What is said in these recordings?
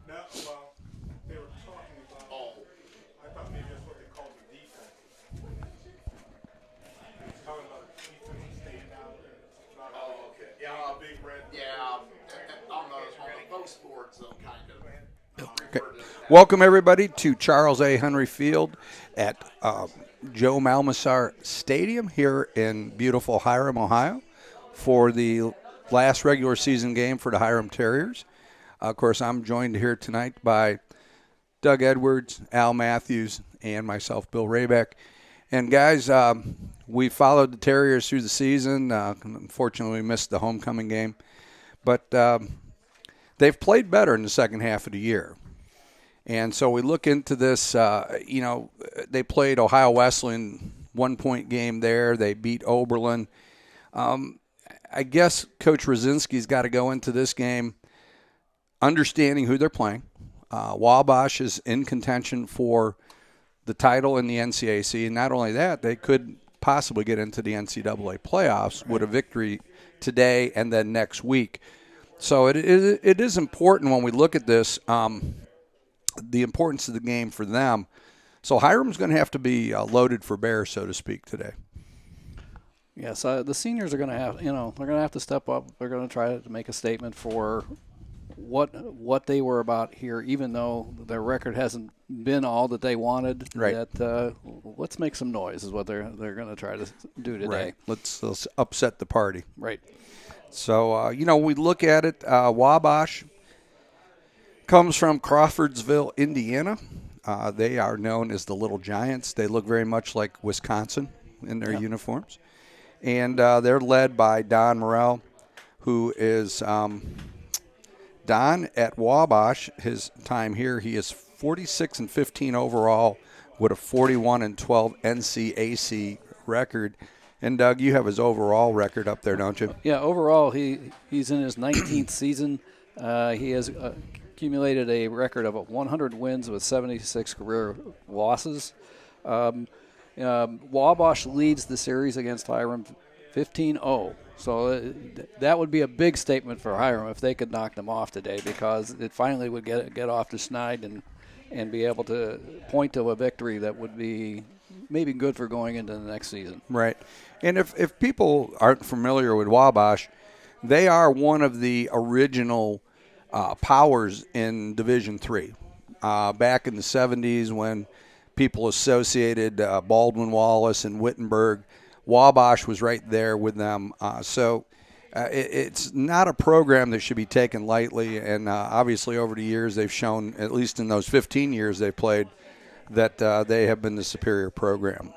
No, well, they were talking about. Oh. I thought maybe that's what they called the defense. He was talking about defense staying out and about how Oh, okay. they Yeah, the big red. yeah. On the post sports, they'll kind of Okay. refer to it that way. Welcome, everybody, to Charles A. Henry Field at Joe Malmasar Stadium here in beautiful Hiram, Ohio, for the last regular season game for the Hiram Terriers. Of course, I'm joined here tonight by Doug Edwards, Al Matthews, and myself, Bill Raybeck. And, guys, we followed the Terriers through the season. Unfortunately, we missed the homecoming game. But they've played better in the second half of the year. And so we look into this, they played Ohio Wesleyan, 1-point game there. They beat Oberlin. I guess Coach Rosinski's got to go into this game understanding who they're playing. Wabash is in contention for the title in the NCAC. And not only that, they could possibly get into the NCAA playoffs with a victory today and then next week. So it is important when we look at this, the importance of the game for them. So Hiram's going to have to be loaded for bear, so to speak, today. Yes, the seniors are going to have, they're going to have to step up. They're going to try to make a statement for what they were about here, even though their record hasn't been all that they wanted. Right. That let's make some noise is what they're going to try to do today. Right. Let's upset the party. Right. So we look at it. Wabash comes from Crawfordsville, Indiana. They are known as the Little Giants. They look very much like Wisconsin in their uniforms. And they're led by Don Morrell, who is Don at Wabash. His time here, he is 46-15 overall with a 41-12 NCAC record. And, Doug, you have his overall record up there, don't you? Yeah, overall, he's in his 19th season. He has accumulated a record of 100 wins with 76 career losses. Wabash leads the series against Hiram 15-0. So that would be a big statement for Hiram if they could knock them off today, because it finally would get off the schneid and be able to point to a victory that would be maybe good for going into the next season. Right. And if people aren't familiar with Wabash, they are one of the original powers in Division III. Back in the 70s when people associated Baldwin Wallace and Wittenberg, Wabash was right there with them. So it's not a program that should be taken lightly. And obviously over the years they've shown, at least in those 15 years they played, that they have been the superior program.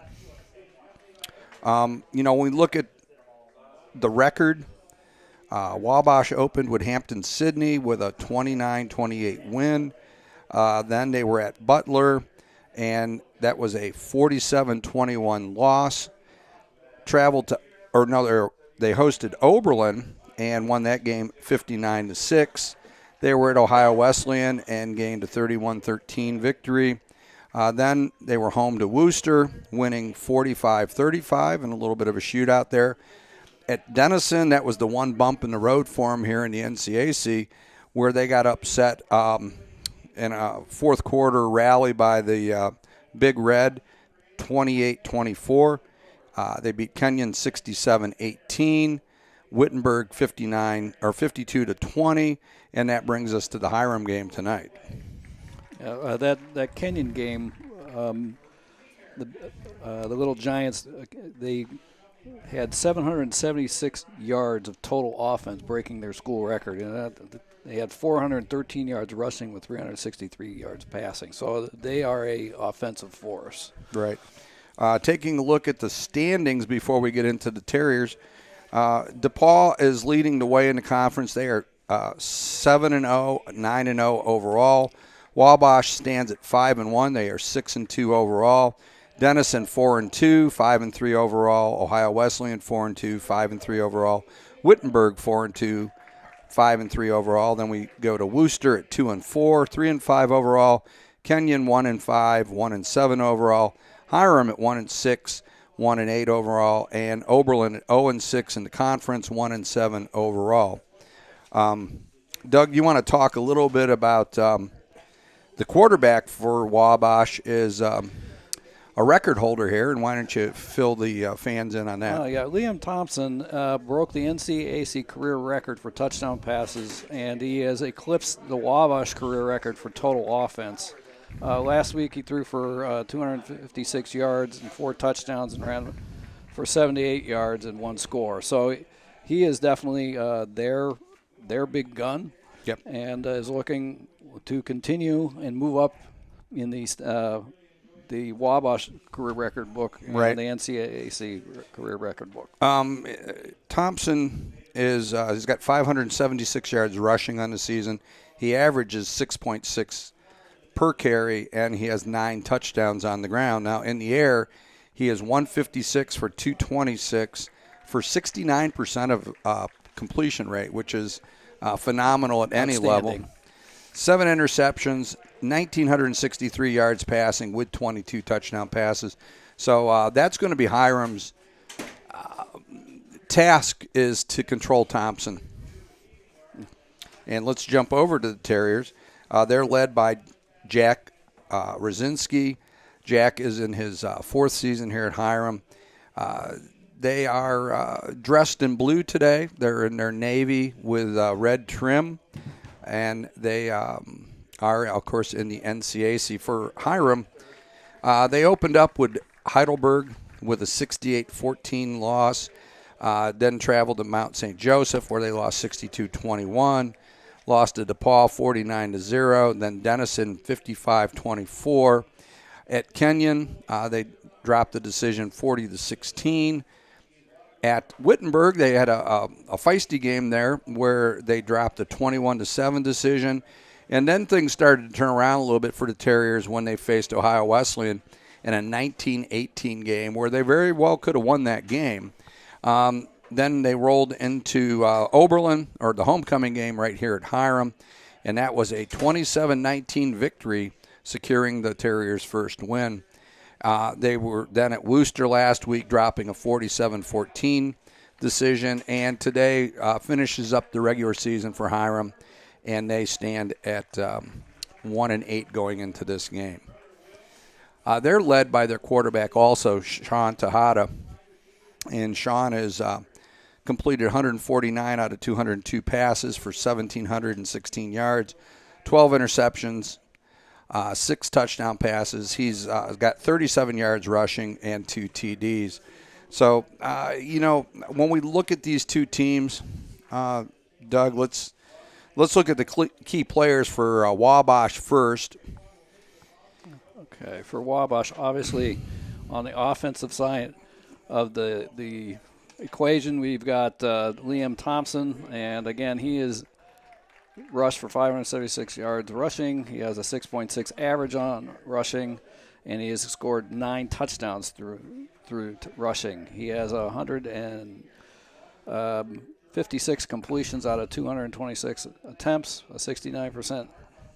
When we look at the record, Wabash opened with Hampton-Sydney with a 29-28 win. Then they were at Butler, and that was a 47-21 loss. They hosted Oberlin and won that game 59-6. They were at Ohio Wesleyan and gained a 31-13 victory. Then they were home to Worcester, winning 45-35 and a little bit of a shootout there. At Denison, that was the one bump in the road for them here in the NCAC, where they got upset in a fourth quarter rally by the Big Red, 28-24. They beat Kenyon 67-18, Wittenberg 52-20, and that brings us to the Hiram game tonight. That Kenyon game, the Little Giants, they had 776 yards of total offense, breaking their school record. And they had 413 yards rushing with 363 yards passing. So they are a offensive force. Right. Taking a look at the standings before we get into the Terriers, DePaul is leading the way in the conference. They are 7-0, 9-0 overall. Wabash stands at 5-1. They are 6-2 overall. Denison 4-2, 5-3 overall. Ohio Wesleyan 4-2, 5-3 overall. Wittenberg 4-2, 5-3 overall. Then we go to Worcester at 2-4, 3-5 overall. Kenyon 1-5, 1-7 overall. Hiram at 1-6, 1-8 overall, and Oberlin at 0-6 in the conference, 1-7 overall. Doug, you want to talk a little bit about the quarterback for Wabash is a record holder here, and why don't you fill the fans in on that? Yeah, Liam Thompson broke the NCAC career record for touchdown passes, and he has eclipsed the Wabash career record for total offense. Last week he threw for 256 yards and 4 touchdowns and ran for 78 yards and 1 score. So he is definitely their big gun. Yep. And is looking to continue and move up in the Wabash career record book and right. the NCAC career record book. Thompson is he's got 576 yards rushing on the season. He averages 6.6 per carry, and he has 9 touchdowns on the ground. Now, in the air, he is 156 for 226 for 69% of completion rate, which is phenomenal at any level. 7 interceptions, 1,963 yards passing with 22 touchdown passes. So that's going to be Hiram's task, is to control Thompson. And let's jump over to the Terriers. They're led by Jack Rosinski. Jack is in his 4th season here at Hiram. They are dressed in blue today. They're in their navy with red trim. And they are, of course, in the NCAC. For Hiram, they opened up with Heidelberg with a 68-14 loss. Then traveled to Mount St. Joseph, where they lost 62-21. Lost to DePaul 49-0. Then Denison 55-24. At Kenyon, they dropped the decision 40-16. At Wittenberg, they had a feisty game there where they dropped a 21-7 decision. And then things started to turn around a little bit for the Terriers when they faced Ohio Wesleyan in a 19-18 game where they very well could have won that game. Then they rolled into Oberlin, or the homecoming game right here at Hiram, and that was a 27-19 victory, securing the Terriers' first win. They were then at Worcester last week, dropping a 47-14 decision, and today finishes up the regular season for Hiram, and they stand at 1-8 going into this game. They're led by their quarterback also, Sean Tejada, and Sean has completed 149 out of 202 passes for 1,716 yards, 12 interceptions, 6 touchdown passes. He's got 37 yards rushing and 2 TDs. So, when we look at these two teams, Doug, let's look at the key players for Wabash first. Okay, for Wabash, obviously, on the offensive side of the equation, we've got Liam Thompson, and again, he is rushed for 576 yards rushing. He has a 6.6 average on rushing, and he has scored 9 touchdowns through rushing. He has 156 completions out of 226 attempts, a 69%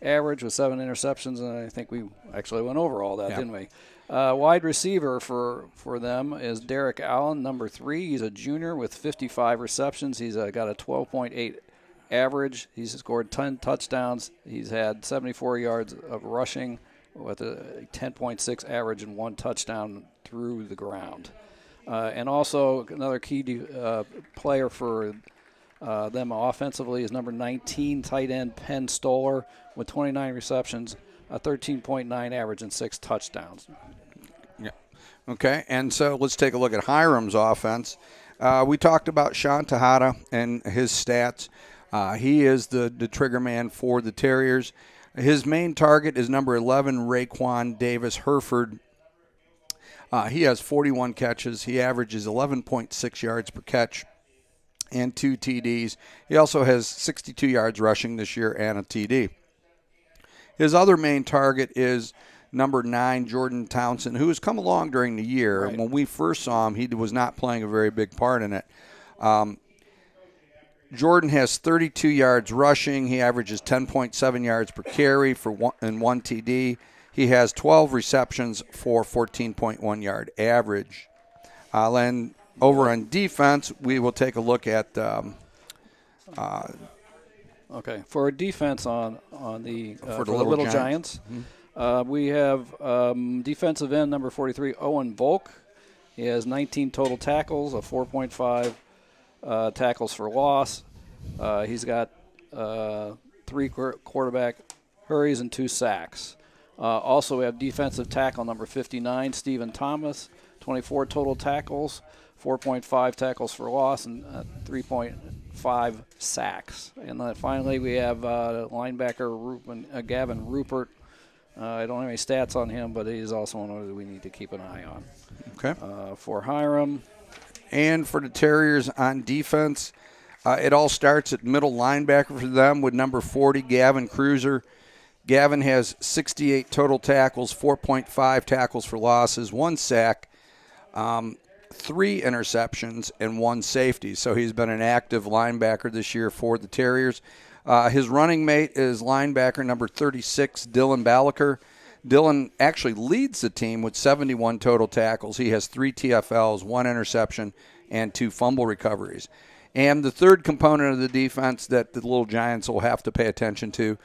average with 7 interceptions, and I think we actually went over all that, didn't we? Wide receiver for them is Derek Allen, number 3. He's a junior with 55 receptions. He's got a 12.8 average. He's scored 10 touchdowns. He's had 74 yards of rushing with a 10.6 average and 1 touchdown through the ground. And also another key player for them offensively is number 19 tight end Penn Stoller with 29 receptions, a 13.9 average and 6 touchdowns. Yeah. Okay, and so let's take a look at Hiram's offense. We talked about Sean Tejada and his stats. He is the trigger man for the Terriers. His main target is number 11, Raekwon Davis Hereford. He has 41 catches. He averages 11.6 yards per catch and 2 TDs. He also has 62 yards rushing this year and a TD. His other main target is number 9, Jordan Townsend, who has come along during the year. Right. When we first saw him, he was not playing a very big part in it. Jordan has 32 yards rushing. He averages 10.7 yards per carry for 1 TD. He has 12 receptions for 14.1 yard average. Then over on defense, we will take a look at Okay. For defense on the For the Little Giants, Mm-hmm. we have defensive end number 43, Owen Volk. He has 19 total tackles, a 4.5 tackles for loss. He's got 3 quarterback hurries and 2 sacks. Also, we have defensive tackle number 59, Stephen Thomas, 24 total tackles, 4.5 tackles for loss, and 3.5 sacks. And then finally, we have linebacker Gavin Rupert. I don't have any stats on him, but he's also one that we need to keep an eye on. Okay. For Hiram. And for the Terriers on defense, it all starts at middle linebacker for them with number 40, Gavin Cruiser. Gavin has 68 total tackles, 4.5 tackles for losses, 1 sack, 3 interceptions, and 1 safety. So he's been an active linebacker this year for the Terriers. His running mate is linebacker number 36, Dylan Ballaker. Dylan actually leads the team with 71 total tackles. He has 3 TFLs, 1 interception, and 2 fumble recoveries. And the third component of the defense that the Little Giants will have to pay attention to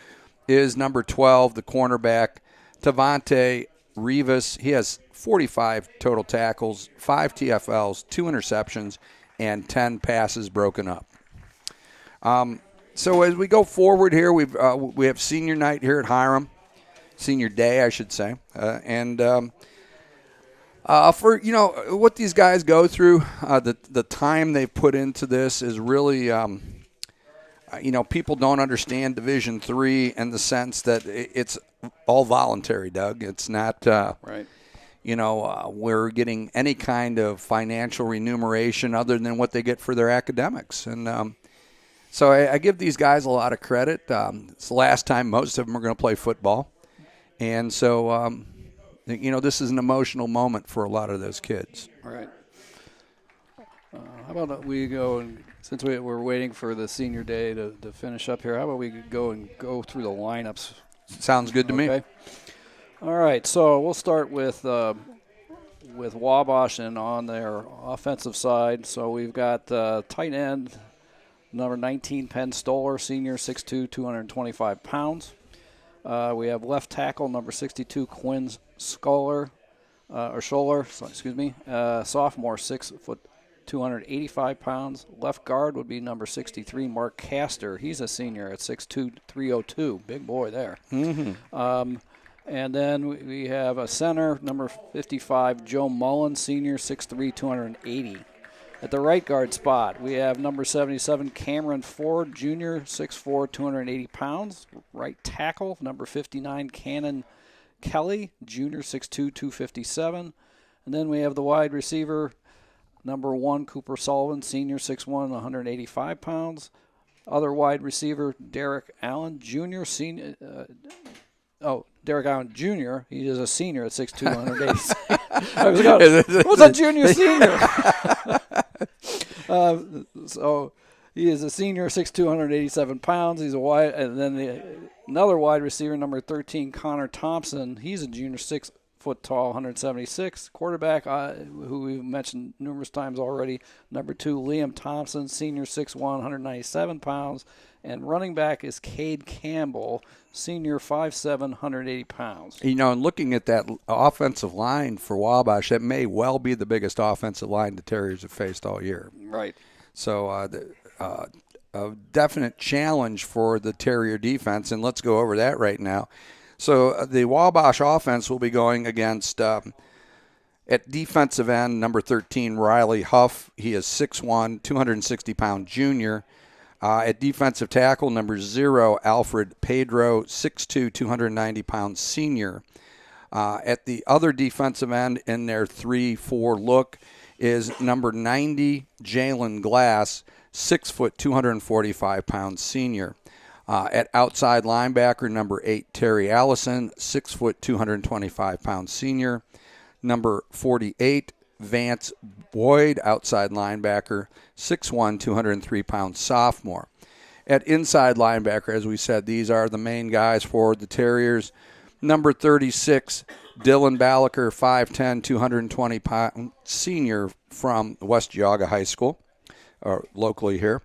is number 12, the cornerback, Tavante Rivas. He has 45 total tackles, 5 TFLs, 2 interceptions, and 10 passes broken up. So as we go forward here, we have senior night here at Hiram, senior day, I should say, and for what these guys go through, the time they've put into this is really. People don't understand Division III in the sense that it's all voluntary, Doug. It's not, right. We're getting any kind of financial remuneration other than what they get for their academics. And so I give these guys a lot of credit. It's the last time most of them are going to play football. And so, this is an emotional moment for a lot of those kids. All right. How about we go and, since we're waiting for the senior day to finish up here, how about we go through the lineups? Sounds good to me. All right, so we'll start with Wabash and on their offensive side. So we've got tight end number 19, Penn Stoller, senior, 6'2", 225 pounds. We have left tackle number 62, Quinn Scholler, sophomore, 6 foot. 285 pounds. Left guard would be number 63, Mark Castor. He's a senior at 6'2", 302. Big boy there. Mm-hmm. And then we have a center, number 55, Joe Mullen, senior, 6'3", 280. At the right guard spot, we have number 77, Cameron Ford, junior, 6'4", 280 pounds. Right tackle, number 59, Cannon Kelly, junior, 6'2", 257. And then we have the wide receiver, number 1, Cooper Sullivan, senior, 6'1", 185 pounds. Other wide receiver, Derek Allen, Jr., senior. Derek Allen, Jr., he is a senior at 6'2", 186. I was like, what's a junior senior? So he is a senior, 6'2", 187 pounds. He's a wide, and then another wide receiver, number 13, Connor Thompson. He's a junior, 6 foot tall, 176. Quarterback, who we've mentioned numerous times already, number 2, Liam Thompson, senior, 6'1", 197 pounds. And running back is Cade Campbell, senior, 5'7", 180 pounds. And looking at that offensive line for Wabash, that may well be the biggest offensive line the Terriers have faced all year. Right. So a definite challenge for the Terrier defense, and let's go over that right now. So the Wabash offense will be going against, at defensive end, number 13, Riley Huff. He is 6'1", 260-pound junior. At defensive tackle, number 0, Alfred Pedro, 6'2", 290-pound senior. At the other defensive end in their 3-4 look is number 90, Jalen Glass, 6 foot, 245-pound senior. At outside linebacker, number 8, Terry Allison, 6 foot, 225-pound senior. Number 48, Vance Boyd, outside linebacker, 6'1", 203-pound sophomore. At inside linebacker, as we said, these are the main guys for the Terriers. Number 36, Dylan Ballaker, 5'10", 220-pound senior from West Geauga High School, or locally here.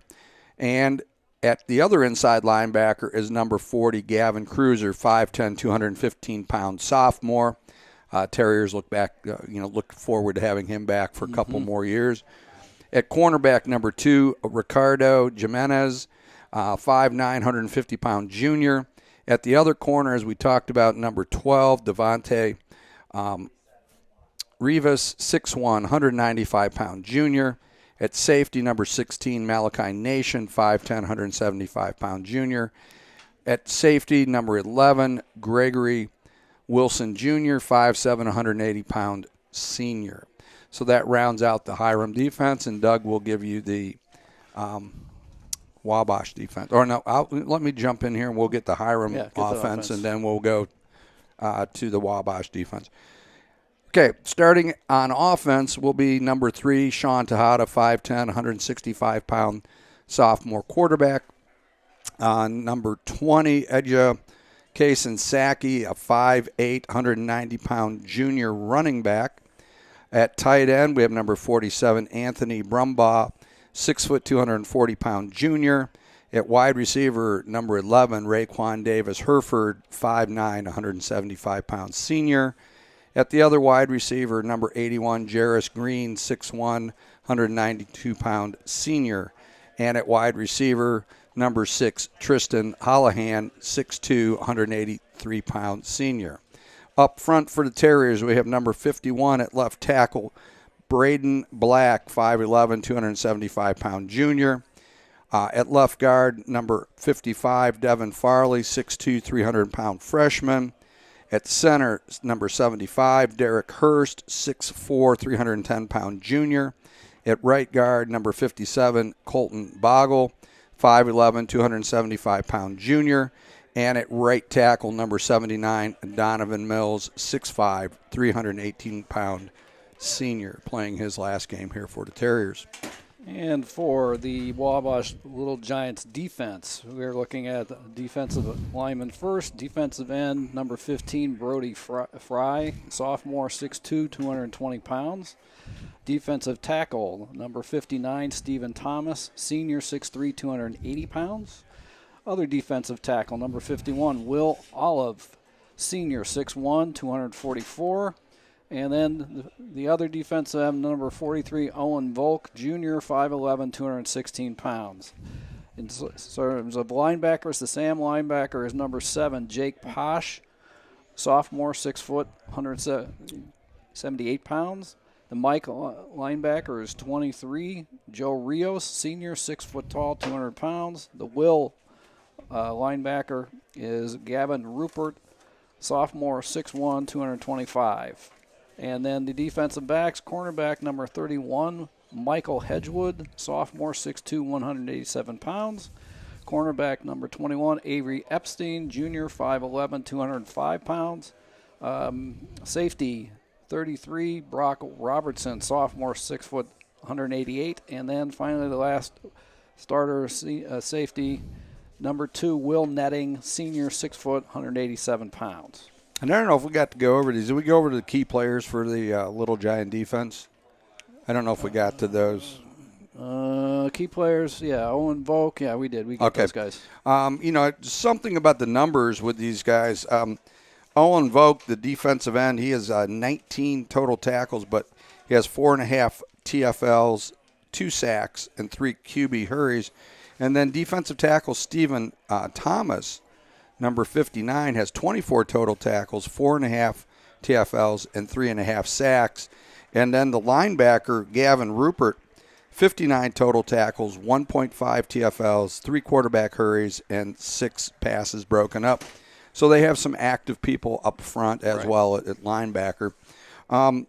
And At the other inside linebacker is number 40, Gavin Cruiser, 5'10", 215-pound sophomore. Terriers look forward to having him back for a couple more years. At cornerback, number 2, Ricardo Jimenez, 5'9", 150-pound junior. At the other corner, as we talked about, number 12, Devontae Rivas, 6'1", 195-pound junior. At safety, number 16, Malachi Nation, 5'10", 175-pound junior. At safety, number 11, Gregory Wilson Jr., 5'7", 180-pound senior. So that rounds out the Hiram defense, and Doug will give you the Wabash defense. Or no, let me jump in here, and we'll get the Hiram offense, and then we'll go to the Wabash defense. Okay, starting on offense will be number 3, Sean Tejada, 5'10", 165-pound sophomore quarterback. Number 20, Edja Kaysen-Saki, a 5'8", 190-pound junior running back. At tight end, we have number 47, Anthony Brumbaugh, 6', 240-pound junior. At wide receiver, number 11, Raekwon Davis Herford, 5'9", 175-pound senior. At the other wide receiver, number 81, Jarris Green, 6'1", 192-pound senior. And at wide receiver, number 6, Tristan Holohan, 6'2", 183-pound senior. Up front for the Terriers, we have number 51 at left tackle, Braden Black, 5'11", 275-pound junior. At left guard, number 55, Devin Farley, 6'2", 300-pound freshman. At center, number 75, Derek Hurst, 6'4", 310-pound junior. At right guard, number 57, Colton Bogle, 5'11", 275-pound junior. And at right tackle, number 79, Donovan Mills, 6'5", 318-pound senior, playing his last game here for the Terriers. And for the Wabash Little Giants defense, we're looking at defensive lineman first. Defensive end, number 15, Brody Fry, sophomore, 6'2", 220 pounds. Defensive tackle, number 59, Stephen Thomas, senior, 6'3", 280 pounds. Other defensive tackle, number 51, Will Olive, senior, 6'1", 244. And then the other defensive end, number 43, Owen Volk, junior, 5'11", 216 pounds. In terms of linebackers, the Sam linebacker is number 7, Jake Posh, sophomore, 6 foot, 178 pounds. The Mike linebacker is 23, Joe Rios, senior, 6 foot tall, 200 pounds. The Will linebacker is Gavin Rupert, sophomore, 6'1", 225. And then the defensive backs, cornerback number 31, Michael Hedgewood, sophomore, 6'2", 187 pounds. Cornerback number 21, Avery Epstein, junior, 5'11", 205 pounds. Safety 33, Brock Robertson, sophomore, 6 foot, 188. And then finally the last starter safety, number 2, Will Netting, senior, 6 foot, 187 pounds. And I don't know if we got to go over these. Did we go over the key players for the Little Giant defense? I don't know if we got to those. Key players, yeah. Owen Volk, yeah, we did. We got those guys. Something about the numbers with these guys. Owen Volk, the defensive end, he has 19 total tackles, but he has 4.5 TFLs, 2 sacks, and 3 QB hurries. And then defensive tackle Stephen Thomas, number 59, has 24 total tackles, 4.5 TFLs, and 3.5 sacks. And then the linebacker, Gavin Rupert, 59 total tackles, 1.5 TFLs, 3 quarterback hurries, and 6 passes broken up. So they have some active people up front as well at linebacker. Doug,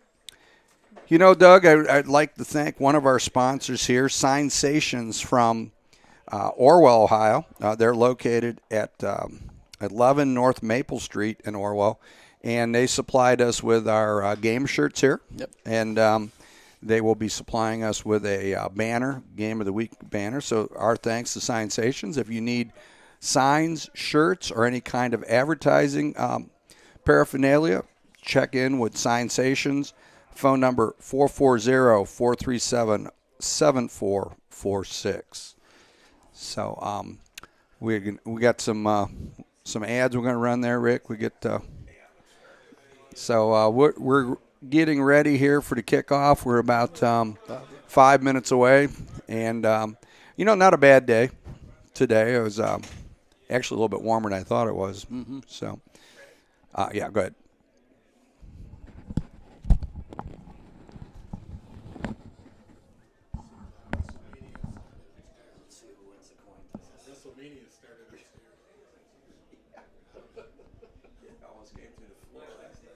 I'd like to thank one of our sponsors here, Sensations from Orwell, Ohio. They're located at 11 North Maple Street in Orwell, and they supplied us with our game shirts here. Yep. And they will be supplying us with a banner, Game of the Week banner. So our thanks to Sensations. If you need signs, shirts, or any kind of advertising paraphernalia, check in with Sensations. Phone number 440-437-7446. So we got some ads we're going to run there, Rick. We get we're getting ready here for the kickoff. We're about 5 minutes away, and not a bad day today. It was actually a little bit warmer than I thought it was. Mm-hmm. So, yeah, go ahead. WrestleMania started this year. Almost came through the floor last night.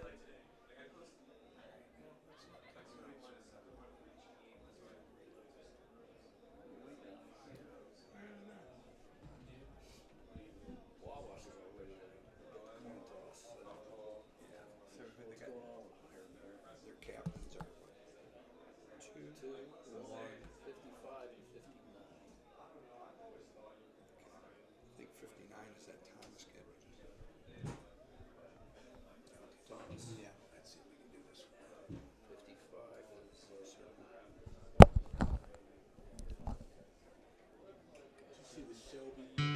Their captains are 2, 1, 55, and 59. I think 59 is that Thomas kid. Thomas, yeah. Let's see if we can do this. 55 is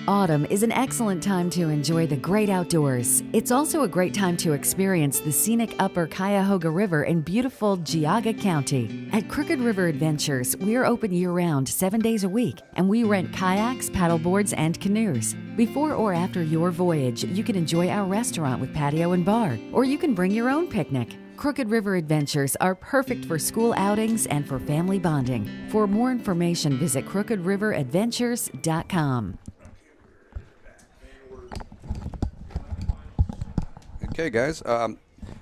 Autumn is an excellent time to enjoy the great outdoors. It's also a great time to experience the scenic upper Cuyahoga River in beautiful Geauga County. At Crooked River Adventures, we're open year-round 7 days a week, and we rent kayaks, paddleboards, and canoes. Before or after your voyage, you can enjoy our restaurant with patio and bar, or you can bring your own picnic. Crooked River Adventures are perfect for school outings and for family bonding. For more information, visit crookedriveradventures.com. Okay, guys,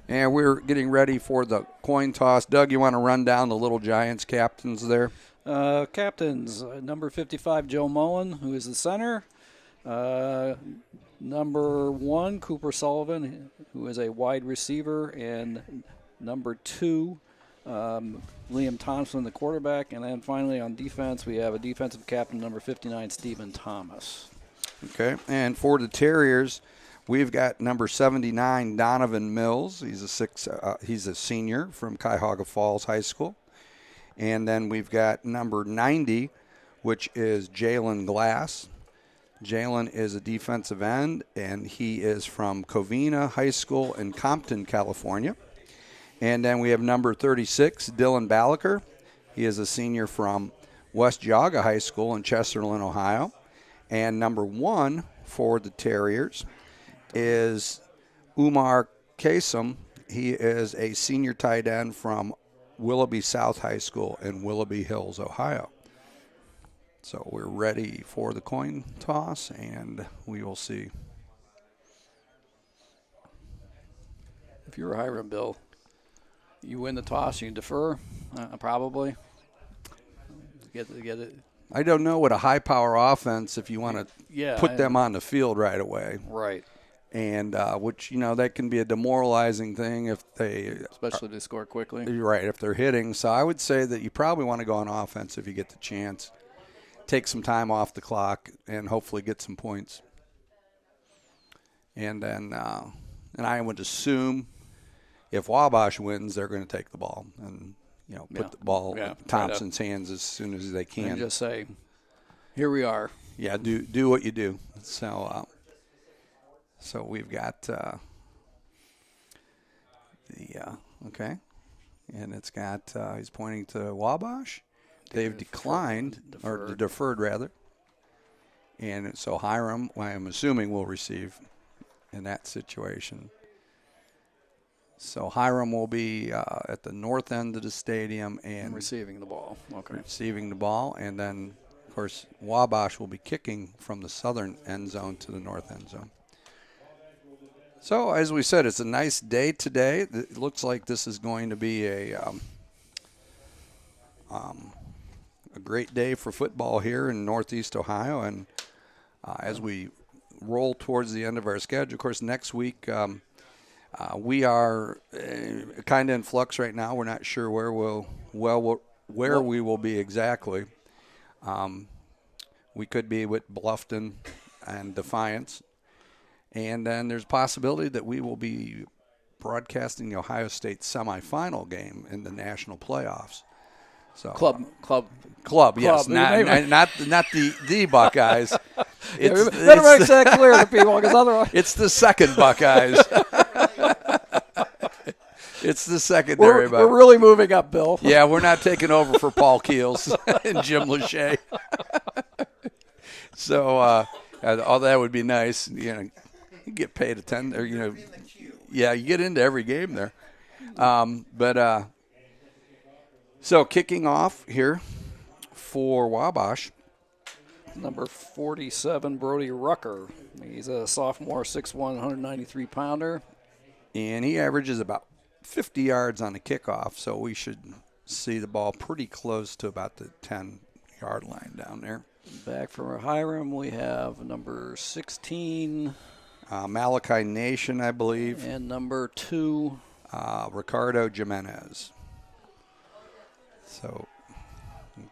and we're getting ready for the coin toss. Doug, you want to run down the Little Giants captains there? Captains, number 55, Joe Mullen, who is the center. Number 1, Cooper Sullivan, who is a wide receiver. And number 2, Liam Thompson, the quarterback. And then finally on defense, we have a defensive captain, number 59, Stephen Thomas. Okay, and for the Terriers, we've got number 79, Donovan Mills. He's a senior from Cuyahoga Falls High School. And then we've got number 90, which is Jalen Glass. Jalen is a defensive end, and he is from Covina High School in Compton, California. And then we have number 36, Dylan Ballaker. He is a senior from West Geauga High School in Chesterland, Ohio. And number 1 for the Terriers is Umar Kasem. He is a senior tight end from Willoughby South High School in Willoughby Hills, Ohio. So we're ready for the coin toss, and we will see. If you're a Hiram, Bill, you win the toss, you defer, probably. Get it. I don't know what a high-power offense, if you want to put them on the field right away. Right. And which, that can be a demoralizing thing if they – especially if they score quickly. Right, if they're hitting. So I would say that you probably want to go on offense if you get the chance. Take some time off the clock and hopefully get some points. And then and I would assume if Wabash wins, they're going to take the ball and, put the ball in Thompson's hands as soon as they can. And just say, here we are. Yeah, do what you do. So we've got okay. And it's got, he's pointing to Wabash. They've declined, or deferred rather. And so Hiram, I'm assuming, will receive in that situation. So Hiram will be at the north end of the stadium and receiving the ball. Okay. Receiving the ball. And then, of course, Wabash will be kicking from the southern end zone to the north end zone. So, as we said, it's a nice day today. It looks like this is going to be a great day for football here in Northeast Ohio. And as we roll towards the end of our schedule, of course, next week we are kind of in flux right now. We're not sure where we will be exactly. We could be with Bluffton and Defiance. And then there's a possibility that we will be broadcasting the Ohio State semifinal game in the national playoffs. So Club. Yes, not the Buckeyes. Better make that clear to people, because otherwise it's the second Buckeyes. It's the secondary. we're really moving up, Bill. Yeah, we're not taking over for Paul Keels and Jim Lachey. So, all that would be nice. You get paid or yeah, you get into every game there. So kicking off here for Wabash. Number 47, Brody Rucker. He's a sophomore, 6'1", 193-pounder. And he averages about 50 yards on the kickoff, so we should see the ball pretty close to about the 10-yard line down there. Back from Hiram, we have number 16. Malachi Nation, I believe. And number 2. Ricardo Jimenez. So,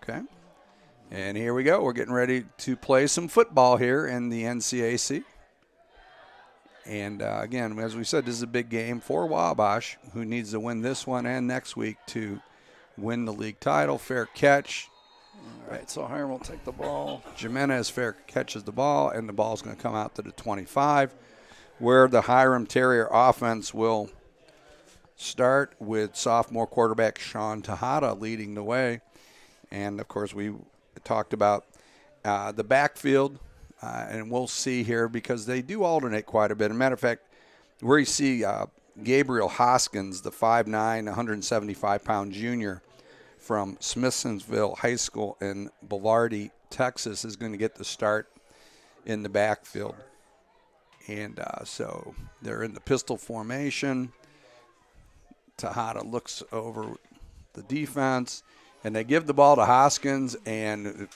okay. And here we go. We're getting ready to play some football here in the NCAC. And, again, as we said, this is a big game for Wabash, who needs to win this one and next week to win the league title. Fair catch. All right, so Hiram will take the ball. Jimenez fair catches the ball, and the ball's going to come out to the 25, where the Hiram Terrier offense will start with sophomore quarterback Sean Tejada leading the way. And, of course, we talked about the backfield. And we'll see here because they do alternate quite a bit. As a matter of fact, where you see Gabriel Hoskins, the 5'9", 175-pound junior from Smithsonville High School in Bouvardy, Texas, is going to get the start in the backfield. And so they're in the pistol formation. Tejada looks over the defense. And they give the ball to Hoskins, and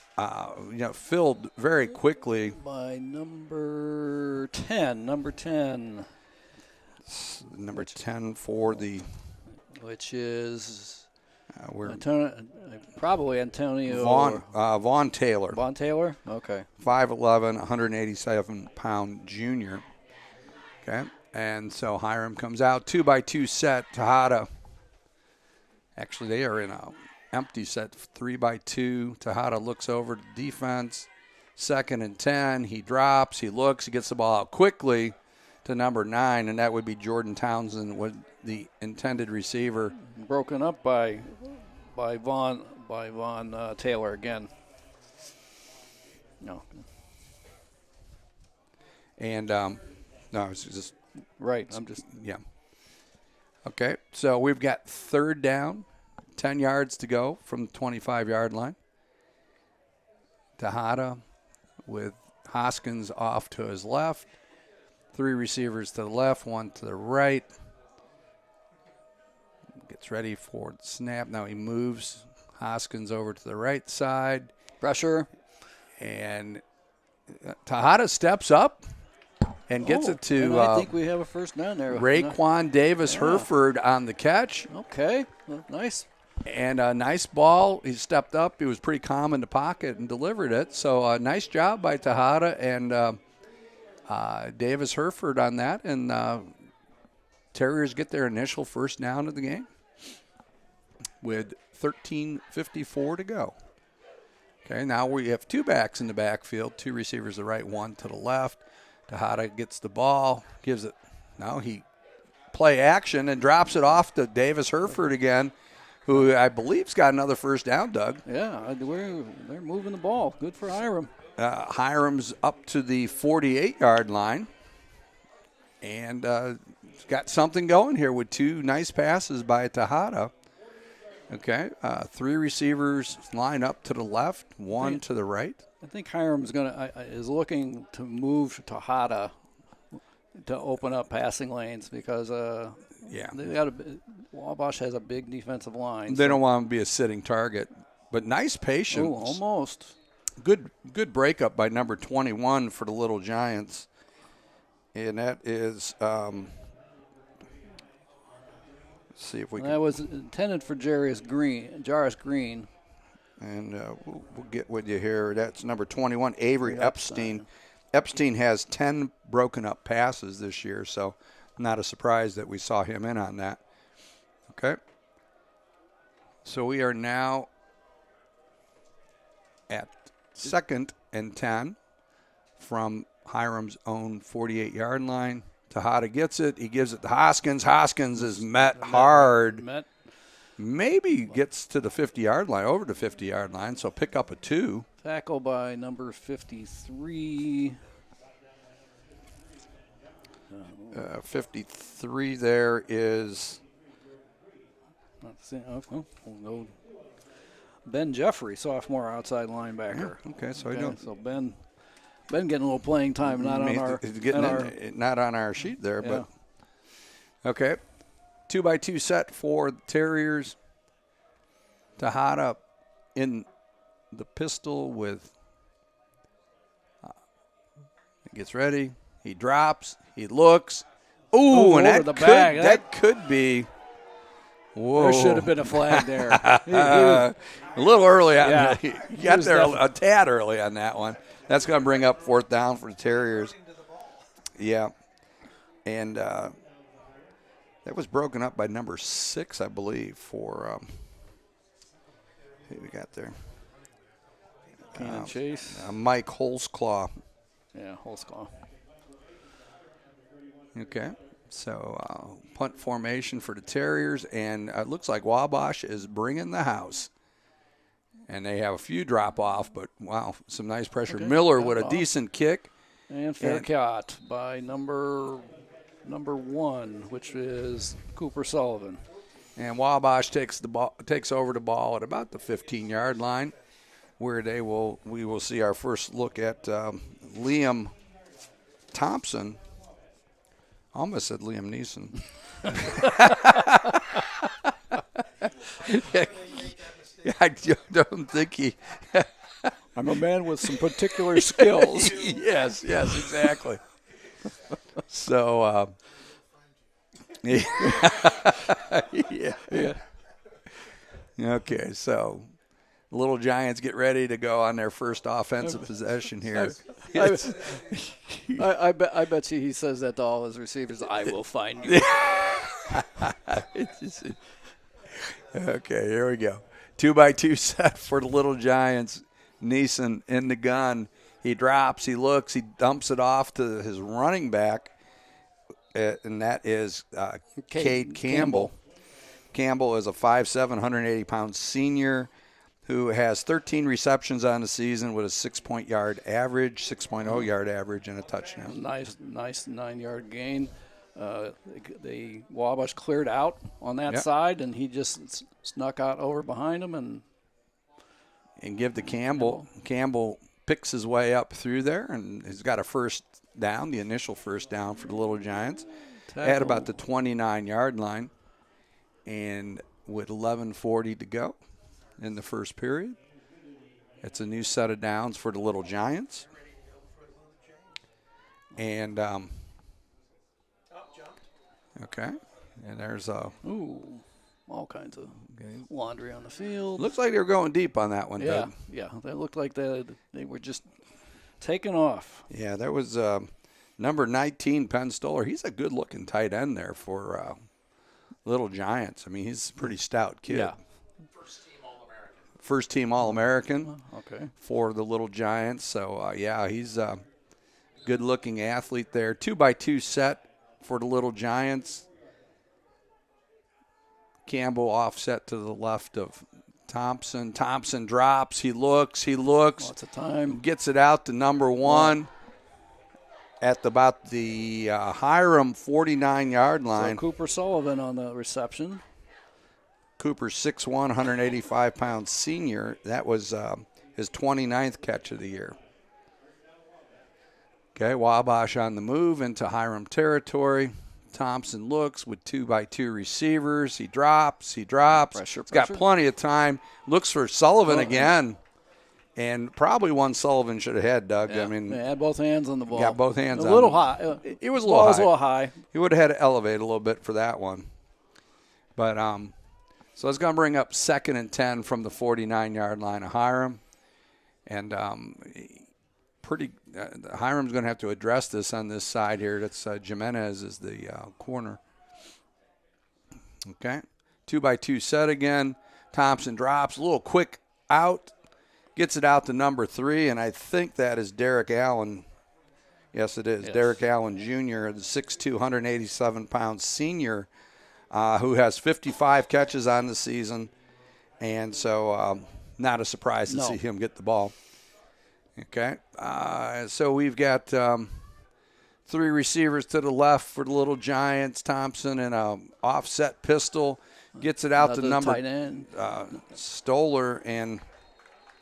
filled very quickly by number 10. Number 10 for the, which is probably Antonio Vaughn Taylor. Vaughn Taylor, okay. 5'11", 187-pound junior. Okay, and so Hiram comes out 2-by-2 set. Tejada. Actually, they are in a empty set, 3-by-2. Tejada looks over to defense. 2nd and 10. He drops. He looks. He gets the ball out quickly to number 9, and that would be Jordan Townsend, with the intended receiver. Broken up by Vaughn Taylor again. No. And no, it's just right. Yeah. Okay, so we've got 3rd down. 10 yards to go from the 25-yard line. Tejada with Hoskins off to his left. 3 receivers to the left, 1 to the right. Gets ready for the snap. Now he moves Hoskins over to the right side. Pressure. And Tejada steps up and gets it to I think we have a first down there. Raekwon Davis Herford on the catch. Okay, nice. And a nice ball. He stepped up. He was pretty calm in the pocket and delivered it. So nice job by Tejada and Davis Herford on that. And Terriers get their initial first down of the game with 13:54 to go. Okay, now we have 2 backs in the backfield, 2 receivers to the right, 1 to the left. Tejada gets the ball, gives it. Now he play action and drops it off to Davis Herford again, who I believe's got another first down, Doug. Yeah, they're moving the ball. Good for Hiram. Hiram's up to the 48-yard line and got something going here with 2 nice passes by Tejada. Okay, 3 receivers line up to the left, 1 to the right. I think Hiram's is looking to move Tejada to open up passing lanes because Wabash has a big defensive line. They don't want him to be a sitting target, but nice patience. Oh, almost. Good breakup by number 21 for the Little Giants, and that is. See if we can. That was intended for Jarvis Green. And we'll get with you here. That's number 21, Avery Epstein. Epstein has 10 broken up passes this year, so not a surprise that we saw him in on that. Okay. So we are now at 2nd and 10 from Hiram's own 48-yard line. Tejada gets it. He gives it to Hoskins. Hoskins is met hard. Maybe gets to the 50-yard line, over the 50-yard line, so pick up a 2. Tackle by number 53. 53 there is Ben Jeffrey, sophomore outside linebacker. okay, so So Ben getting a little playing time, not on our sheet there, yeah. but okay. 2x2 set for the Terriers. Tejada in the pistol with he gets ready. He drops. He looks. Ooh, and that could be. Whoa. There should have been a flag there. A little early on Yeah. He got there a tad early on that one. That's going to bring up 4th down for the Terriers. Yeah. And that was broken up by number 6, I believe, for who we got there? Keenan Chase. Mike Holzclaw. Yeah, Holzclaw. Okay. So punt formation for the Terriers, and it looks like Wabash is bringing the house. And they have a few drop-off, but, wow, some nice pressure. Okay. Miller with a decent kick. And fair catch by number 1, which is Cooper Sullivan. And Wabash takes over the ball at about the 15-yard line, where we will see our first look at Liam Thompson. Almost said Liam Neeson. I don't think he. I'm a man with some particular skills. yes, exactly. So, yeah. Okay, so the Little Giants get ready to go on their first offensive possession here. I bet you he says that to all his receivers. I will find you. Okay, here we go. 2x2 set for the Little Giants. Neeson in the gun. He drops, he looks, he dumps it off to his running back, and that is Cade Campbell. Campbell is a 5'7", 180-pound senior who has 13 receptions on the season with a 6.0 yard average, and a touchdown. Nice 9-yard gain. The Wabash cleared out on that side, and he just snuck out over behind him and give to Campbell. Campbell picks his way up through there, and he's got a first down, the initial first down for the Little Giants, at about the 29-yard line, and with 11:40 to go in the first period. It's a new set of downs for the Little Giants. And, okay, and there's all kinds of laundry on the field. Looks like they were going deep on that one, Doug. Yeah, they looked like they were just taking off. Yeah, there was number 19, Penn Stoller. He's a good-looking tight end there for Little Giants. I mean, he's a pretty stout kid. Yeah. First team All-American Okay. for the Little Giants. So, he's a good-looking athlete there. 2x2 set for the Little Giants. Campbell offset to the left of Thompson. Thompson drops. He looks. Lots of time. Gets it out to number 1 at about the Hiram 49-yard line. So Cooper Sullivan on the reception. Cooper, 6'1", 185-pound senior. That was his 29th catch of the year. Okay, Wabash on the move into Hiram territory. Thompson looks with 2x2 receivers. He drops. Pressure. He's got plenty of time. Looks for Sullivan again. And probably one Sullivan should have had, Doug. Yeah. I mean, They had both hands on the ball. Got both hands on a little it. high. It was a Ball little was high. a little high. He would have had to elevate a little bit for that one. But so it's going to bring up 2nd and 10 from the 49-yard line of Hiram. And Hiram's going to have to address this on this side here. That's Jimenez is the corner. Okay. 2x2 set again. Thompson drops. A little quick out. Gets it out to number 3, and I think that is Derek Allen Yes, it is. Yes. Derek Allen Jr., the 6'2", 187-pound senior, who has 55 catches on the season. And so not a surprise to see him get the ball. Okay. So we've got 3 receivers to the left for the Little Giants. Thompson and a offset pistol. Gets it out to number tight end. Stoller and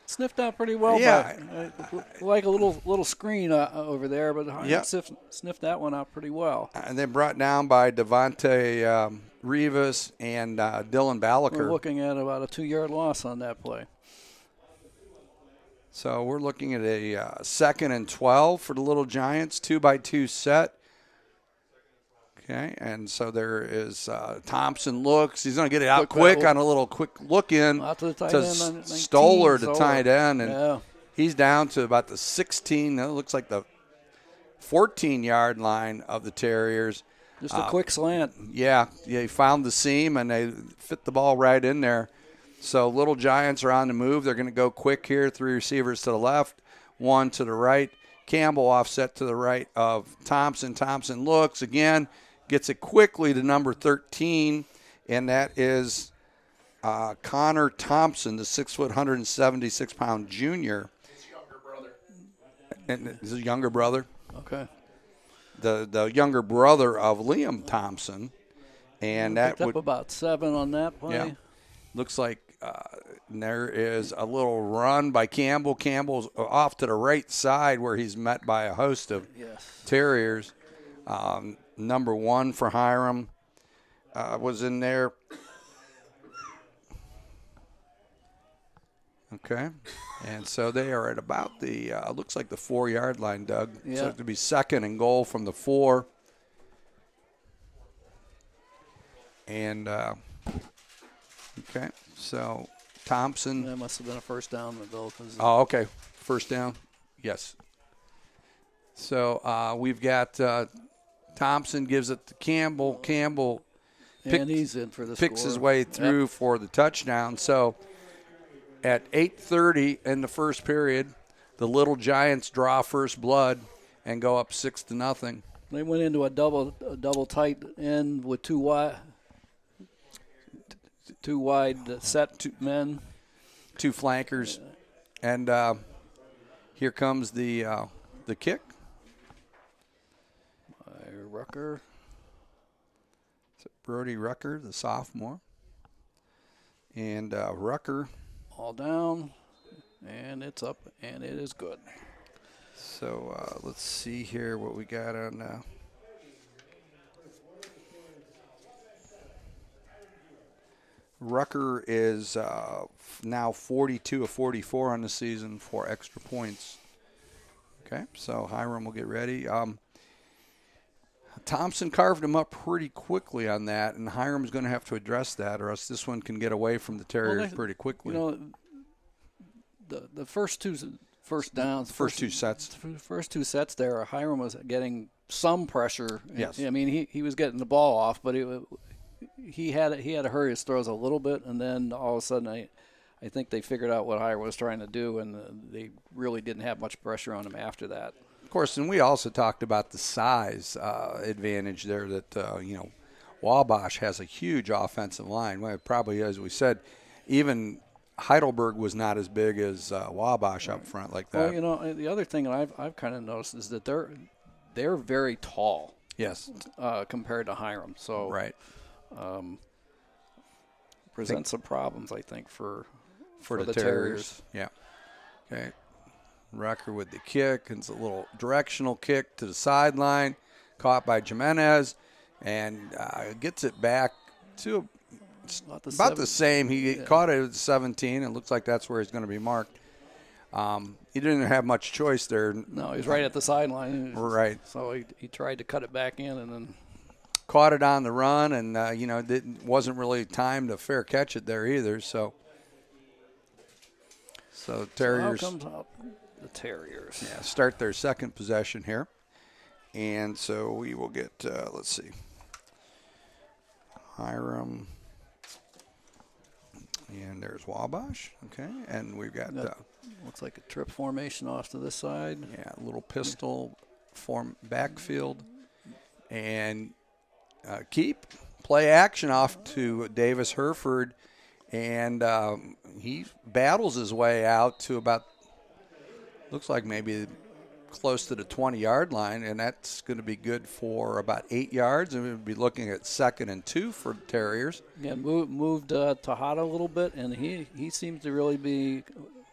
Sniffed out pretty well. Yeah. But, like a little screen over there, but Yep. sniffed that one out pretty well. and then brought down by Devontae Rivas and Dylan Ballaker. We're looking at about a 2-yard loss on that play. So we're looking at a 2nd and 12 for the Little Giants, 2-by-2 set. Okay, and so there is Thompson looks. He's going to get it out quick on a little quick look in Out to the tight to end on 19, Stoller, the tight end, and yeah. he's down to about the 16. It looks like the 14-yard line of the Terriers. Just a quick slant. Yeah, he found the seam, and they fit the ball right in there. So Little Giants are on the move. They're going to go quick here. 3 receivers to the left, 1 to the right. Campbell offset to the right of Thompson. Thompson looks again, gets it quickly to number 13, and that is Connor Thompson, the 6', 176-pound junior. His younger brother. And his younger brother. Okay. The younger brother of Liam Thompson. And that Picked would up about 7 on that play. Yeah. Looks like there is a little run by Campbell. Campbell's off to the right side where he's met by a host of Terriers. Number 1 for Hiram was in there. Okay. And so they are at about the, looks like the 4-yard line, Doug. Yeah. So it to be 2nd and goal from the 4. And, okay, so Thompson. That must have been a first down, though. Oh, okay. First down. Yes. So we've got Thompson gives it to Campbell. Campbell and he's in for the picks score. his way through for the touchdown. So at 8:30 in the first period, the Little Giants draw first blood and go up 6-0. They went into a double tight end with 2 wide set 2 men. 2 flankers. And here comes the kick. Rucker. Brody Rucker, the sophomore. And Rucker. All down, and it's up, and it is good. So let's see here what we got on. Rucker is now 42 of 44 on the season for extra points. Okay, so Hiram will get ready. Thompson carved him up pretty quickly on that, and Hiram's going to have to address that, or else this one can get away from the Terriers pretty quickly. You know, the first 2 first downs, first 2 sets. First 2 sets there, Hiram was getting some pressure. Yes. I mean, he was getting the ball off, but he had to hurry his throws a little bit, and then all of a sudden I think they figured out what Hiram was trying to do, and they really didn't have much pressure on him after that. Of course, and we also talked about the size advantage there that, Wabash has a huge offensive line. Well, probably, as we said, even Heidelberg was not as big as Wabash up front like that. Well, the other thing that I've kind of noticed is that they're very tall. Yes. Compared to Hiram. So right. Presents some problems, I think, for the Terriers. Yeah. Okay. Rucker with the kick. It's a little directional kick to the sideline, caught by Jimenez, and gets it back to about the same. He caught it at 17, and looks like that's where he's going to be marked. He didn't have much choice there. No, he was right at the sideline. Right. So he tried to cut it back in, and then caught it on the run, and wasn't really timed to fair catch it there either. So Terriers. So out comes out the Terriers. Yeah, start their second possession here. And so we will get, let's see, Hiram. And there's Wabash. Okay, and we've got. Looks like a trip formation off to this side. Yeah, a little pistol backfield, and play action off to Davis Hereford, and he battles his way out to about, looks like maybe close to the 20-yard line, and that's going to be good for about 8 yards, and we'll be looking at 2nd and 2 for the Terriers. Yeah, moved Tejada a little bit, and he seems to really be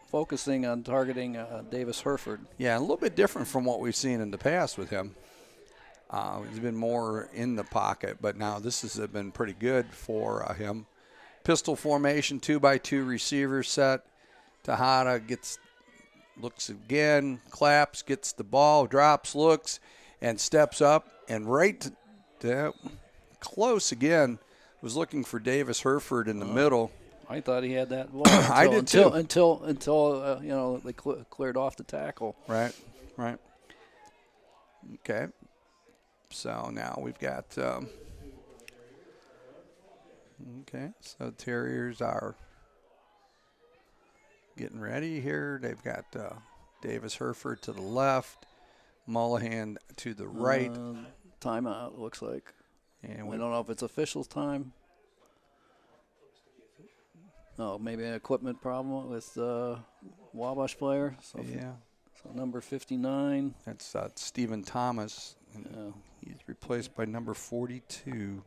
focusing on targeting Davis Hereford. Yeah, a little bit different from what we've seen in the past with him. He's been more in the pocket, but now this has been pretty good for him. Pistol formation, 2-by-2 receiver set. Tejada looks again, claps, gets the ball, drops, looks, and steps up, and right to close again. Was looking for Davis Hereford in the middle. I thought he had that ball. I did too. Until they cleared off the tackle. Right. Okay. So now we've got. Okay, so Terriers are getting ready here. They've got Davis Hereford to the left, Mullahan to the right. Timeout, looks like. And we don't know if it's officials' time. Oh, maybe an equipment problem with the Wabash player. So number 59. That's Stephen Thomas. He's replaced by number 42,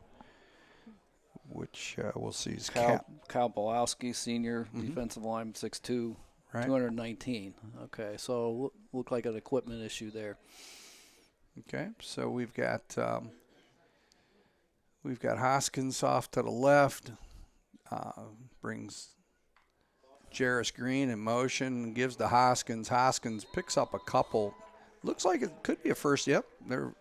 which we'll see is Kyle Bolowski, senior defensive line, 6'2", right. 219. Okay, so look like an equipment issue there. Okay, so we've got Hoskins off to the left. Brings Jarris Green in motion, gives to Hoskins. Hoskins picks up a couple. Looks like it could be a first. Yep, they're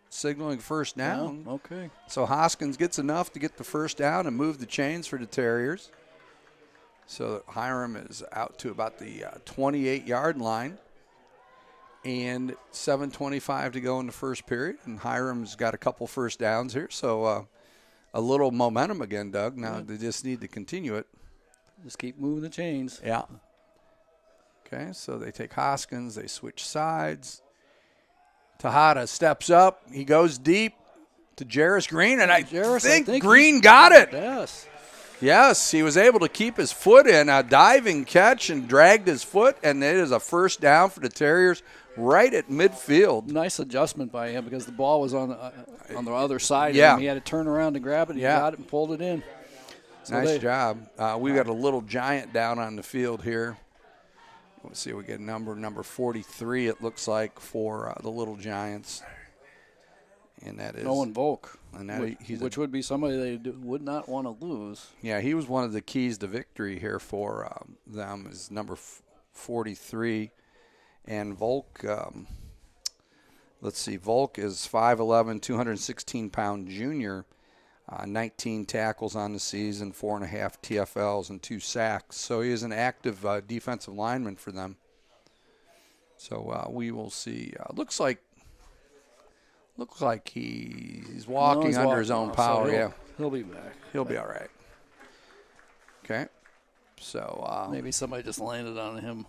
signaling first down. Yeah, okay. So Hoskins gets enough to get the first down and move the chains for the Terriers. So Hiram is out to about the 28-yard line. And 7:25 to go in the first period. And Hiram's got a couple first downs here. So a little momentum again, Doug. Now they just need to continue it. Just keep moving the chains. Yeah. Okay, so they take Hoskins. They switch sides. Tejada steps up. He goes deep to Jarris Green, and I think Green got it. Yes, he was able to keep his foot in a diving catch and dragged his foot, and it is a first down for the Terriers right at midfield. Nice adjustment by him because the ball was on the other side. Yeah. Of him. He had to turn around to grab it. He got it and pulled it in. So nice job. We've got a little giant down on the field here. Let's see, we get number 43, it looks like, for the Little Giants. And that is Owen Volk, and which would be somebody they would not want to lose. Yeah, he was one of the keys to victory here for them, is number 43. And Volk, Volk is 5'11", 216-pound junior, 19 tackles on the season, 4.5 TFLs, and 2 sacks. So he is an active defensive lineman for them. So we will see. Looks like he's walking under his own power. So he'll be back. He'll be all right. Okay. So maybe somebody just landed on him.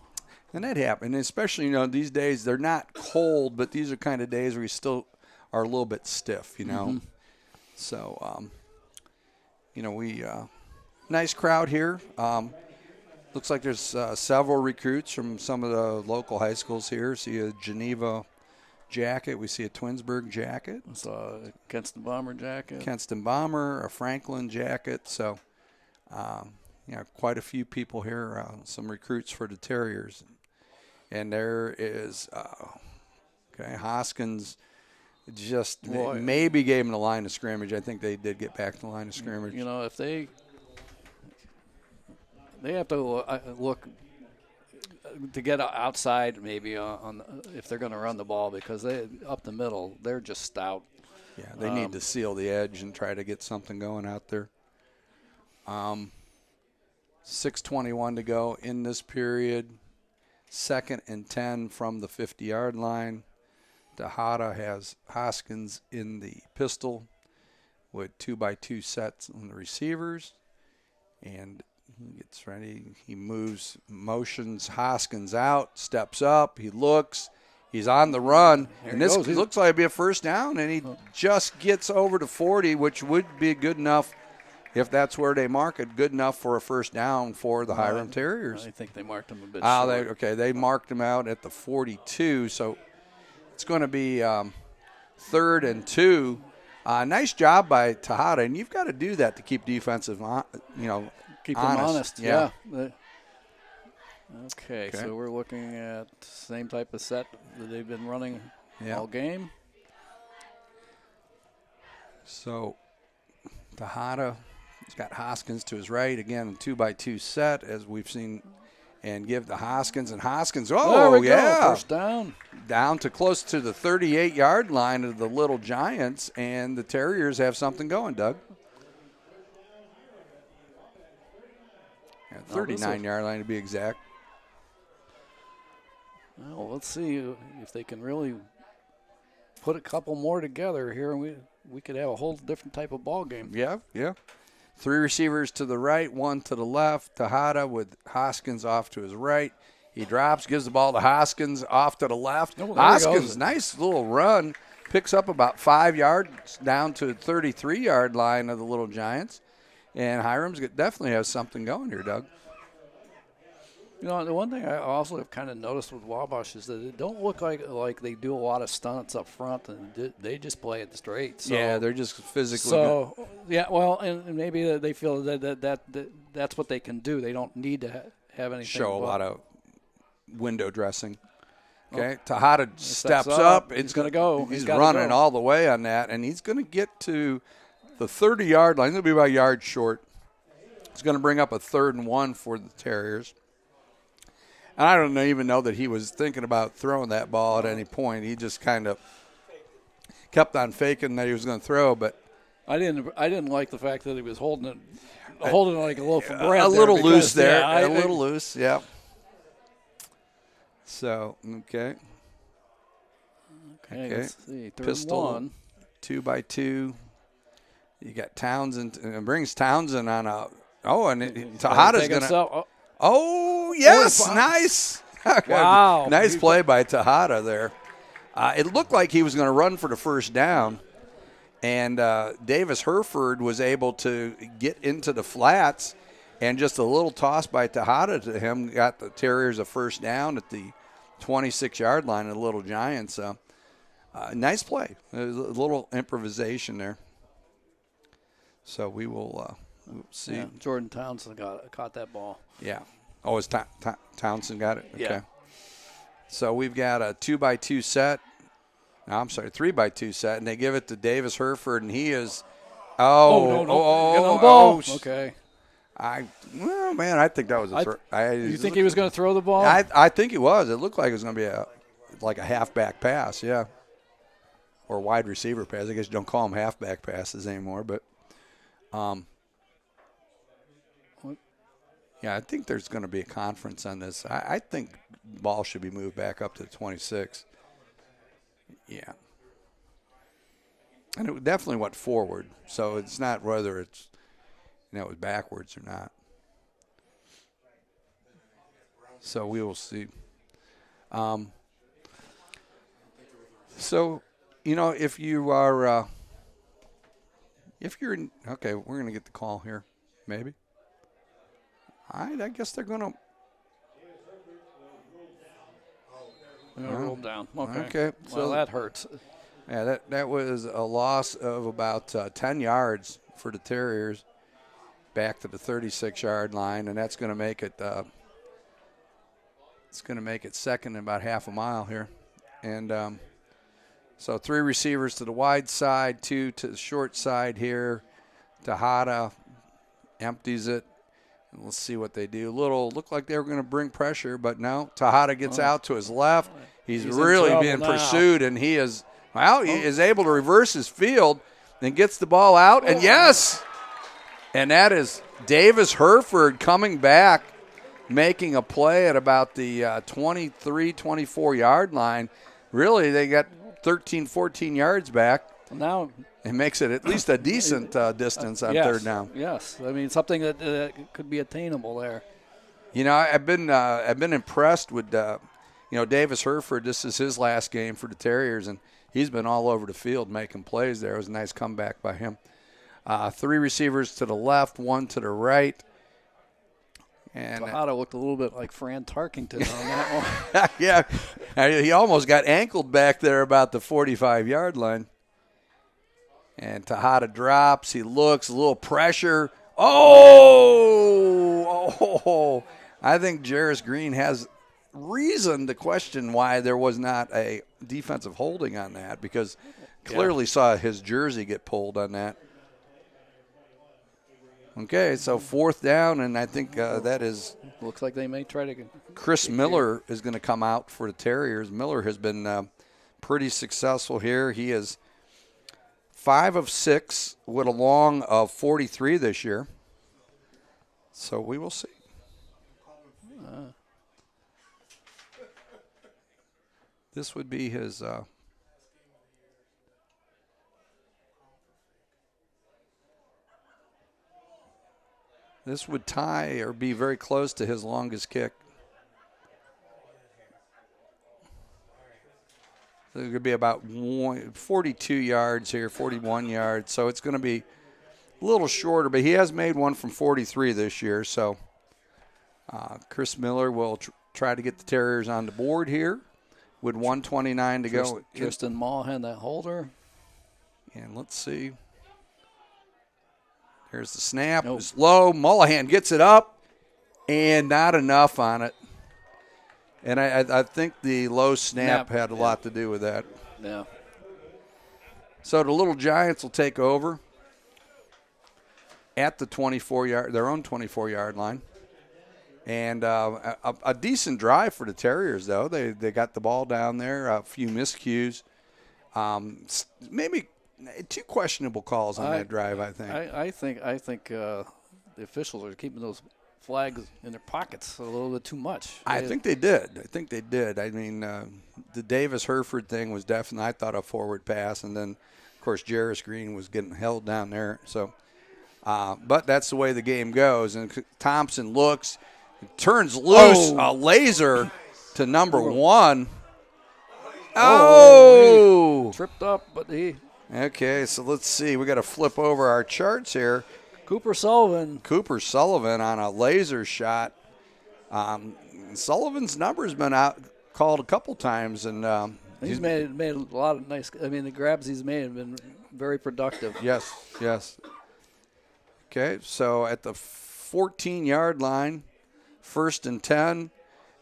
And that happened, especially, these days they're not cold, but these are kind of days where you still are a little bit stiff, Mm-hmm. So, nice crowd here. Looks like there's several recruits from some of the local high schools here. See a Geneva jacket. We see a Twinsburg jacket. I saw a Kenston Bomber jacket. Kenston Bomber, a Franklin jacket. So, quite a few people here, some recruits for the Terriers. And there is, Hoskins just maybe gave him the line of scrimmage. I think they did get back to the line of scrimmage. If they have to look to get outside maybe if they're going to run the ball, because they up the middle, they're just stout. Yeah, they need to seal the edge and try to get something going out there. 6:21 to go in this period. 2nd and 10 from the 50-yard line. Tejada has Hoskins in the pistol with 2-by-2 sets on the receivers. And he gets ready. He motions Hoskins out, steps up. He looks. He's on the run, There and he this goes. looks like it'd be a first down, and he just gets over to 40, which would be good enough if that's where they mark it, good enough for a first down for the Hiram Terriers. I think they marked him a bit short. They marked him out at the 42, so it's going to be 3rd and 2. Nice job by Tejada, and you've got to do that to keep defensive, Keep honest. them honest. Yeah. Okay, so we're looking at same type of set that they've been running all game. So Tejada has got Hoskins to his right. Again, a 2-by-2 set, as we've seen, and give to Hoskins. And Hoskins, There we go. First down. Down to close to the 38-yard line of the Little Giants, and the Terriers have something going, Doug. 39-yard line to be exact. Well, let's see if they can really put a couple more together here, and we could have a whole different type of ball game. Yeah. 3 receivers to the right, 1 to the left. Tejada with Hoskins off to his right. He drops, gives the ball to Hoskins off to the left. Hoskins, nice little run, picks up about 5 yards down to the 33-yard line of the Little Giants. And Hiram's definitely has something going here, Doug. The one thing I also have kind of noticed with Wabash is that it don't look like they do a lot of stunts up front, and they just play it straight. So, yeah, they're just physically. So and maybe they feel that's what they can do. They don't need to have anything. Show a lot of window dressing. Okay, Tejada steps up. It's going to go. He's running all the way on that, and he's going to get to the 30-yard line. He'll be about a yard short. It's going to bring up a 3rd and 1 for the Terriers. And I don't even know that he was thinking about throwing that ball at any point. He just kind of kept on faking that he was going to throw. But I didn't like the fact that he was holding it like a loaf of bread. A little loose there. Yeah, a little loose. Yeah. So okay. Let's see. 3rd Pistol, and 1. 2-by-2. You got Townsend, and brings Townsend on a. Oh, and Tejada's going to. Oh, yes, nice. Wow. Nice play by Tejada there. It looked like he was going to run for the first down, and Davis Herford was able to get into the flats, and just a little toss by Tejada to him got the Terriers a first down at the 26-yard line of the Little Giants. Nice play. There's a little improvisation there. So we will we'll see. Yeah, Jordan Townsend caught that ball. Yeah. Oh, is Townsend got it? Okay. Yeah. So we've got a 2-by-2 set. No, I'm sorry, 3-by-2 set, and they give it to Davis Herford, and he is. Okay. I think that was a throw. You think he was going to throw the ball? I think he was. It looked like it was going to be like a halfback pass, yeah, or wide receiver pass. I guess you don't call them halfback passes anymore, but. Yeah, I think there's going to be a conference on this. I think the ball should be moved back up to 26. Yeah. And it definitely went forward, so it's not whether it's, it was backwards or not. So we will see. So, if you are, okay, we're going to get the call here, maybe. I guess they're going to. Roll down. Okay. So that hurts. Yeah, that was a loss of about 10 yards for the Terriers back to the 36-yard line, and that's going to make it it's going to make it second and about half a mile here. And so 3 receivers to the wide side, 2 to the short side here. Tejada empties it. And let's see what they do. Looked like they were going to bring pressure, but no. Tejada gets out to his left. He's really being pursued, and he is able to reverse his field and gets the ball out. And yes, and that is Davis Herford coming back, making a play at about the 23, 24-yard line. Really, they got 13, 14 yards back. Now it makes it at least a decent distance on third down. Yes, I mean something that could be attainable there. I've been impressed with Davis Hereford, this is his last game for the Terriers, and he's been all over the field making plays there. It was a nice comeback by him. 3 receivers to the left, 1 to the right. And Tejada looked a little bit like Fran Tarkington on that one. yeah, he almost got ankled back there about the 45-yard line. And Tejada drops. He looks, a little pressure. Oh! I think Jarris Green has reason to question why there was not a defensive holding on that, because clearly saw his jersey get pulled on that. Okay, so 4th down, and I think that is. Looks like they may try to. Chris Miller is going to come out for the Terriers. Miller has been pretty successful here. He is 5 of 6 with a long of 43 this year. So we will see. This would be his. This would tie or be very close to his longest kick. So it could be about 42 yards here, 41 yards. So it's going to be a little shorter, but he has made one from 43 this year. So Chris Miller will try to get the Terriers on the board here with 1:29 to go. Tristan Mullen, that holder. And let's see. Here's the snap. Nope. It's low. Mullahan gets it up, and not enough on it. And I think the low snap had a lot to do with that. Yeah. So the Little Giants will take over at the 24-yard, their own 24-yard line. And a decent drive for the Terriers, though. They got the ball down there, a few miscues. Maybe 2 questionable calls on that drive, I think. I think the officials are keeping those flags in their pockets a little bit too much. I think they did. I mean, the Davis Hereford thing was definitely, I thought, a forward pass. And then, of course, Jarris Green was getting held down there. So, but that's the way the game goes. And Thompson looks, turns loose, a laser to number 1. He tripped up, but he. Okay, so let's see. We got to flip over our charts here. Cooper Sullivan on a laser shot. Sullivan's number's been out called a couple times, and he's made a lot of nice. I mean, the grabs he's made have been very productive. Yes. Okay, so at the 14-yard line, 1st and 10,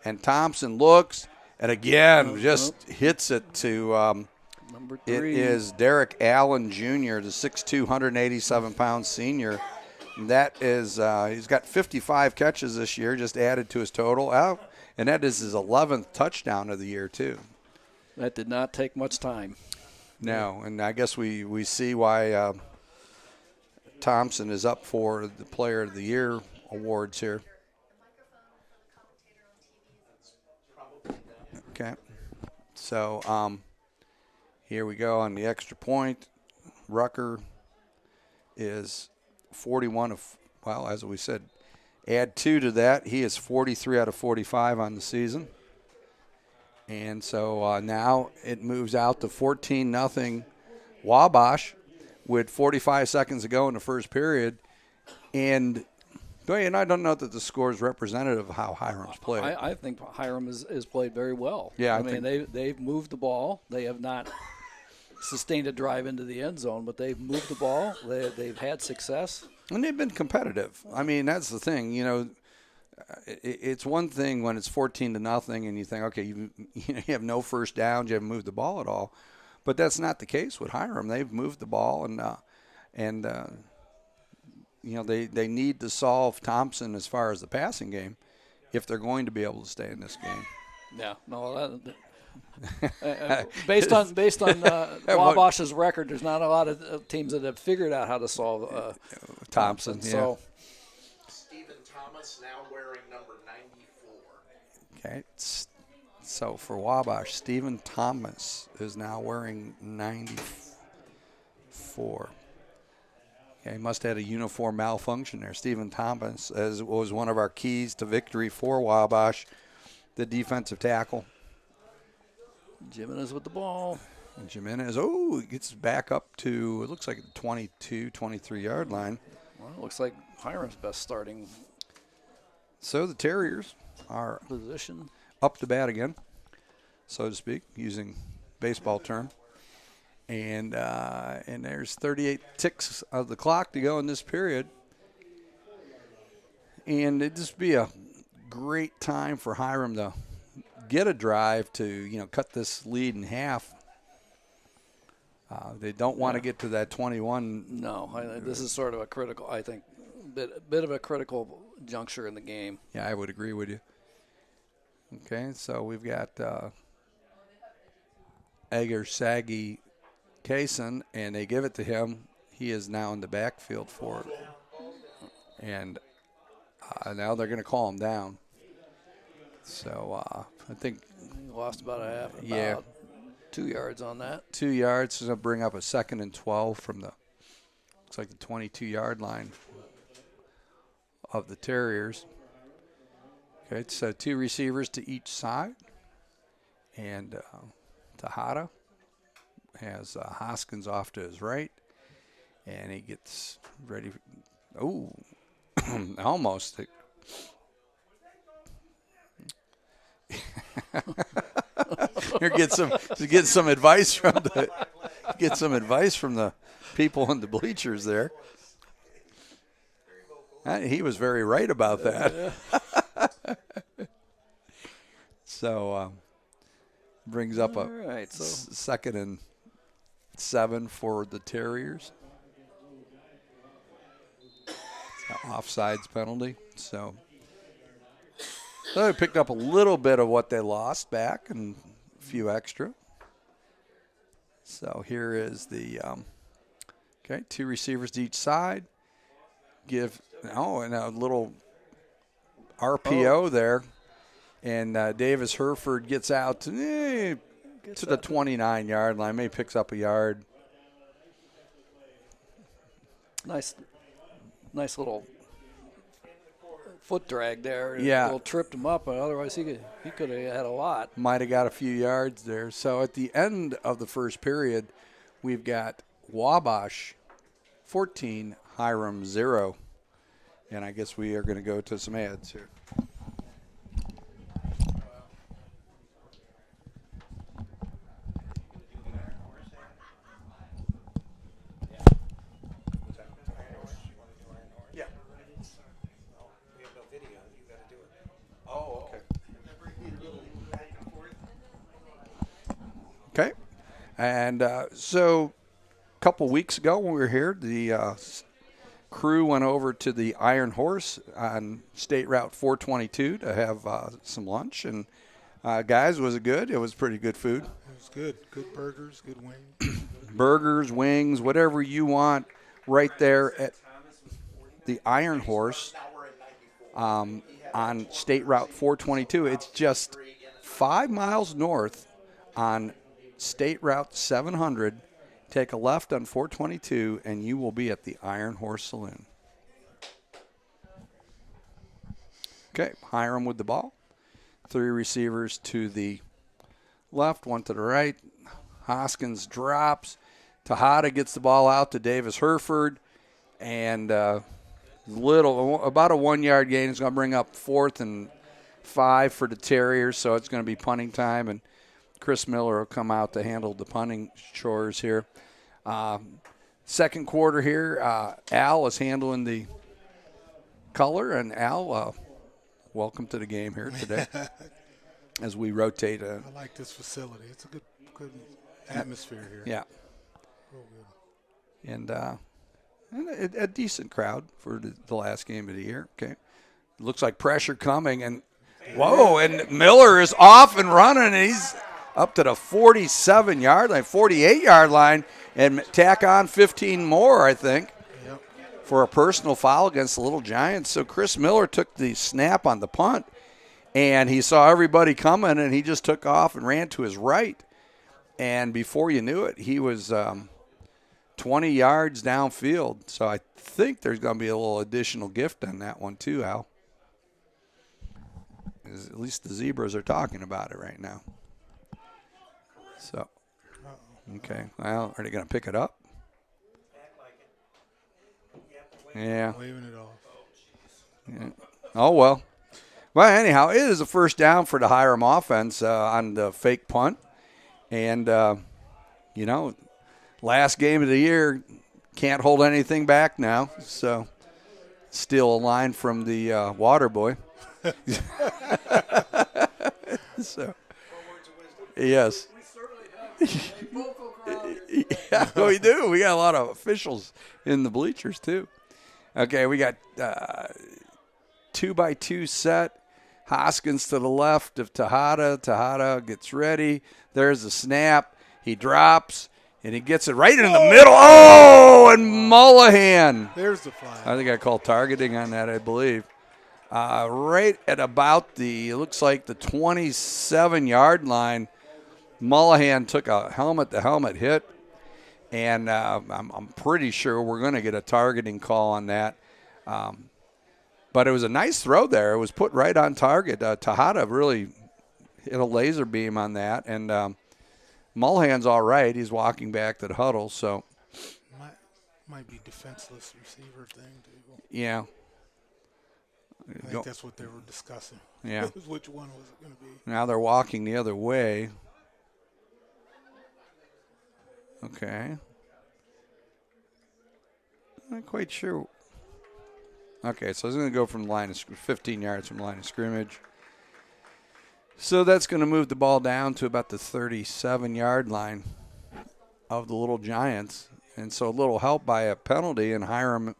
and Thompson looks, and again just hits it to. Number 3. It is Derek Allen Jr., the 6'2", 187-pound senior. And that is he's got 55 catches this year, just added to his total. And that is his 11th touchdown of the year, too. That did not take much time. No, and I guess we see why Thompson is up for the Player of the Year awards here. Okay. So here we go on the extra point. Rucker is 41 of, well, as we said, add 2 to that. He is 43 out of 45 on the season. And so now it moves out to 14-0 Wabash with 45 seconds to go in the first period. And I don't know that the score is representative of how Hiram's played. I think Hiram has played very well. Yeah, I mean, they've moved the ball. They have not sustained a drive into the end zone, but they've moved the ball. They've had success. And they've been competitive. I mean, that's the thing. It's one thing when it's 14-0 and you think, okay, you have no first downs, you haven't moved the ball at all. But that's not the case with Hiram. They've moved the ball, and they need to solve Thompson as far as the passing game if they're going to be able to stay in this game. Yeah, no, based on Wabash's record, there's not a lot of teams that have figured out how to solve Thompson. Yeah. So Stephen Thomas now wearing number 94. Okay, so for Wabash, Stephen Thomas is now wearing 94. Okay, he must have had a uniform malfunction there. Stephen Thomas was one of our keys to victory for Wabash, the defensive tackle. Jimenez with the ball. And Jimenez, he gets back up to, it looks like the 22, 23-yard line. Well, it looks like Hiram's best starting So the Terriers are position. up to bat again, so to speak, using baseball term. And there's 38 ticks of the clock to go in this period. And it'd just be a great time for Hiram to get a drive to, cut this lead in half. They don't want to get to that 21. No, this is sort of a critical, I think, bit of a critical juncture in the game. Yeah, I would agree with you. Okay, so we've got Egger, Saggy, Kaysen, and they give it to him. He is now in the backfield for it. And now they're going to call him down. So I think He lost about 2 yards on that. 2 yards is going to bring up a 2nd and 12 from looks like the 22-yard line of the Terriers. Okay, so 2 receivers to each side. And Tejada has Hoskins off to his right. And he gets ready. Almost. Here, get some advice from the people in the bleachers there. He was very right about that. So brings up a 2nd and 7 for the Terriers. Offsides penalty. So they picked up a little bit of what they lost back and a few extra. So here is the 2 receivers to each side. And a little RPO there. And Davis Hereford gets out to the 29-yard line. Maybe picks up a yard. Nice little foot drag there. Yeah. A little tripped him up, but otherwise he could have had a lot. Might have got a few yards there. So at the end of the first period, we've got Wabash 14, Hiram 0. And I guess we are going to go to some ads here. Okay. And so a couple weeks ago when we were here, the crew went over to the Iron Horse on State Route 422 to have some lunch. And, guys, was it good? It was pretty good food. It was good. Good burgers, good wings. Burgers, wings, whatever you want right there at the Iron Horse on State Route 422. It's just 5 miles north on State Route 700. Take a left on 422, and you will be at the Iron Horse Saloon. Okay, Hiram with the ball. 3 receivers to the left, 1 to the right. Hoskins drops. Tejada gets the ball out to Davis Hereford, and about a 1-yard gain is going to bring up 4th and 5 for the Terriers, so it's going to be punting time, and Chris Miller will come out to handle the punting chores here. Second quarter here, Al is handling the color, and Al, welcome to the game here today as we rotate. I like this facility. It's a good atmosphere here. Yeah. Real good. And a decent crowd for the last game of the year. Okay. Looks like pressure coming, and and Miller is off and running, and he's up to the 47-yard line, 48-yard line, and tack on 15 more, I think, for a personal foul against the Little Giants. So Chris Miller took the snap on the punt, and he saw everybody coming, and he just took off and ran to his right. And before you knew it, he was 20 yards downfield. So I think there's going to be a little additional gift on that one too, Al. At least the Zebras are talking about it right now. So, okay. Well, are they going to pick it up? Yeah. Waving it off. Yeah. Oh, well. Well, anyhow, it is a first down for the Hiram offense on the fake punt. And, last game of the year, can't hold anything back now. So, steal a line from the water boy. So, yes. Yeah, we do. We got a lot of officials in the bleachers, too. Okay, we got 2-by-2 set. Hoskins to the left of Tejada. Tejada gets ready. There's the snap. He drops, and he gets it right in the middle. Oh, and Mullahan. There's the flag. I think I called targeting on that, I believe. Right at about it looks like the 27-yard line, Mullahan took a helmet-to-helmet hit, and I'm pretty sure we're going to get a targeting call on that. But it was a nice throw there. It was put right on target. Tejada really hit a laser beam on that, and Mullahan's all right. He's walking back to the huddle, so. Might be defenseless receiver thing, too. Yeah. I think that's what they were discussing. Yeah. Which one was it going to be? Now they're walking the other way. Okay. Not quite sure. Okay, so I was going to go from the line of 15 yards from the line of scrimmage. So that's going to move the ball down to about the 37-yard line of the Little Giants. And so a little help by a penalty, and Hiram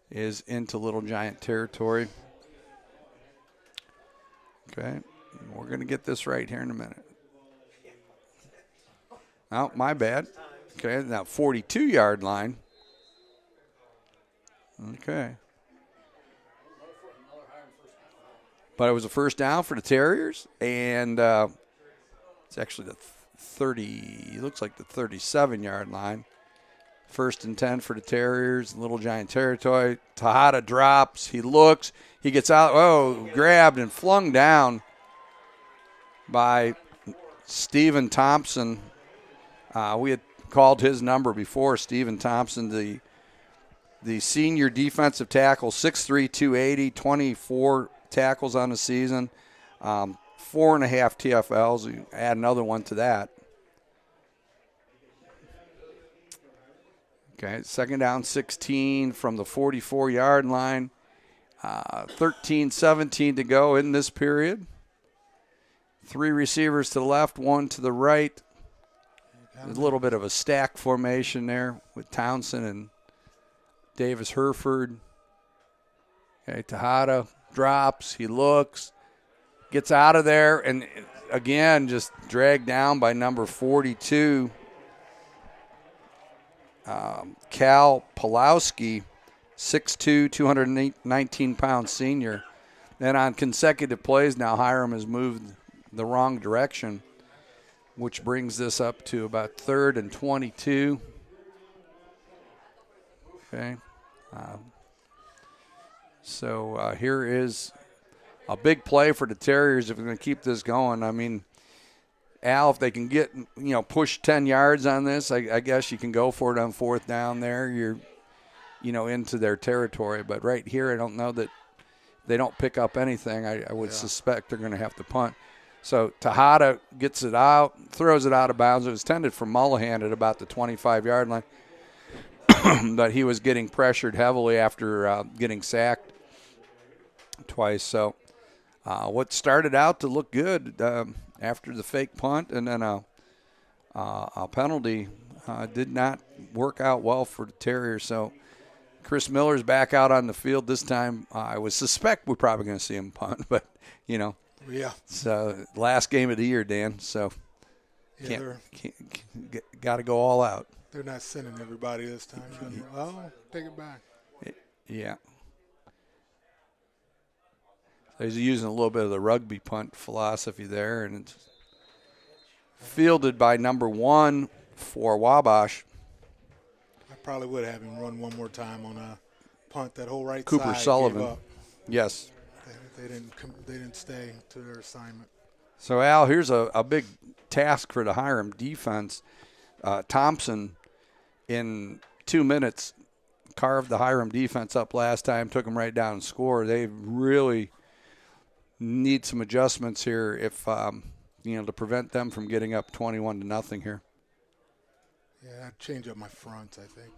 is into Little Giant territory. Okay, we're going to get this right here in a minute. Oh, my bad. Okay, now 42-yard line. Okay. But it was a first down for the Terriers, and it's actually the 30, looks like the 37-yard line. First and 10 for the Terriers, Little Giant territory. Tejada drops, he looks, he gets out, grabbed and flung down by Stephen Thompson. We had called his number before, Stephen Thompson, the senior defensive tackle, 6'3", 280, 24 tackles on the season, 4.5 TFLs. You add another one to that. Okay, second down, 16 from the 44-yard line. 13-17 to go in this period. 3 receivers to the left, 1 to the right. There's a little bit of a stack formation there with Townsend and Davis Herford. Okay, Tejada drops, he looks, gets out of there, and again just dragged down by number 42, Cal Pulowski, 6'2", 219-pound senior. Then on consecutive plays now, Hiram has moved the wrong direction, which brings this up to about 3rd and 22. Okay. So here is a big play for the Terriers if we're going to keep this going. I mean, Al, if they can get, push 10 yards on this, I guess you can go for it on 4th down there. You're, into their territory. But right here, I don't know that they don't pick up anything. I would suspect they're going to have to punt. So Tejada gets it out, throws it out of bounds. It was intended for Mullahan at about the 25-yard line. But he was getting pressured heavily after getting sacked twice. So what started out to look good after the fake punt and then a penalty did not work out well for the Terriers. So Chris Miller's back out on the field this time. I would suspect we're probably going to see him punt, but, Yeah. So last game of the year, Dan. So got to go all out. They're not sending everybody this time. Take it back. Yeah. So he's using a little bit of the rugby punt philosophy there, and it's fielded by number 1 for Wabash. I probably would have him run one more time on a punt. That whole right Cooper side Sullivan. gave up. Yes. They didn't stay to their assignment. So, Al, here's a big task for the Hiram defense. Thompson, in 2 minutes, carved the Hiram defense up last time, took them right down and scored. They really need some adjustments here if to prevent them from getting up 21-0 here. Yeah, I'd change up my fronts, I think.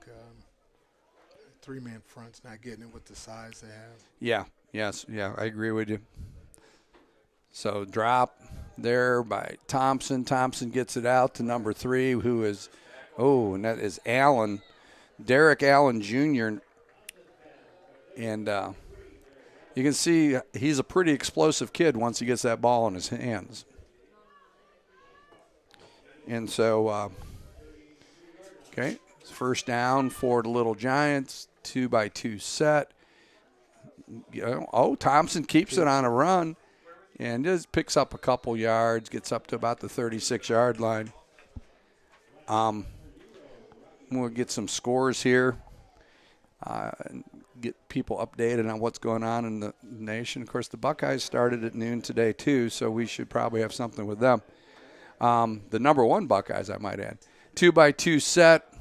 Three-man fronts, not getting it with the size they have. Yeah, yes, yeah, I agree with you. So drop there by Thompson. Thompson gets it out to number 3, who is, and that is Allen, Derek Allen Jr. And you can see he's a pretty explosive kid once he gets that ball in his hands. And so, okay, first down for the Little Giants, 2-by-2 set. Thompson keeps it on a run and just picks up a couple yards, gets up to about the 36-yard line. We'll get some scores here, and get people updated on what's going on in the nation. Of course, the Buckeyes started at noon today too, so we should probably have something with them. The number 1 Buckeyes, I might add. 2-by-2 set,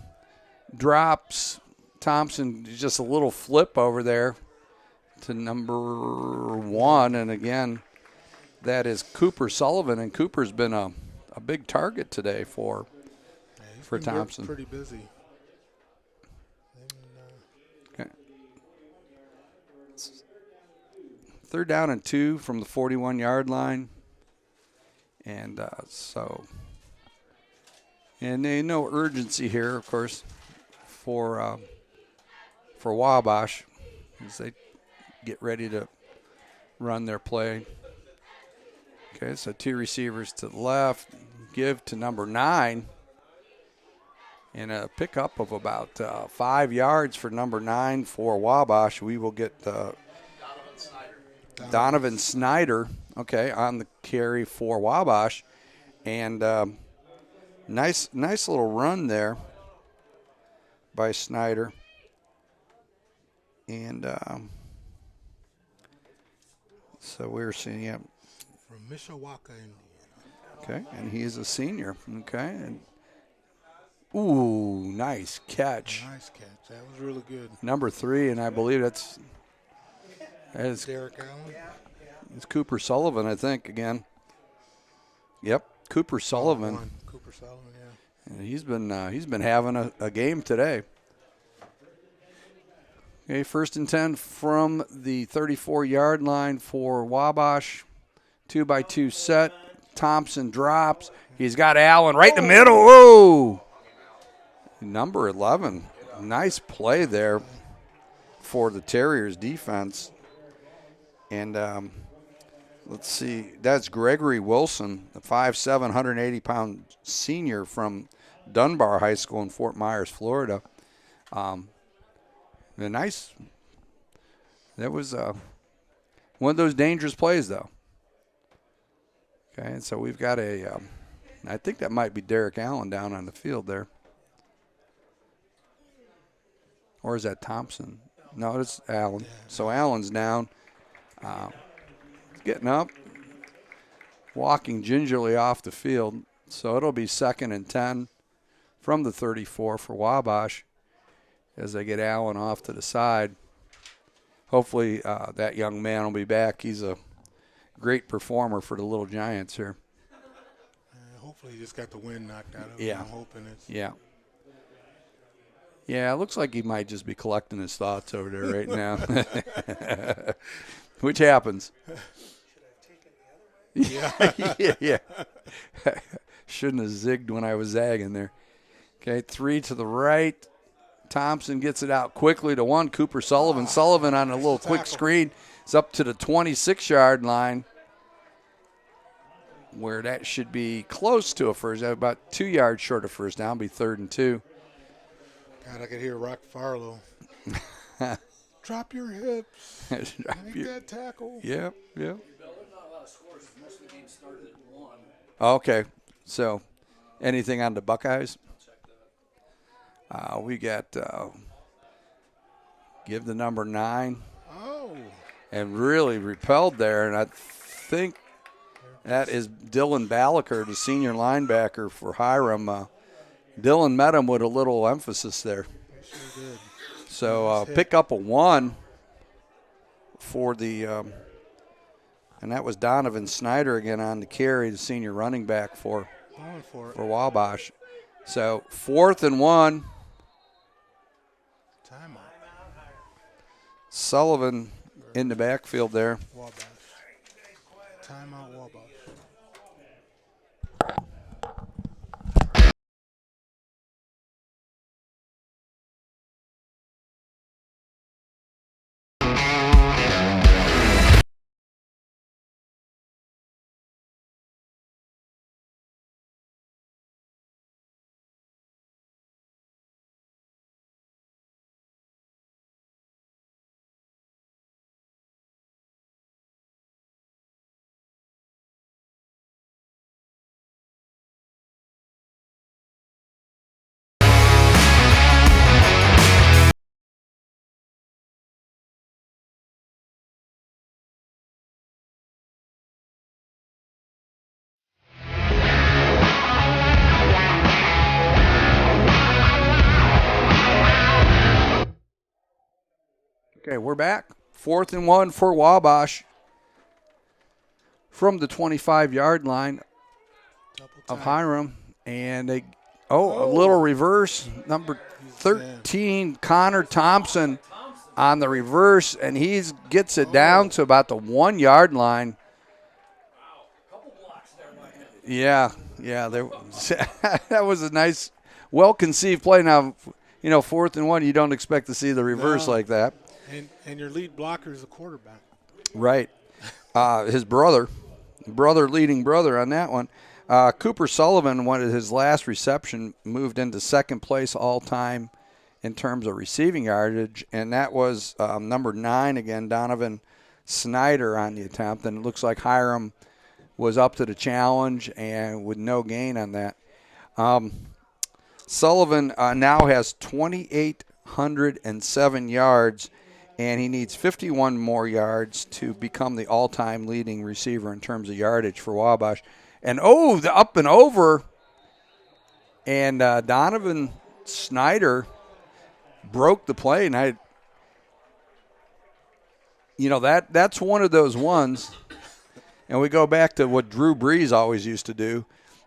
drops. Thompson, just a little flip over there to number 1. And again, that is Cooper Sullivan. And Cooper's been a big target today for Thompson. Pretty busy. Okay. 3rd down and 2 from the 41-yard line. And and no urgency here, of course, for Wabash as they get ready to run their play. Okay, so 2 receivers to the left, give to number 9, and a pickup of about 5 yards for number 9 for Wabash. We will get Donovan Snyder, on the carry for Wabash. And nice little run there by Snyder. And so we're seeing him. From Mishawaka, Indiana. Okay, and he is a senior. Okay. And nice catch. Nice catch. That was really good. Number 3, and I believe that's Derek Allen. It's Cooper Sullivan, I think, again. Yep, Cooper Sullivan. Cooper Sullivan, yeah. And he's been having a game today. Okay, 1st and 10 from the 34-yard line for Wabash. 2-by-2 set. Thompson drops. He's got Allen right in the middle. Whoa! Number 11. Nice play there for the Terriers defense. And let's see, that's Gregory Wilson, the 5'7", 180-pound senior from Dunbar High School in Fort Myers, Florida. That was one of those dangerous plays, though. Okay, and so we've got I think that might be Derek Allen down on the field there. Or is that Thompson? No, it's Allen. Yeah. So Allen's down. Getting up, walking gingerly off the field. So it'll be 2nd and 10 from the 34 for Wabash as they get Allen off to the side. Hopefully that young man will be back. He's a great performer for the Little Giants here. Hopefully he just got the wind knocked out of him. Yeah. I'm hoping it's. Yeah. Yeah, it looks like he might just be collecting his thoughts over there right now. Which happens. Yeah. Shouldn't have zigged when I was zagging there. Okay, 3 to the right. Thompson gets it out quickly to 1. Cooper Sullivan. Sullivan on a little quick screen. It's up to the 26-yard line, where that should be close to a first down, about 2 yards short of first down, be 3rd and 2. God, I could hear Rock Farlow. Drop your hips. Make that tackle. Yep. Okay, so anything on the Buckeyes? We got give the number 9. Oh. And really repelled there, and I think That is Dylan Ballaker, the senior linebacker for Hiram. Dylan met him with a little emphasis there. Sure did. So pick up a 1 for the and that was Donovan Snyder again on the carry, the senior running back for Going for it. Wabash. So 4th and 1. Timeout. Sullivan in the backfield there. Wabash. Timeout, Wabash. Okay, we're back. 4th and 1 for Wabash from the 25-yard line of Hiram. And a little reverse. Number 13, Connor Thompson on the reverse, and he gets it down to about the 1-yard line. Yeah, that was a nice, well-conceived play. Now, 4th and 1, you don't expect to see the reverse like that. And your lead blocker is the quarterback. Right. His leading brother on that one. Cooper Sullivan, one of his last reception, moved into 2nd place all-time in terms of receiving yardage, and that was number 9 again, Donovan Snyder on the attempt, and it looks like Hiram was up to the challenge and with no gain on that. Sullivan now has 2,807 yards, and he needs 51 more yards to become the all-time leading receiver in terms of yardage for Wabash. And, the up and over, and Donovan Snyder broke the play. And that's one of those ones, and we go back to what Drew Brees always used to do,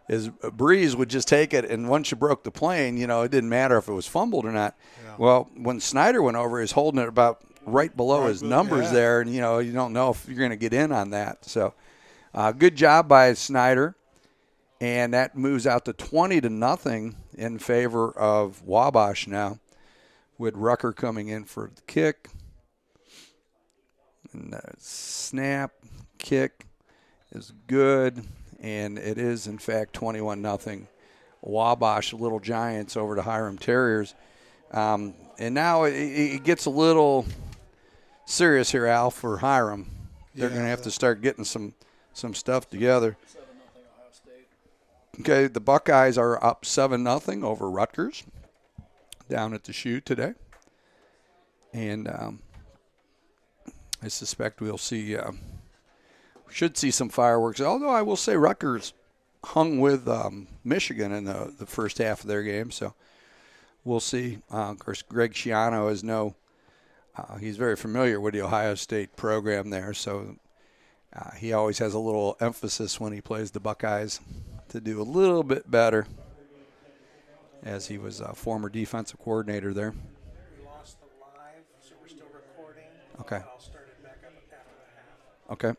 is Brees would just take it, and once you broke the plane, it didn't matter if it was fumbled or not. Yeah. Well, when Snyder went over, he's holding it about right below his numbers there, and, you don't know if you're going to get in on that. So good job by Snyder, and that moves out to 20-0 in favor of Wabash now, with Rucker coming in for the kick. And snap, kick is good, and it is, in fact, 21-0. Wabash Little Giants over to Hiram Terriers. And now it gets a little serious here, Al, for Hiram. They're going to have to start getting some stuff together. Okay, the Buckeyes are up 7-0 over Rutgers down at the Shoe today. And I suspect we'll see should see some fireworks. Although I will say Rutgers hung with Michigan in the first half of their game. So we'll see. Of course, Greg Schiano is he's very familiar with the Ohio State program there. So he always has a little emphasis when he plays the Buckeyes to do a little bit better, as he was a former defensive coordinator there. We lost the live, so we're still recording. Okay. I'll start it back up after the half. Okay.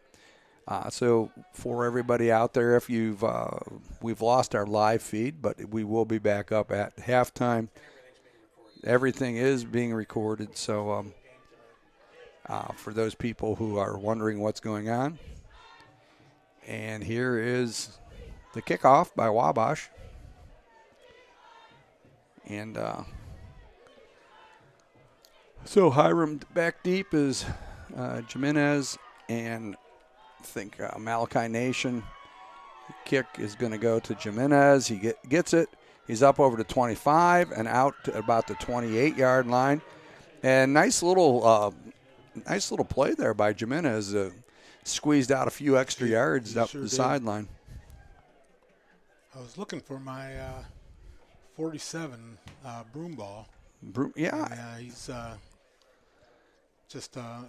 So for everybody out there, if we've lost our live feed, but we will be back up at halftime. Everything is being recorded. So for those people who are wondering what's going on, and here is the kickoff by Wabash. And so Hiram back deep is Jimenez, and I think Malachi Nation. Kick is going to go to Jimenez. He gets it. He's up over the 25 and out to about the 28-yard line. And nice little play there by Jimenez. squeezed out a few extra yards he up sure the did. sideline. I was looking for my 47 broom ball. Yeah, And, he's just on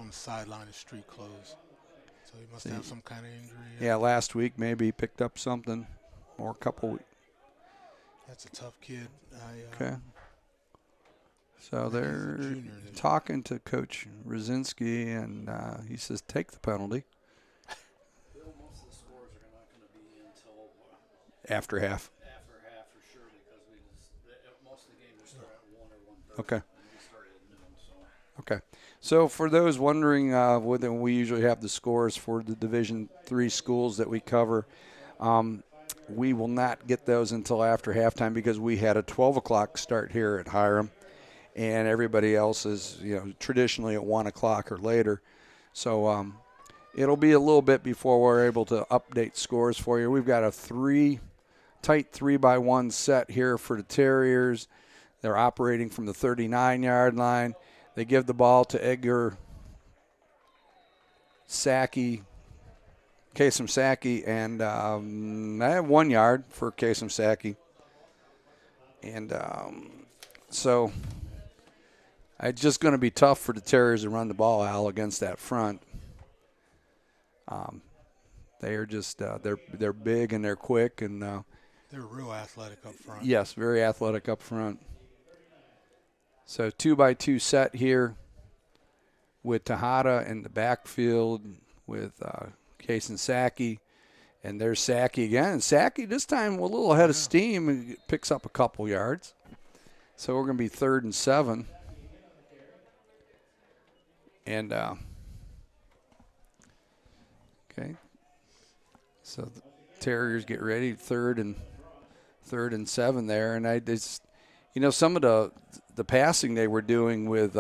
the sideline. The street closed, so he must have some kind of injury. yeah. Last week maybe he picked up something, or a couple. That's a tough kid. Okay. So he's a they're junior then. talking to Coach Rosinski, and he says, take the penalty Most of the scores are not going to be until after half. after half for sure because most of the games will start at 1 or 1:30. Okay. And we start at noon, so. Okay. So for those wondering whether we usually have the scores for the Division III schools that we cover, we will not get those until after halftime because we had a 12 o'clock start here at Hiram, and everybody else is, traditionally at 1 o'clock or later. So it'll be a little bit before we're able to update scores for you. We've got a tight 3-by-1 set here for the Terriers. They're operating from the 39-yard line. They give the ball to Edgar Kasem Saki, and I have 1 yard for Kasem Saki. And so it's just going to be tough for the Terriers to run the ball, Al, against that front. They are just they're big and they're quick, and They're real athletic up front. yes, very athletic up front. So 2-by-2 set here with Tejada in the backfield with Kasem Saki. And there's Saki again. And Saki this time a little ahead of steam and picks up a couple yards. So we're going to be 3rd and 7. And, okay. So the Terriers get ready, 3rd and 7 there. And I just, some of the passing they were doing with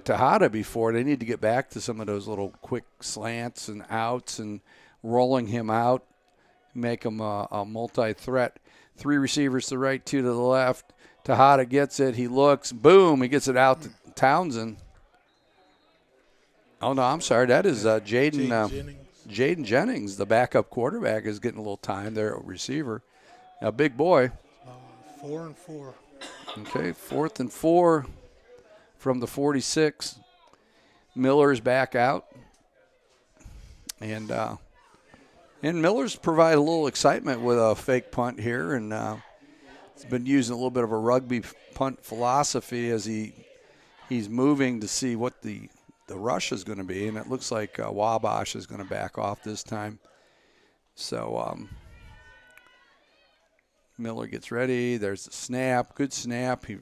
Tejada before, they need to get back to some of those little quick slants and outs and rolling him out, make him a multi-threat. 3 receivers to the right, 2 to the left. Tejada gets it. He looks. Boom. He gets it out to Townsend. Oh, no, I'm sorry. That is Jaden Jennings, the backup quarterback, is getting a little time there at receiver. A big boy. 4 and 4. Okay, 4th and 4 from the 46. Miller's back out. And Miller's provided a little excitement with a fake punt here, and he's been using a little bit of a rugby punt philosophy as he's moving to see what the rush is going to be, and it looks like Wabash is going to back off this time. So Miller gets ready. There's the snap. Good snap. He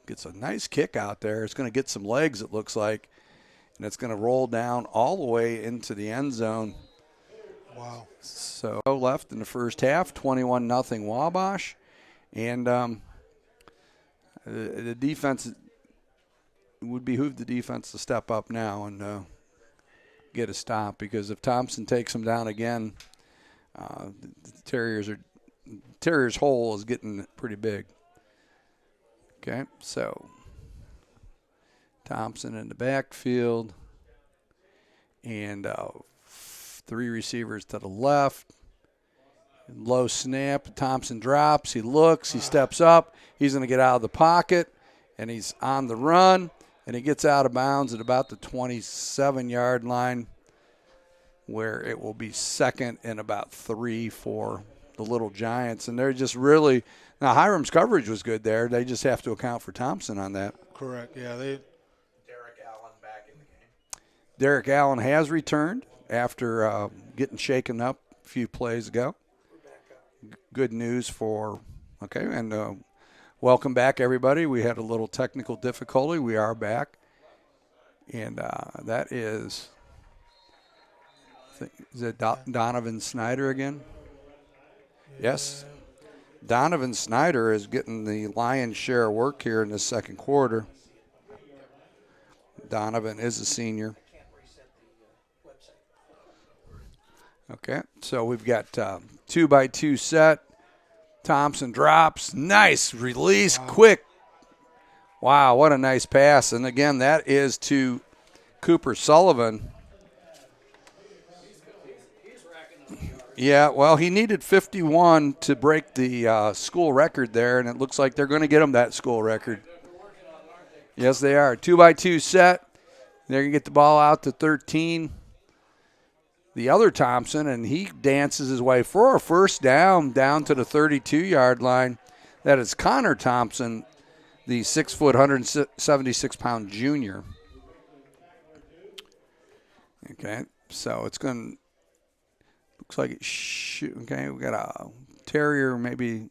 gets a nice kick out there. It's going to get some legs, it looks like, and it's going to roll down all the way into the end zone. Wow. So left in the first half, 21-0 Wabash. And the defense, it would behoove the defense to step up now and get a stop, because if Thompson takes them down again, the Terriers' hole is getting pretty big. Okay, so Thompson in the backfield, and 3 receivers to the left. Low snap. Thompson drops. He looks. He steps up. He's going to get out of the pocket, and he's on the run, and he gets out of bounds at about the 27-yard line, where it will be 2nd and about 3 for the Little Giants. And they're just really – now, Hiram's coverage was good there. They just have to account for Thompson on that. Correct. Yeah, Derek Allen back in the game. Derek Allen has returned after getting shaken up a few plays ago. Good news for – okay, and welcome back, everybody. We had a little technical difficulty. We are back. And that is it Donovan Snyder again? Yes. Donovan Snyder is getting the lion's share of work here in the second quarter. Donovan is a senior. Okay, so we've got 2-by-2 set. Thompson drops. Nice release, quick. Wow, what a nice pass. And again, that is to Cooper Sullivan. Yeah, well, he needed 51 to break the school record there, and it looks like they're going to get him that school record. Yes, they are. 2x2 set. They're going to get the ball out to 13. The other Thompson, and he dances his way for a first down to the 32-yard line. That is Connor Thompson, the 6 foot, 176-pound junior. Okay, so it's going to, looks like it's, okay, we got a Terrier maybe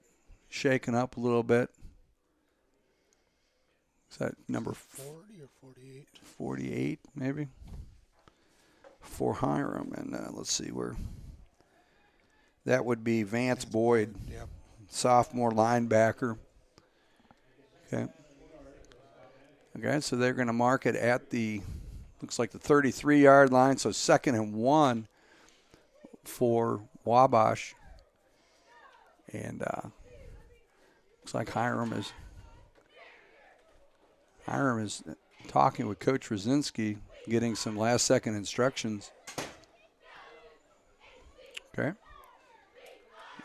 shaking up a little bit. Is that number 40 or 48? 48 maybe? For Hiram, and let's see where. That would be Vance Boyd, Yep. sophomore linebacker. Okay. Okay, so they're going to mark it at the, looks like the 33-yard line, so 2nd and 1 for Wabash. And looks like Hiram is talking with Coach Rosinski, getting some last-second instructions. Okay.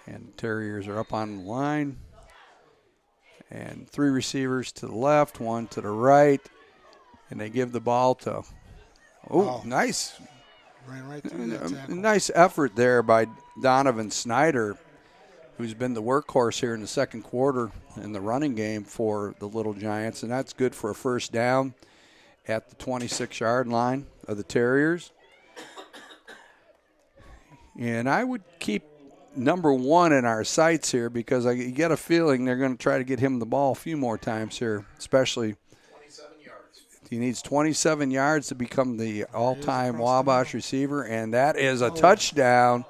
And Terriers are up on the line. And 3 receivers to the left, 1 to the right. And they give the ball to, nice. Ran right through that tackle. Nice effort there by Donovan Snyder, who's been the workhorse here in the second quarter in the running game for the Little Giants. And that's good for a first down at the 26-yard line of the Terriers. And I would keep number 1 in our sights here because I get a feeling they're going to try to get him the ball a few more times here, especially 27 yards. he needs 27 yards to become the all-time Wabash receiver, and that is a touchdown.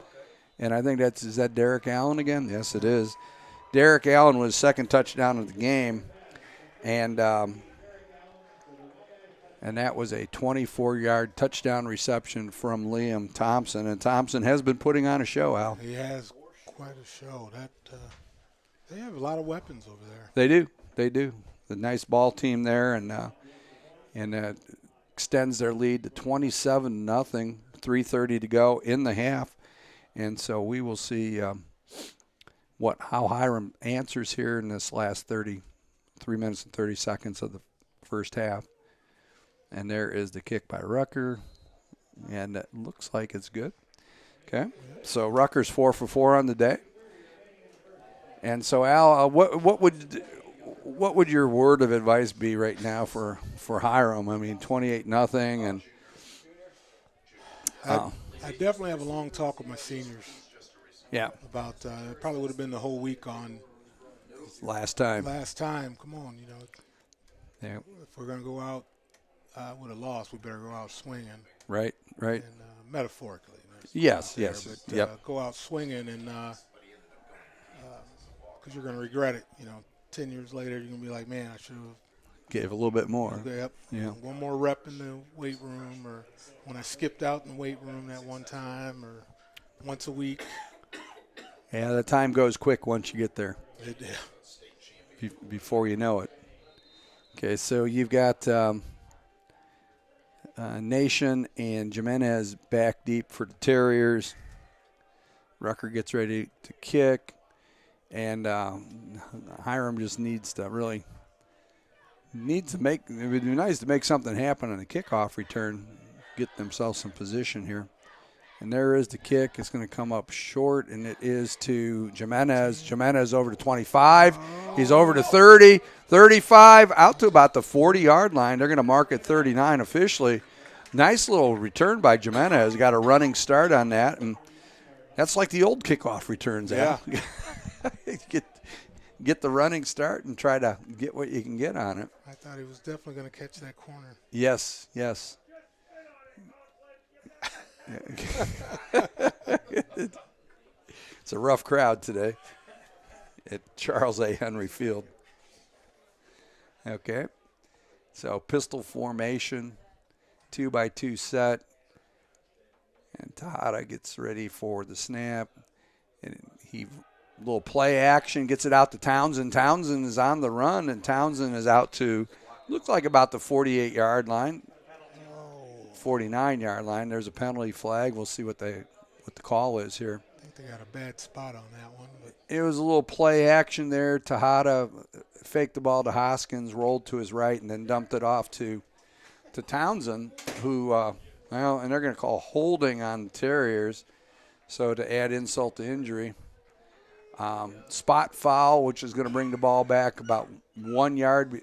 And I think is that Derek Allen again? Yes, it is. Derek Allen was second touchdown of the game, and that was a 24-yard touchdown reception from Liam Thompson. And Thompson has been putting on a show, Al. He has quite a show. They have a lot of weapons over there. They do. They do. The nice ball team there, and extends their lead to 27-0, 3:30 to go in the half. And so we will see how Hiram answers here in this last 3 minutes and 30 seconds of the first half. And there is the kick by Rucker, and it looks like it's good. Okay, so Rucker's 4 for 4 on the day. And so Al, what would your word of advice be right now for Hiram? I mean, 28-0, and I definitely have a long talk with my seniors. Yeah. About it probably would have been the whole week on last time. Come on, Yeah. if we're gonna go out with a loss, we better go out swinging. Right. And metaphorically. Yes. But, Yep. Go out swinging, and because you're gonna regret it. 10 years later, you're gonna be like, man, I should have. Gave a little bit more. Yep. Yeah. One more rep in the weight room, or when I skipped out in the weight room that one time, or once a week. Yeah, the time goes quick once you get there. Before you know it. Okay, so you've got Nation and Jimenez back deep for the Terriers. Rucker gets ready to kick, and Hiram just needs to make. It would be nice to make something happen on the kickoff return, get themselves some position here. And there is the kick. It's going to come up short, and it is to Jimenez. Jimenez over to 25. He's over to 30, 35, out to about the 40-yard line. They're going to mark it 39 officially. Nice little return by Jimenez. Got a running start on that, and that's like the old kickoff returns. Yeah. Get the running start and try to get what you can get on it. I thought he was definitely going to catch that corner. Yes. It's a rough crowd today at Charles A. Henry Field. Okay. So pistol formation, 2x2 set. And Tejada gets ready for the snap. And little play action, gets it out to Townsend. Townsend is on the run, and Townsend is out to, looks like about the 48-yard line. 49-yard line. There's a penalty flag. We'll see what the call is here. I think think they got a bad spot on that one. But It was a little play action there. Tejada faked the ball to Hoskins, rolled to his right, and then dumped it off to Townsend, who, well, and they're going to call holding on the Terriers. So to add insult to injury. Spot foul, which is going to bring the ball back about 1 yard.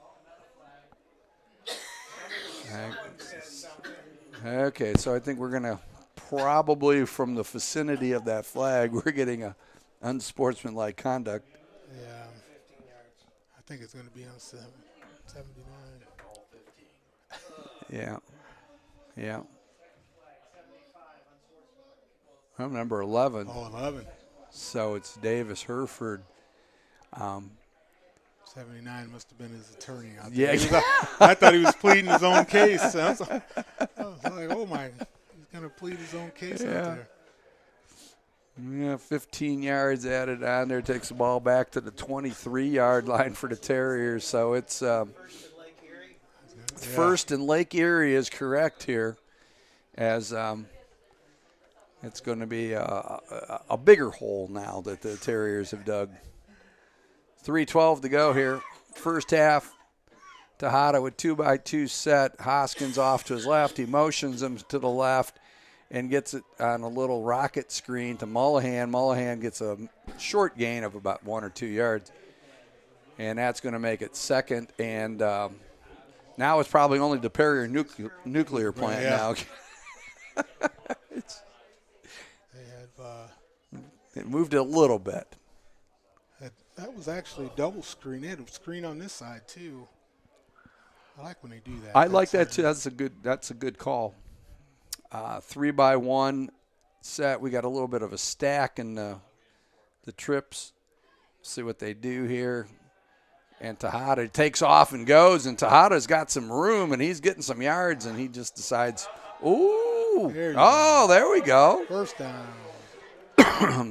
Okay, so I think we're going to probably, from the vicinity of that flag, we're getting a unsportsmanlike conduct. yeah, I think it's going to be on 79. Yeah. I'm number 11. Oh, 11. So it's Davis Hereford. 79 must have been his attorney out Yeah. there. I thought he was pleading his own case. I was like, oh my, he's going to plead his own case out there. Yeah, 15 yards added on there. Takes the ball back to the 23-yard line for the Terriers. So it's first and Lake Erie is correct here, as it's going to be a bigger hole now that the Terriers have dug. 3:12 to go here. First half. Tejada with 2x2 set. Hoskins off to his left. He motions him to the left and gets it on a little rocket screen to Mullahan. Mullahan gets a short gain of about 1 or 2 yards. And that's going to make it second. And now it's probably only the Perrier nuclear plant now. It moved it a little bit. That was actually double screen. They had a screen on this side too. I like when they do that. I like that too. That's a good call. 3x1 set. We got a little bit of a stack in the trips. See what they do here. And Tejada takes off and goes, and Tejada's got some room, and he's getting some yards, and he just decides, there we go. First down.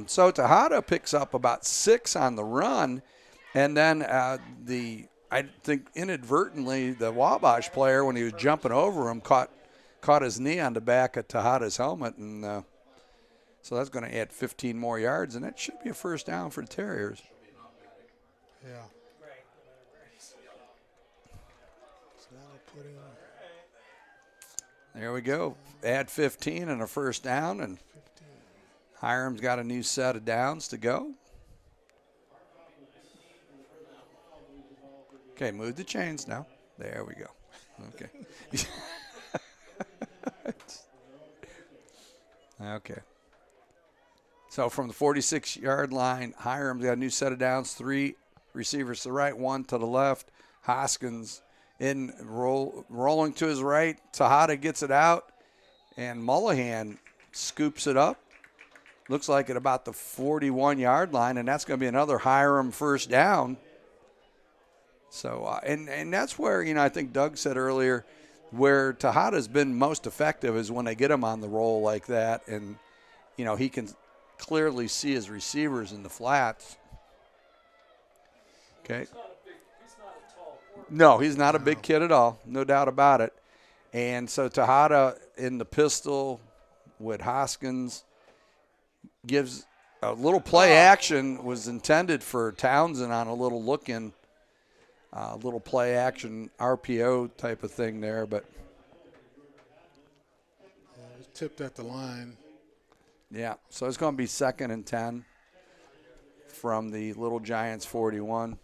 So Tejada picks up about 6 on the run, and then I think inadvertently the Wabash player, when he was jumping over him, caught his knee on the back of Tejada's helmet, and so that's going to add 15 more yards, and that should be a first down for the Terriers. Yeah. So that'll put him. There we go. Add 15 and a first down, and Hiram's got a new set of downs to go. Okay, move the chains now. There we go. Okay. Okay. So from the 46-yard line, Hiram's got a new set of downs. 3 receivers to the right, 1 to the left. Hoskins rolling to his right. Tejada gets it out, and Mullahan scoops it up. Looks like at about the 41-yard line, and that's going to be another Hiram first down. So, and that's where, I think Doug said earlier, where Tejada's been most effective is when they get him on the roll like that, and, he can clearly see his receivers in the flats. Okay. No, he's not a big kid at all, no doubt about it. And so Tejada in the pistol with Hoskins gives a little play action, was intended for Townsend on a little look-in, little play action RPO type of thing there, but It was tipped at the line. yeah. So it's going to be 2nd and 10 from the Little Giants 41.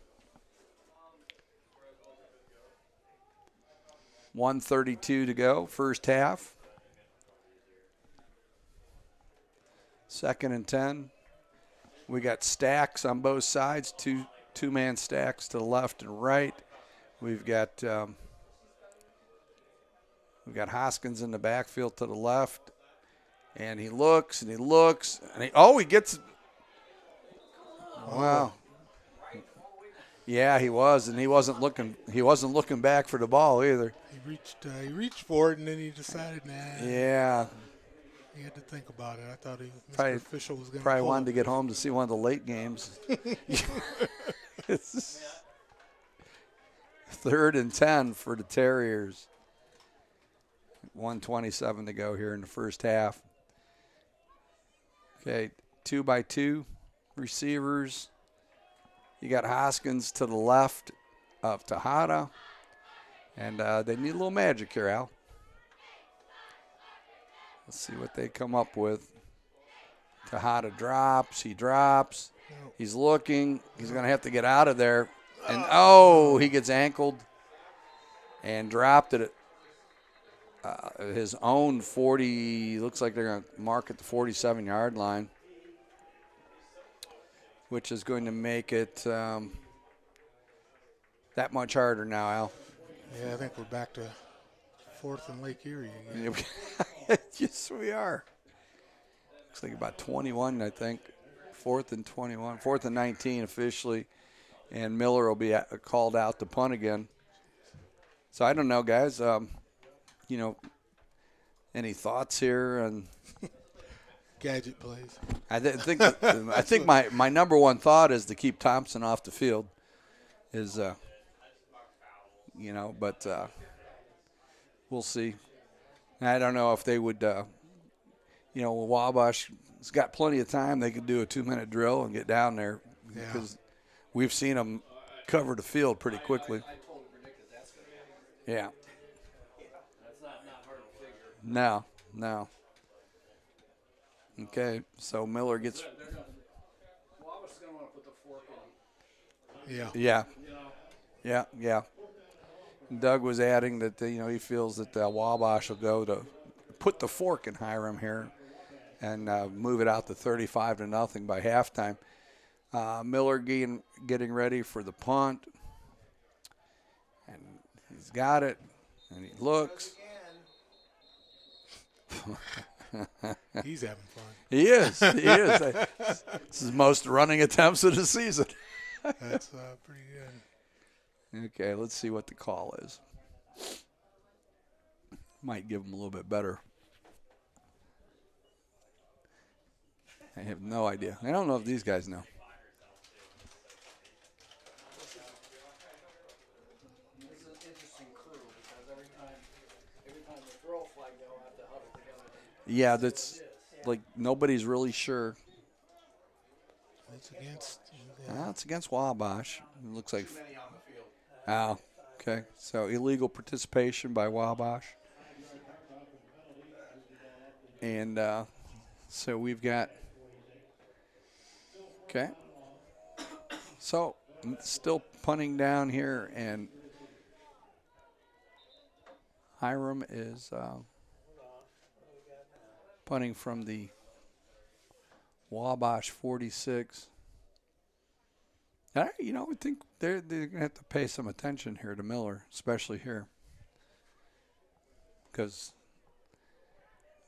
1:32 to go, first half. 2nd and 10. We got stacks on both sides, two-man stacks to the left and right. We've got Hoskins in the backfield to the left, and he looks and he looks and he gets. Wow. Yeah, he was, and he wasn't looking back for the ball either. He reached for it, and then he decided, nah. Yeah. He had to think about it. I thought Probably, Mr. Official was going to probably wanted to get home to see one of the late games. 3rd and 10 for the Terriers. 1:27 to go here in the first half. Okay, 2x2 receivers. You got Hoskins to the left of Tejada. And they need a little magic here, Al. Let's see what they come up with. Tejada drops. He drops. He's looking. He's going to have to get out of there. And, he gets ankled and dropped it at his own 40. Looks like they're going to mark at the 47-yard line, which is going to make it that much harder now, Al. Yeah, I think we're back to 4th and Lake Erie again. Yes, we are. Looks like about 21, I think. 4th and 21. 4th and 19 officially. And Miller will be called out to punt again. So I don't know, guys. Any thoughts here? And Gadget plays. I think my number one thought is to keep Thompson off the field. But we'll see. I don't know if they would. Wabash has got plenty of time. They could do a 2-minute drill and get down there because we've seen them cover the field pretty quickly. Yeah. No. Okay, so Miller gets. Wabash is going to want to put the fork in. Yeah. Doug was adding that he feels that Wabash will go to put the fork in Hiram here and move it out to 35-0 by halftime. Miller getting ready for the punt, and he's got it, and he looks. He's having fun. He is. This is his most running attempts of the season. That's pretty good. Okay, let's see what the call is. Might give him a little bit better. I have no idea. I don't know if these guys know. This is an interesting crew because every time they throw a flag, they'll have to huddle together. Yeah, that's like nobody's really sure. It's against. It's against Wabash. It looks like. Too many on the field. Oh, okay. So illegal participation by Wabash. And so we've got. Okay. So still punting down here, and Hiram is punting from the Wabash 46. I think they're going to have to pay some attention here to Miller, especially here, because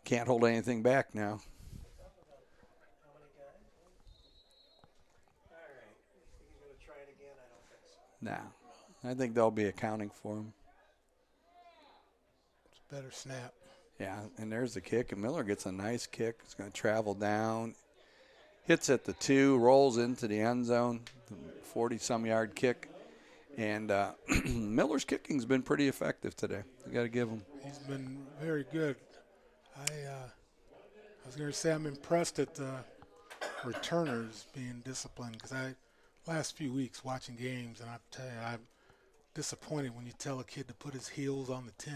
can't hold anything back now. No, I think they'll be accounting for him. It's a better snap. Yeah, and there's the kick, and Miller gets a nice kick. It's going to travel down, hits at the 2, rolls into the end zone, 40-some-yard kick. And Miller's kicking's been pretty effective today. You got to give him. He's been very good. I was going to say I'm impressed at the returners being disciplined because last few weeks watching games, and I tell you, I'm disappointed when you tell a kid to put his heels on the 10.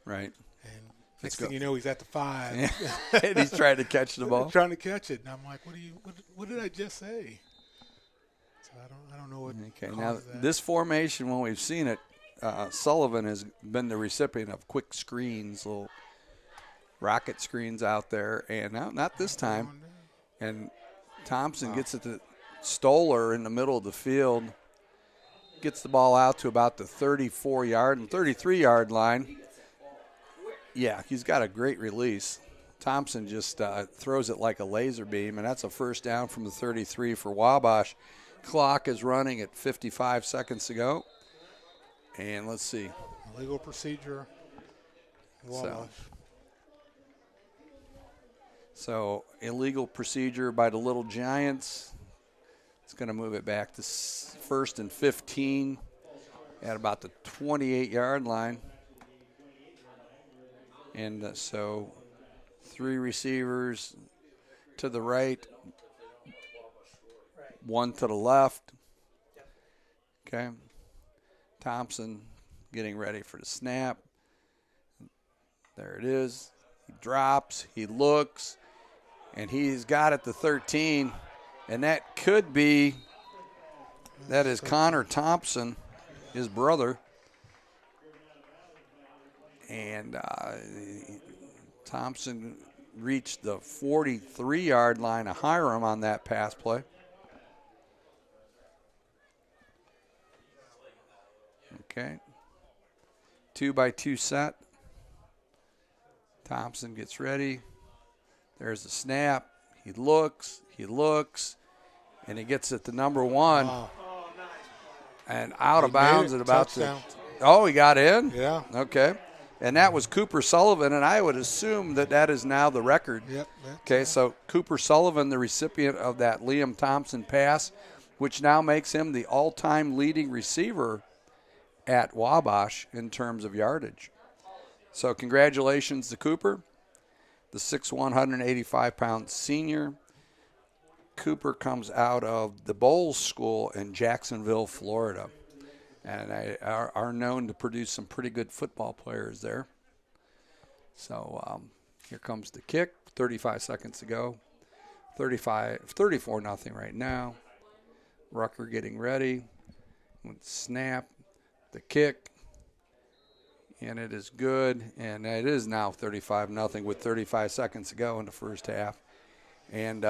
Right. And next thing you know, he's at the 5. And he's trying to catch the ball. Trying to catch it. And I'm like, what did I just say? So I don't know what. Okay, now this formation, when we've seen it, Sullivan has been the recipient of quick screens, little rocket screens out there, and not this time. And Thompson gets it to Stoller in the middle of the field, gets the ball out to about the 34-yard and 33-yard line. Yeah, he's got a great release. Thompson just throws it like a laser beam, and that's a first down from the 33 for Wabash. Clock is running at 55 seconds to go. And let's see. Legal procedure. Wabash. So illegal procedure by the Little Giants. It's going to move it back to 1st and 15 at about the 28-yard line. And so 3 receivers to the right, One to the left. Okay. Thompson getting ready for the snap. There it is. He drops. He looks. And he's got it to 13. And that could be, that is Connor Thompson, his brother. And Thompson reached the 43-yard line of Hiram on that pass play. Okay. 2-by-2 set. Thompson gets ready. There's the snap. He looks, and he gets it to number 1. Wow. And out He of bounds made it. at about Touchdown. Oh, he got in? Yeah. Okay. And that was Cooper Sullivan, and I would assume that is now the record. Yep. Okay, so Cooper Sullivan, the recipient of that Liam Thompson pass, which now makes him the all-time leading receiver at Wabash in terms of yardage. So congratulations to Cooper, the 6'1", 185-pound senior. Cooper comes out of the Bowles School in Jacksonville, Florida, and are known to produce some pretty good football players there. So here comes the kick, 35 seconds to go. 34-0 right now. Rucker getting ready with the snap, the kick, and it is good. And it is now 35-0 with 35 seconds to go in the first half. And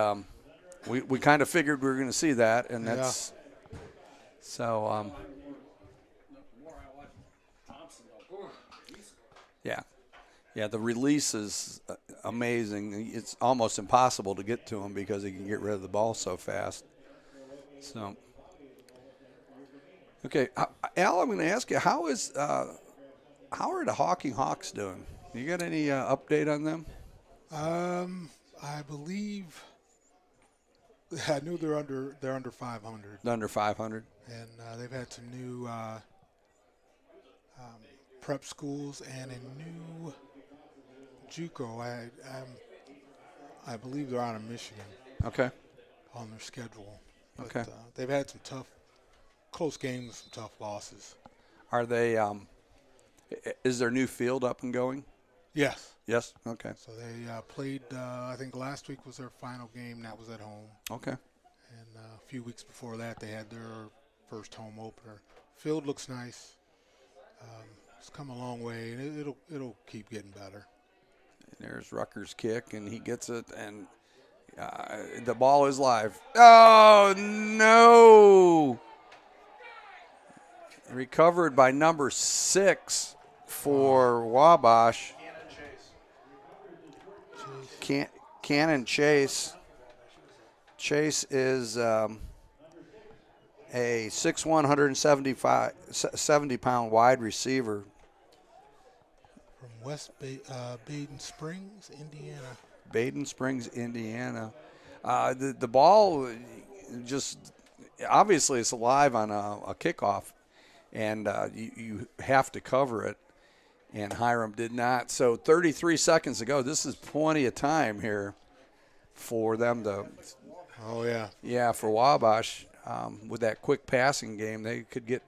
we kind of figured we were going to see that, and that's so. Yeah, the release is amazing. It's almost impossible to get to him because he can get rid of the ball so fast. So, okay, Al, I'm going to ask you, how are the Hawking Hawks doing? You got any update on them? I believe I knew they're under 500. Under 500. And they've had some new prep schools and a new JUCO. I believe they're out of Michigan. Okay. On their schedule. But, Okay. They've had some close games, some tough losses. Are they? Is their new field up and going? Yes. Yes. Okay. So they played. I think last week was their final game. That was at home. Okay. And a few weeks before that, they had their first home opener. Field looks nice. It's come a long way, and it'll keep getting better. And there's Rucker's kick, and he gets it, and the ball is live. Oh, no. Recovered by number 6 for Wabash. Cannon Chase. Chase is a 6'1", 170-pound wide receiver. From West Baden Springs, Indiana. Baden Springs, Indiana. The ball just obviously it's alive on a kickoff, and you have to cover it, and Hiram did not. So 33 seconds to go. This is plenty of time here for them to. Oh, yeah. Yeah, for Wabash, with that quick passing game, they could get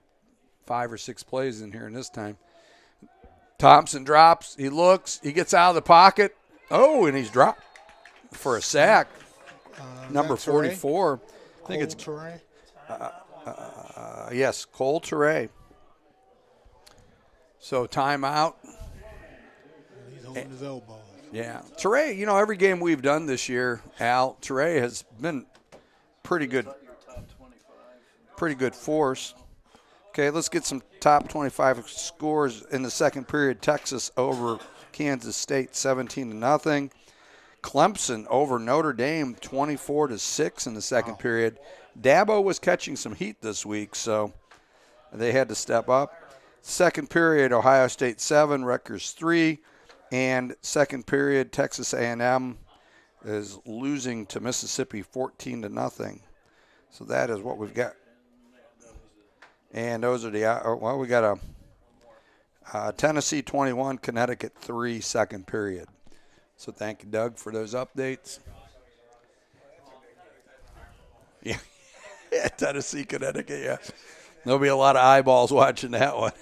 5 or 6 plays in here in this time. Thompson drops. He looks. He gets out of the pocket. Oh, and he's dropped for a sack. Number 44. I think it's Teray. Yes, Cole Teray. So timeout. He's holding his elbow. Yeah, Teray. Every game we've done this year, Al, Teray has been pretty good force. Okay, let's get some top 25 scores in the second period. Texas over Kansas State 17-0. Clemson over Notre Dame 24-6 in the second period. Dabo was catching some heat this week, so they had to step up. Second period, Ohio State 7, Rutgers 3. And second period, Texas A&M is losing to Mississippi 14-0. So that is what we've got. And those are we got a Tennessee 21, Connecticut 3 second period. So thank you, Doug, for those updates. Yeah. Yeah, Tennessee, Connecticut, yeah. There'll be a lot of eyeballs watching that one.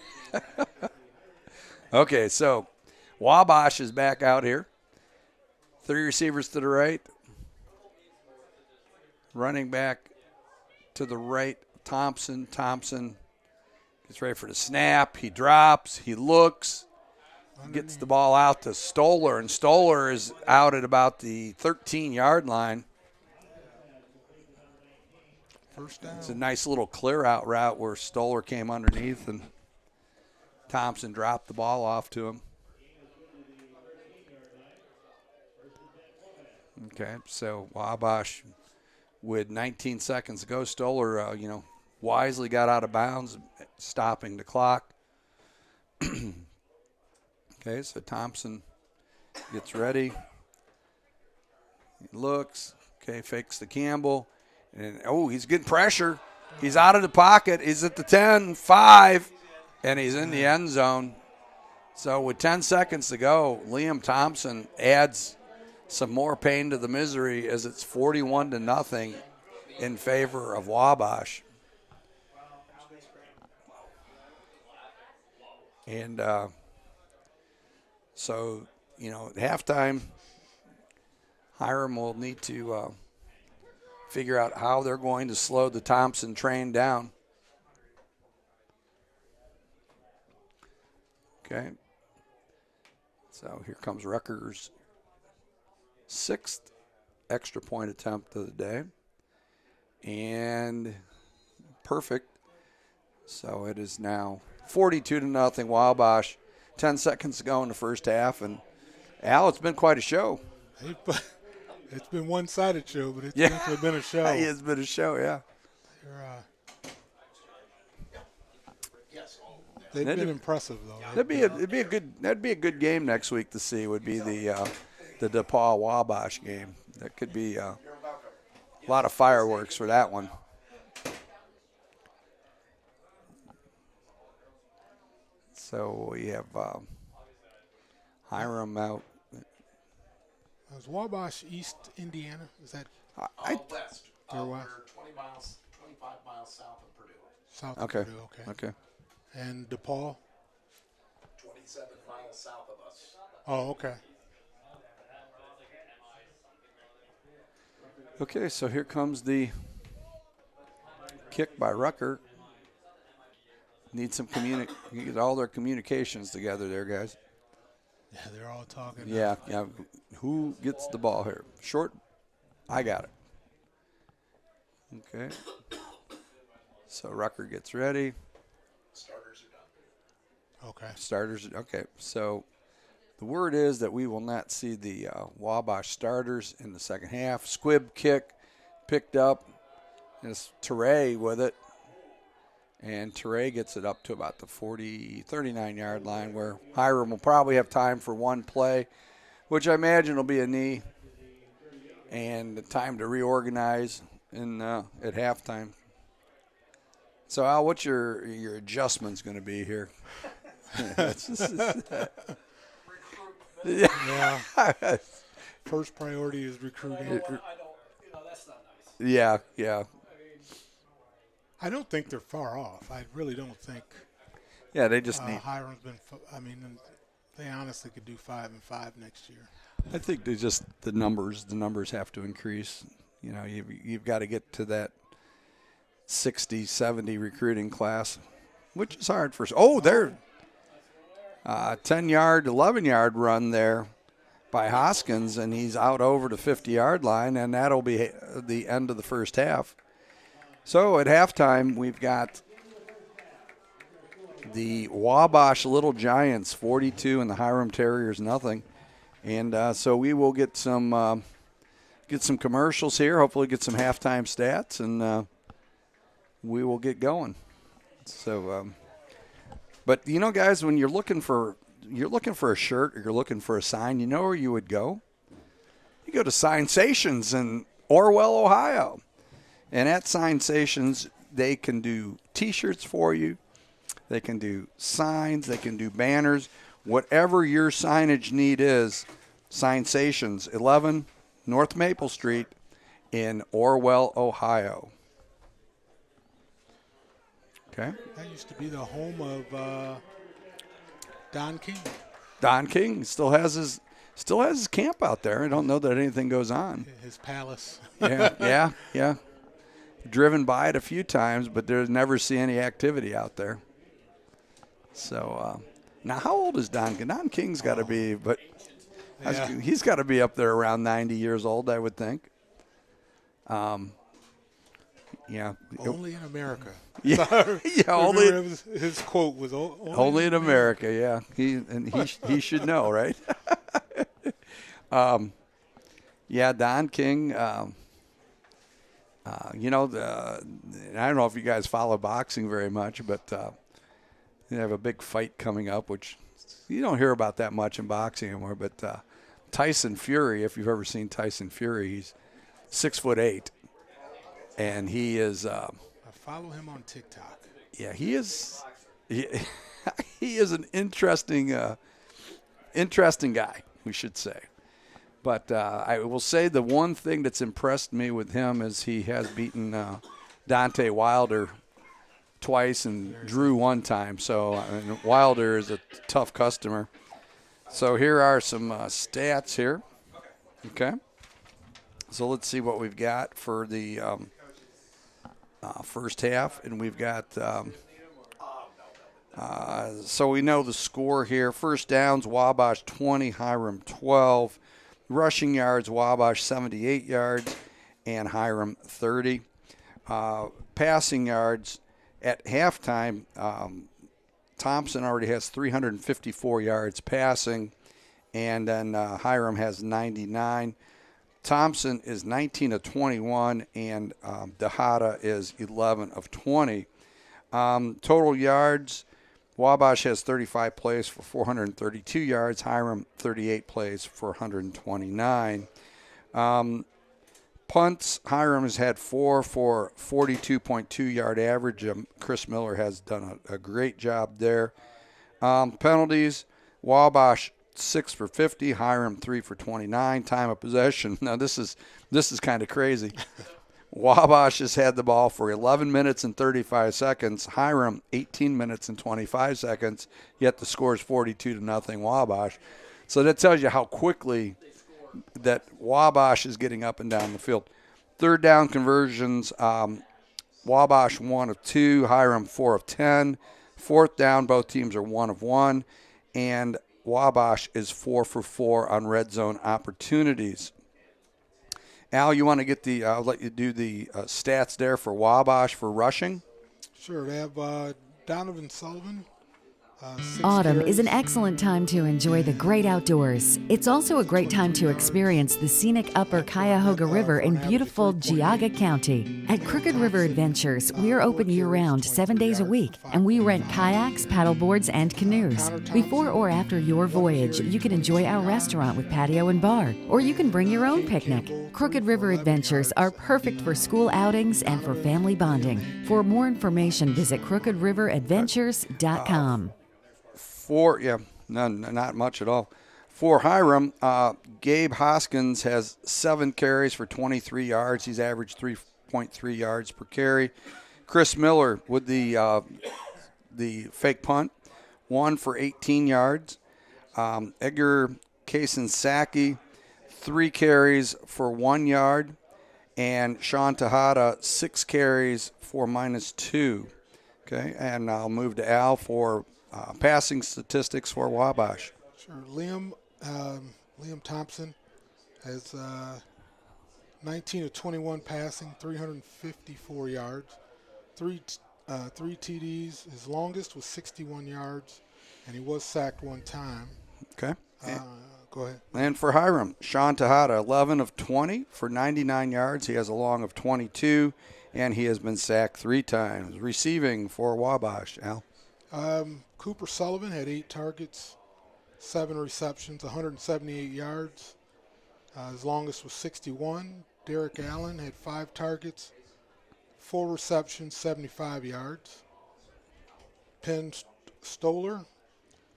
Okay, so Wabash is back out here. 3 receivers to the right. Running back to the right, Thompson. Thompson gets ready for the snap. He drops. He looks. Gets the ball out to Stoller, and Stoller is out at about the 13-yard line. First down. It's a nice little clear-out route where Stoller came underneath, and Thompson dropped the ball off to him. Okay, so Wabash with 19 seconds to go. Stoller, wisely got out of bounds, stopping the clock. Okay, so Thompson gets ready. He looks. Okay, fakes the Campbell. And, he's getting pressure. He's out of the pocket. He's at the 10, 5, and he's in the end zone. So with 10 seconds to go, Liam Thompson adds some more pain to the misery as it's 41-0 in favor of Wabash. And so, at halftime, Hiram will need to figure out how they're going to slow the Thompson train down. Okay. So here comes Rutgers' 6th extra point attempt of the day. And perfect. So it is now 42-0 Wabash. 10 seconds to go in the first half. And, Al, it's been quite a show. It's been one-sided show, but it's definitely been a show. It's been a show, yeah. They've been impressive, though. That'd be a good game next week to see. Would be the DePaul Wabash game. That could be a lot of fireworks for that one. So we have Hiram out. Is Wabash East Indiana? Is that West. Or We're west? 25 miles south of Purdue. South Okay. of Purdue? Okay. And DePaul? 27 miles south of us. Oh, okay. Okay, so here comes the kick by Rucker. Need some get all their communications together there, guys. Yeah, they're all talking. Yeah. Who gets the ball here? Short. I got it. Okay. So Rucker gets ready. Starters are done. Okay. Starters. Okay. So the word is that we will not see the Wabash starters in the second half. Squib kick picked up. And it's Teray with it. And Teray gets it up to about the 39-yard line where Hiram will probably have time for one play, which I imagine will be a knee, and the time to reorganize at halftime. So, Al, what's your adjustments going to be here? Yeah. First priority is recruiting. That's not nice. Yeah. I don't think they're far off. I really don't think. Yeah, they just need. Hiram's been. They honestly could do 5-5 next year. I think they just the numbers have to increase. You've got to get to that 60, 70 recruiting class, which is hard for. They're 10-yard, 11-yard run there by Hoskins, and he's out over the 50-yard line, and that'll be the end of the first half. So at halftime, we've got the Wabash Little Giants 42 and the Hiram Terriers nothing. And so we will get some commercials here, hopefully get some halftime stats, and we will get going. So, but guys, when you're looking for a shirt or you're looking for a sign, you know where you would go? You go to Signations in Orwell, Ohio. And at Signations, they can do T-shirts for you. They can do signs. They can do banners. Whatever your signage need is, Signations, 11 North Maple Street in Orwell, Ohio. Okay. That used to be the home of Don King. Don King still has his camp out there. I don't know that anything goes on. His palace. Yeah. Driven by it a few times, but there's never see any activity out there. So now, how old is Don King? Don King's got to be, but Yeah. he's got to be up there around 90 years old, I would think. Yeah. Only in America. Yeah, Only only his quote was only in America. Yeah, he should know, right? Yeah, Don King. I don't know if you guys follow boxing very much, but they have a big fight coming up, which you don't hear about that much in boxing anymore. But Tyson Fury, if you've ever seen Tyson Fury, he's 6'8", and he is. I follow him on TikTok. Yeah, he is. He is an interesting guy, we should say. But I will say the one thing that's impressed me with him is he has beaten Deontay Wilder twice and Drew one time. So Wilder is a tough customer. So here are some stats here. Okay. So let's see what we've got for the first half. And we've got so we know the score here. First downs, Wabash 20, Hiram 12. Rushing yards, Wabash 78 yards and Hiram 30. Passing yards at halftime, Thompson already has 354 yards passing, and then Hiram has 99. Thompson is 19 of 21, and Dehata is 11 of 20. Total yards, Wabash has 35 plays for 432 yards. Hiram, 38 plays for 129. Punts, Hiram has had 4 for 42.2 yard average. Chris Miller has done a great job there. Penalties, Wabash 6 for 50. Hiram 3 for 29. Time of possession. Now this is kind of crazy. Wabash has had the ball for 11 minutes and 35 seconds. Hiram, 18 minutes and 25 seconds, yet the score is 42-0 Wabash. So that tells you how quickly that Wabash is getting up and down the field. Third down conversions, Wabash 1 of 2, Hiram 4 of 10. Fourth down, both teams are 1 of 1. And Wabash is 4 for 4 on red zone opportunities. Al, you want to get I'll let you do the stats there for Wabash for rushing. Sure, they have Donovan Sullivan. Autumn is an excellent time to enjoy the great outdoors. It's also a great time to experience the scenic Upper Cuyahoga River in beautiful Geauga County. At Crooked River Adventures, we're open year-round 7 days a week, and we rent kayaks, paddleboards, and canoes. Before or after your voyage, you can enjoy our restaurant with patio and bar, or you can bring your own picnic. Crooked River Adventures are perfect for school outings and for family bonding. For more information, visit crookedriveradventures.com. Not much at all. For Hiram, Gabe Hoskins has 7 carries for 23 yards. He's averaged 3.3 yards per carry. Chris Miller with the fake punt, 1 for 18 yards. Edgar Kasinsaki, 3 carries for 1 yard. And Sean Tejada, 6 carries for -2. Okay, and I'll move to Al for passing statistics for Wabash. Sure. Liam Thompson has 19 of 21 passing, 354 yards, three TDs. His longest was 61 yards, and he was sacked 1 time. Okay. Go ahead. And for Hiram, Sean Tejada, 11 of 20 for 99 yards. He has a long of 22, and he has been sacked 3 times. Receiving for Wabash, Al. Cooper Sullivan had 8 targets, 7 receptions, 178 yards. His longest was 61. Derek Allen had 5 targets, 4 receptions, 75 yards. Penn Stoller,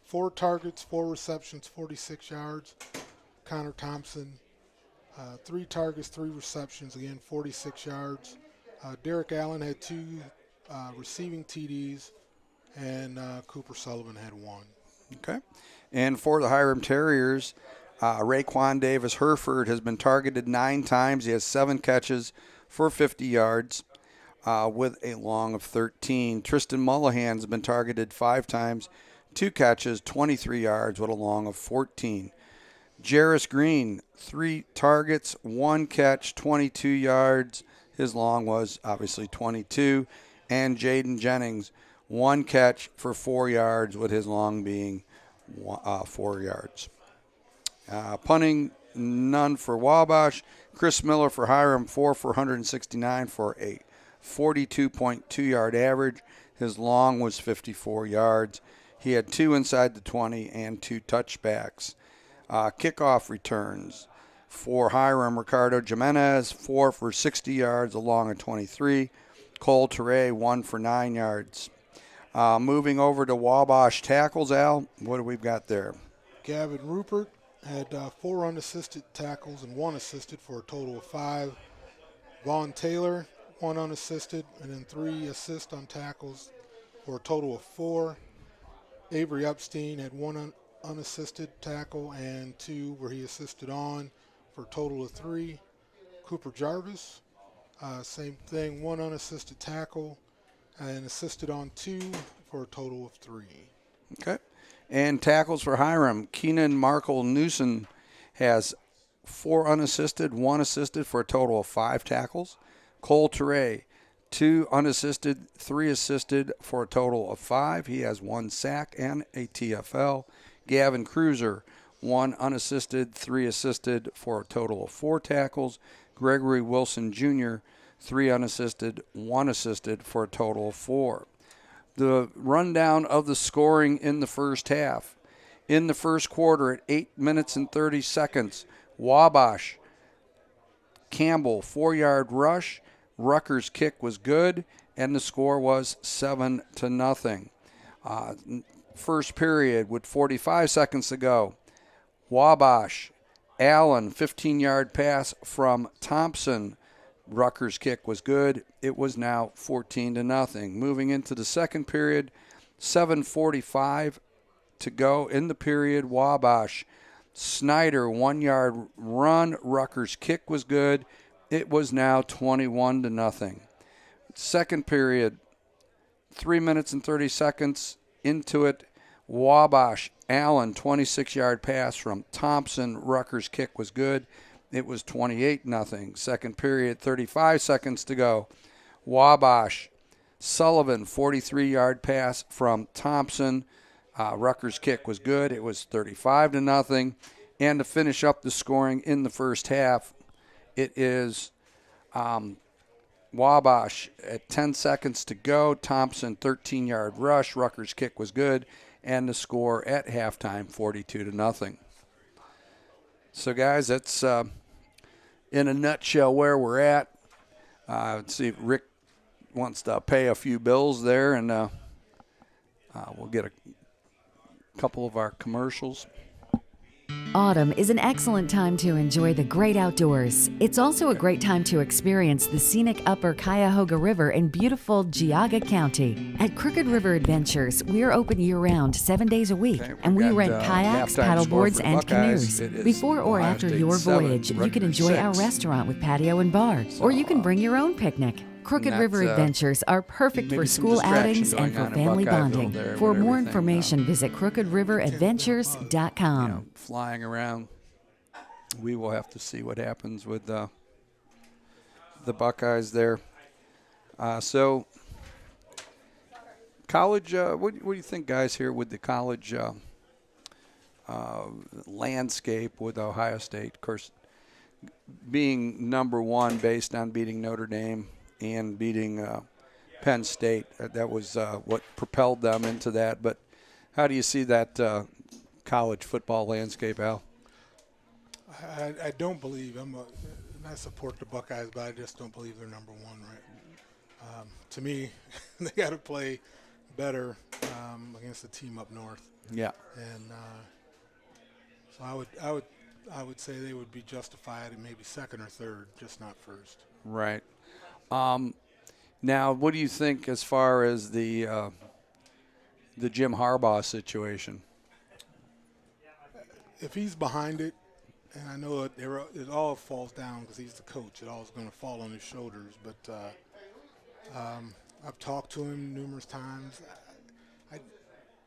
4 targets, 4 receptions, 46 yards. Connor Thompson, 3 targets, 3 receptions, again 46 yards. Derek Allen had 2 receiving TDs, and Cooper Sullivan had 1. Okay. And for the Hiram Terriers, Raekwon Davis Herford has been targeted 9 times. He has 7 catches for 50 yards with a long of 13. Tristan Mullahan has been targeted 5 times, 2 catches, 23 yards with a long of 14. Jarris Green, 3 targets, 1 catch, 22 yards. His long was obviously 22. And Jaden Jennings, 1 catch for 4 yards with his long being 4 yards. Punting, none for Wabash. Chris Miller for Hiram, 4 for 169 for a 42.2-yard average. His long was 54 yards. He had 2 inside the 20 and 2 touchbacks. Kickoff returns for Hiram, Ricardo Jimenez, 4 for 60 yards, a long of 23. Cole Teray, 1 for 9 yards. Moving over to Wabash tackles, Al, what do we got there? Gavin Rupert had 4 unassisted tackles and 1 assisted for a total of 5. Vaughn Taylor, 1 unassisted, and then 3 assists on tackles for a total of 4. Avery Epstein had 1 unassisted tackle and 2 where he assisted on for a total of 3. Cooper Jarvis, same thing, 1 unassisted tackle and assisted on 2 for a total of 3. Okay. And tackles for Hiram, Keenan Markle Newson has 4 unassisted, 1 assisted for a total of 5 tackles. Cole Teray, 2 unassisted, 3 assisted for a total of 5. He has 1 sack and a TFL. Gavin Cruiser, 1 unassisted, 3 assisted for a total of 4 tackles. Gregory Wilson Jr., 3 unassisted, 1 assisted for a total of 4. The rundown of the scoring in the first half. In the first quarter at 8 minutes and 30 seconds, Wabash, Campbell, 4-yard rush. Rutgers' kick was good, and the score was 7-0. First period with 45 seconds to go. Wabash, Allen, 15-yard pass from Thompson. Rutgers' kick was good. It was now 14-0. Moving into the second period, 7:45 to go in the period. Wabash, Snyder, 1-yard run. Rutgers' kick was good. It was now 21-0. Second period, 3 minutes and 30 seconds into it. Wabash, Allen, 26-yard pass from Thompson. Rutgers' kick was good. It was 28-0. Second period, 35 seconds to go. Wabash, Sullivan, 43-yard pass from Thompson. Rutgers' kick was good. It was 35-0. And to finish up the scoring in the first half, it is Wabash at 10 seconds to go. Thompson, 13-yard rush. Rutgers' kick was good. And the score at halftime, 42-0. So, guys, that's in a nutshell where we're at. Let's see if Rick wants to pay a few bills there, and we'll get a couple of our commercials. Autumn is an excellent time to enjoy the great outdoors. It's also a great time to experience the scenic Upper Cuyahoga River in beautiful Geauga County. At Crooked River Adventures, we're open year-round, 7 days a week, and we rent kayaks, paddleboards, and canoes. Before or after your voyage, you can enjoy our restaurant with patio and bar, or you can bring your own picnic. Crooked River Adventures are perfect for school outings and for family bonding. For more information, visit crookedriveradventures.com. Flying around, we will have to see what happens with the Buckeyes there. So, college, what do you think, guys, here with the college landscape with Ohio State? Of course, being number one based on beating Notre Dame and beating Penn State. That was what propelled them into that. But how do you see that college football landscape, Al? I don't believe I support the Buckeyes, but I just don't believe they're number one. Right? To me, they got to play better against the team up north. Yeah. And so I would say they would be justified in maybe second or third, just not first. Right. Now, what do you think as far as the Jim Harbaugh situation? If he's behind it, and I know it all falls down because he's the coach. It all is going to fall on his shoulders. But I've talked to him numerous times,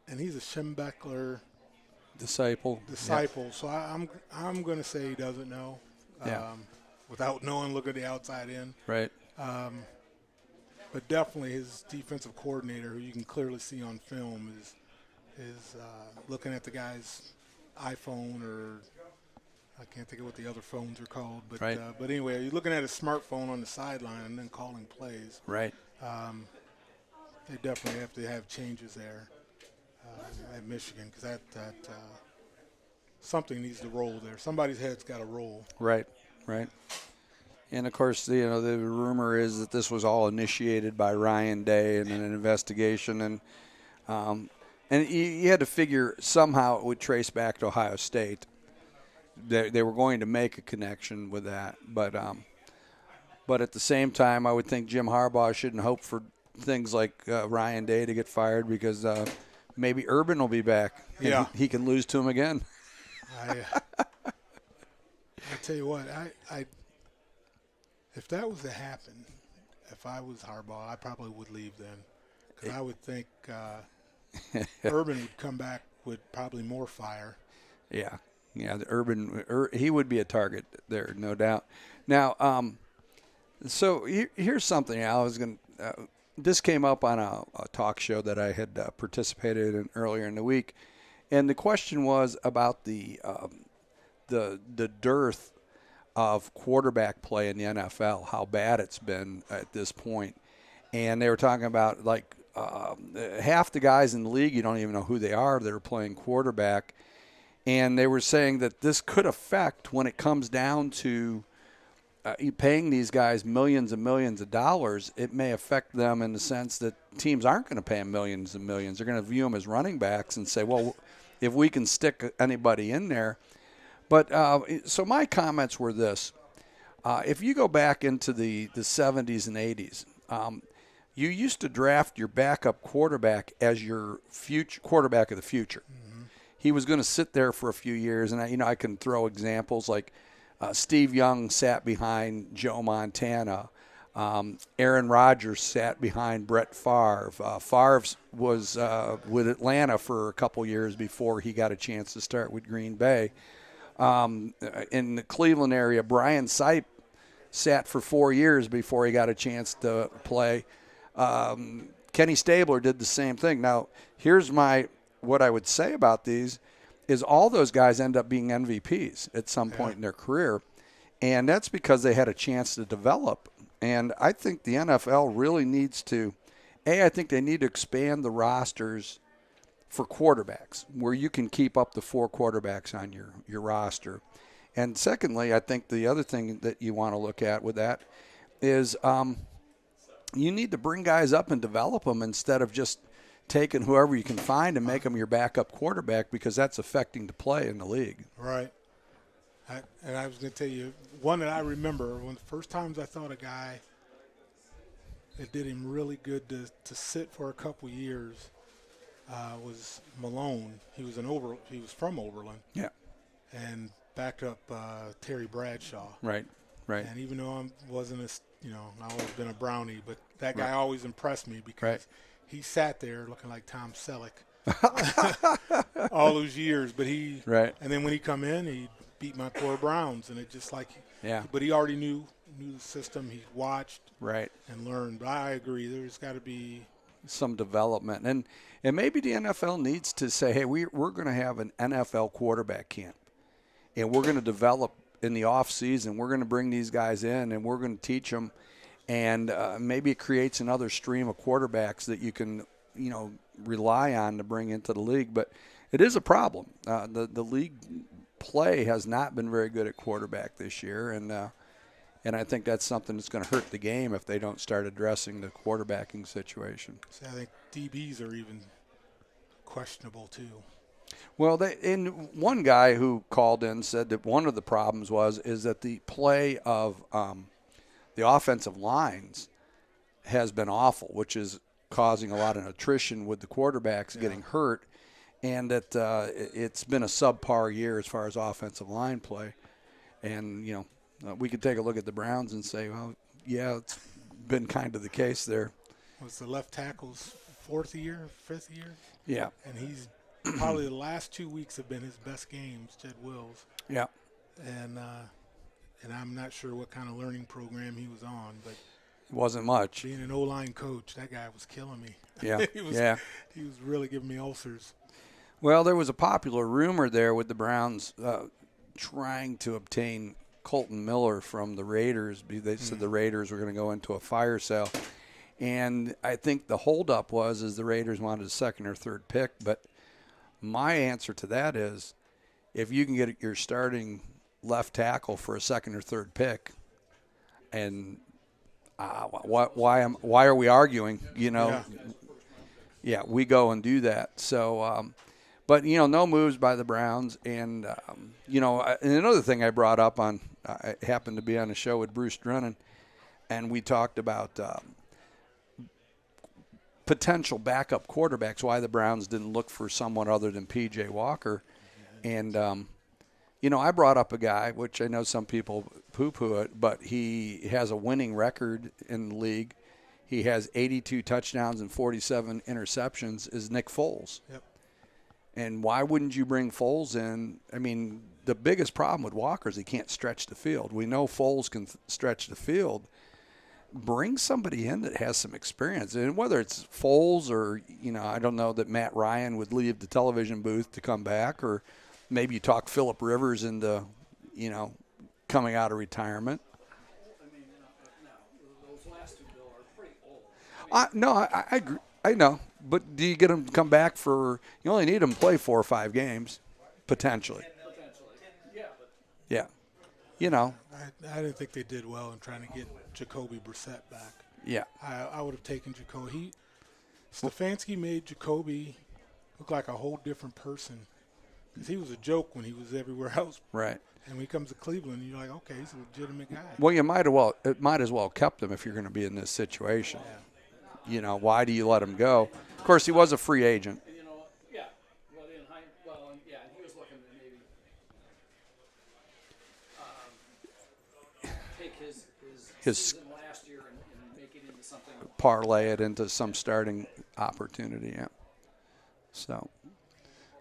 and he's a Schembechler Disciple. disciple. So I'm going to say he doesn't know. Yeah. Without knowing, look at the outside in. Right. But definitely his defensive coordinator, who you can clearly see on film, is looking at the guy's iPhone, or I can't think of what the other phones are called. But Right. But anyway, you're looking at his smartphone on the sideline and then calling plays. Right. They definitely have to have changes there at Michigan, because that something needs to roll there. Somebody's head's got to roll. Right. Right. And of course, the rumor is that this was all initiated by Ryan Day in an investigation, and you had to figure somehow it would trace back to Ohio State. They were going to make a connection with that, but at the same time, I would think Jim Harbaugh shouldn't hope for things like Ryan Day to get fired, because maybe Urban will be back. And Yeah. he can lose to him again. I tell you what, I if that was to happen, if I was Harbaugh, I probably would leave then, because I would think Urban would come back with probably more fire. Yeah, the Urban, he would be a target there, no doubt. Now, so here's something I was going to. This came up on a talk show that I had participated in earlier in the week, and the question was about the dearth of quarterback play in the NFL, how bad it's been at this point. And they were talking about, like, half the guys in the league, you don't even know who they are that are playing quarterback. And they were saying that this could affect, when it comes down to paying these guys millions and millions of dollars, it may affect them in the sense that teams aren't going to pay them millions and millions. They're going to view them as running backs and say, well, if we can stick anybody in there. But so my comments were this. If you go back into the 70s and 80s, you used to draft your backup quarterback as your future quarterback of the future. Mm-hmm. He was going to sit there for a few years, and I can throw examples like Steve Young sat behind Joe Montana. Aaron Rodgers sat behind Brett Favre. Favre was with Atlanta for a couple years before he got a chance to start with Green Bay. In the Cleveland area, Brian Sipe sat for 4 years before he got a chance to play. Kenny Stabler did the same thing. Now, here's what I would say about these is all those guys end up being MVPs at some point in their career, and that's because they had a chance to develop. And I think the NFL really needs to, I think they need to expand the rosters for quarterbacks, where you can keep up the 4 quarterbacks on your roster. And secondly, I think the other thing that you want to look at with that is you need to bring guys up and develop them instead of just taking whoever you can find and make them your backup quarterback, because that's affecting the play in the league. Right. And I was going to tell you, one that I remember, one of the first times I thought a guy that did him really good to sit for a couple years was Malone. He was from Oberlin. Yeah. And backed up Terry Bradshaw. Right. And even though I wasn't I've always been a Brownie, but that guy always impressed me because he sat there looking like Tom Selleck all those years. But and then when he come in, he beat my poor Browns, and it just like But he already knew the system. He watched and learned. But I agree, there's got to be some development, and maybe the NFL needs to say, hey, we're going to have an NFL quarterback camp, and we're going to develop in the off season. We're going to bring these guys in, and we're going to teach them, and maybe it creates another stream of quarterbacks that you can rely on to bring into the league. But it is a problem. The league play has not been very good at quarterback this year, and I think that's something that's going to hurt the game if they don't start addressing the quarterbacking situation. See, I think DBs are even questionable too. Well, one guy who called in said that one of the problems is that the play of the offensive lines has been awful, which is causing a lot of attrition with the quarterbacks getting hurt, and that it's been a subpar year as far as offensive line play. And, we could take a look at the Browns and say, well, yeah, it's been kind of the case there. Was the left tackle's fifth year? Yeah. And he's probably the last 2 weeks have been his best games, Jed Wills. Yeah. And I'm not sure what kind of learning program he was on, but It wasn't much. being an O-line coach, that guy was killing me. Yeah. he was really giving me ulcers. Well, there was a popular rumor there with the Browns trying to obtain Colton Miller from the Raiders. They said the Raiders were going to go into a fire sale. And I think the holdup was the Raiders wanted a second or third pick. But my answer to that is, if you can get your starting left tackle for a second or third pick, and why are we arguing? Yeah, we go and do that. So, but no moves by the Browns. And and another thing I brought up I happened to be on a show with Bruce Drennan, and we talked about potential backup quarterbacks, why the Browns didn't look for someone other than P.J. Walker. And, I brought up a guy, which I know some people poo-poo it, but he has a winning record in the league. He has 82 touchdowns and 47 interceptions, is Nick Foles. Yep. And why wouldn't you bring Foles in? I mean, the biggest problem with Walker is he can't stretch the field. We know Foles can stretch the field. Bring somebody in that has some experience. And whether it's Foles or, I don't know that Matt Ryan would leave the television booth to come back, or maybe you talk Phillip Rivers into, coming out of retirement. Those last two, Bill, are pretty old. No, I agree. I know. But do you get them to come back for – you only need them to play 4 or 5 games, potentially. Yeah. I didn't think they did well in trying to get Jacoby Brissett back. Yeah. I would have taken Jacoby. Stefanski made Jacoby look like a whole different person, because he was a joke when he was everywhere else. Right. And when he comes to Cleveland, you're like, okay, he's a legitimate guy. Well, it might as well kept him if you're going to be in this situation. Yeah. Why do you let him go? Of course, he was a free agent. And he was looking to maybe take his season last year and make it into something. Parlay it into some starting opportunity, yeah. So.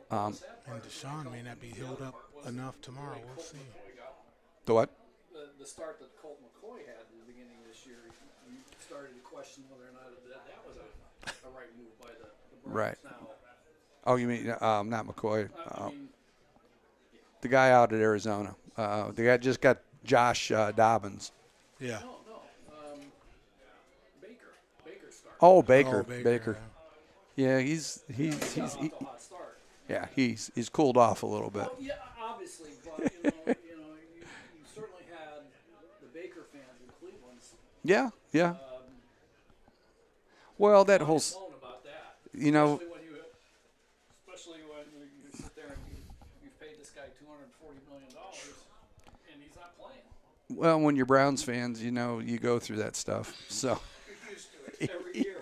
And Deshaun may not be healed up enough tomorrow. We'll see. The what? The start that Colt McCoy had at the beginning of this year, you started to question whether or not that was a right move by the Browns. Right. Now, Oh, you mean not McCoy? The guy out at Arizona. The guy just got Josh Dobbins. Yeah. Baker started. Oh, Baker. Oh, Baker. Yeah, he's cooled off a little bit. Well, yeah, obviously, but you certainly had the Baker fans in Cleveland. Yeah. Well, that whole, Blown about that. Especially when you sit there and you've paid this guy $240 million and he's not playing. well, when you're Browns fans, you go through that stuff. So. You're used to it every year.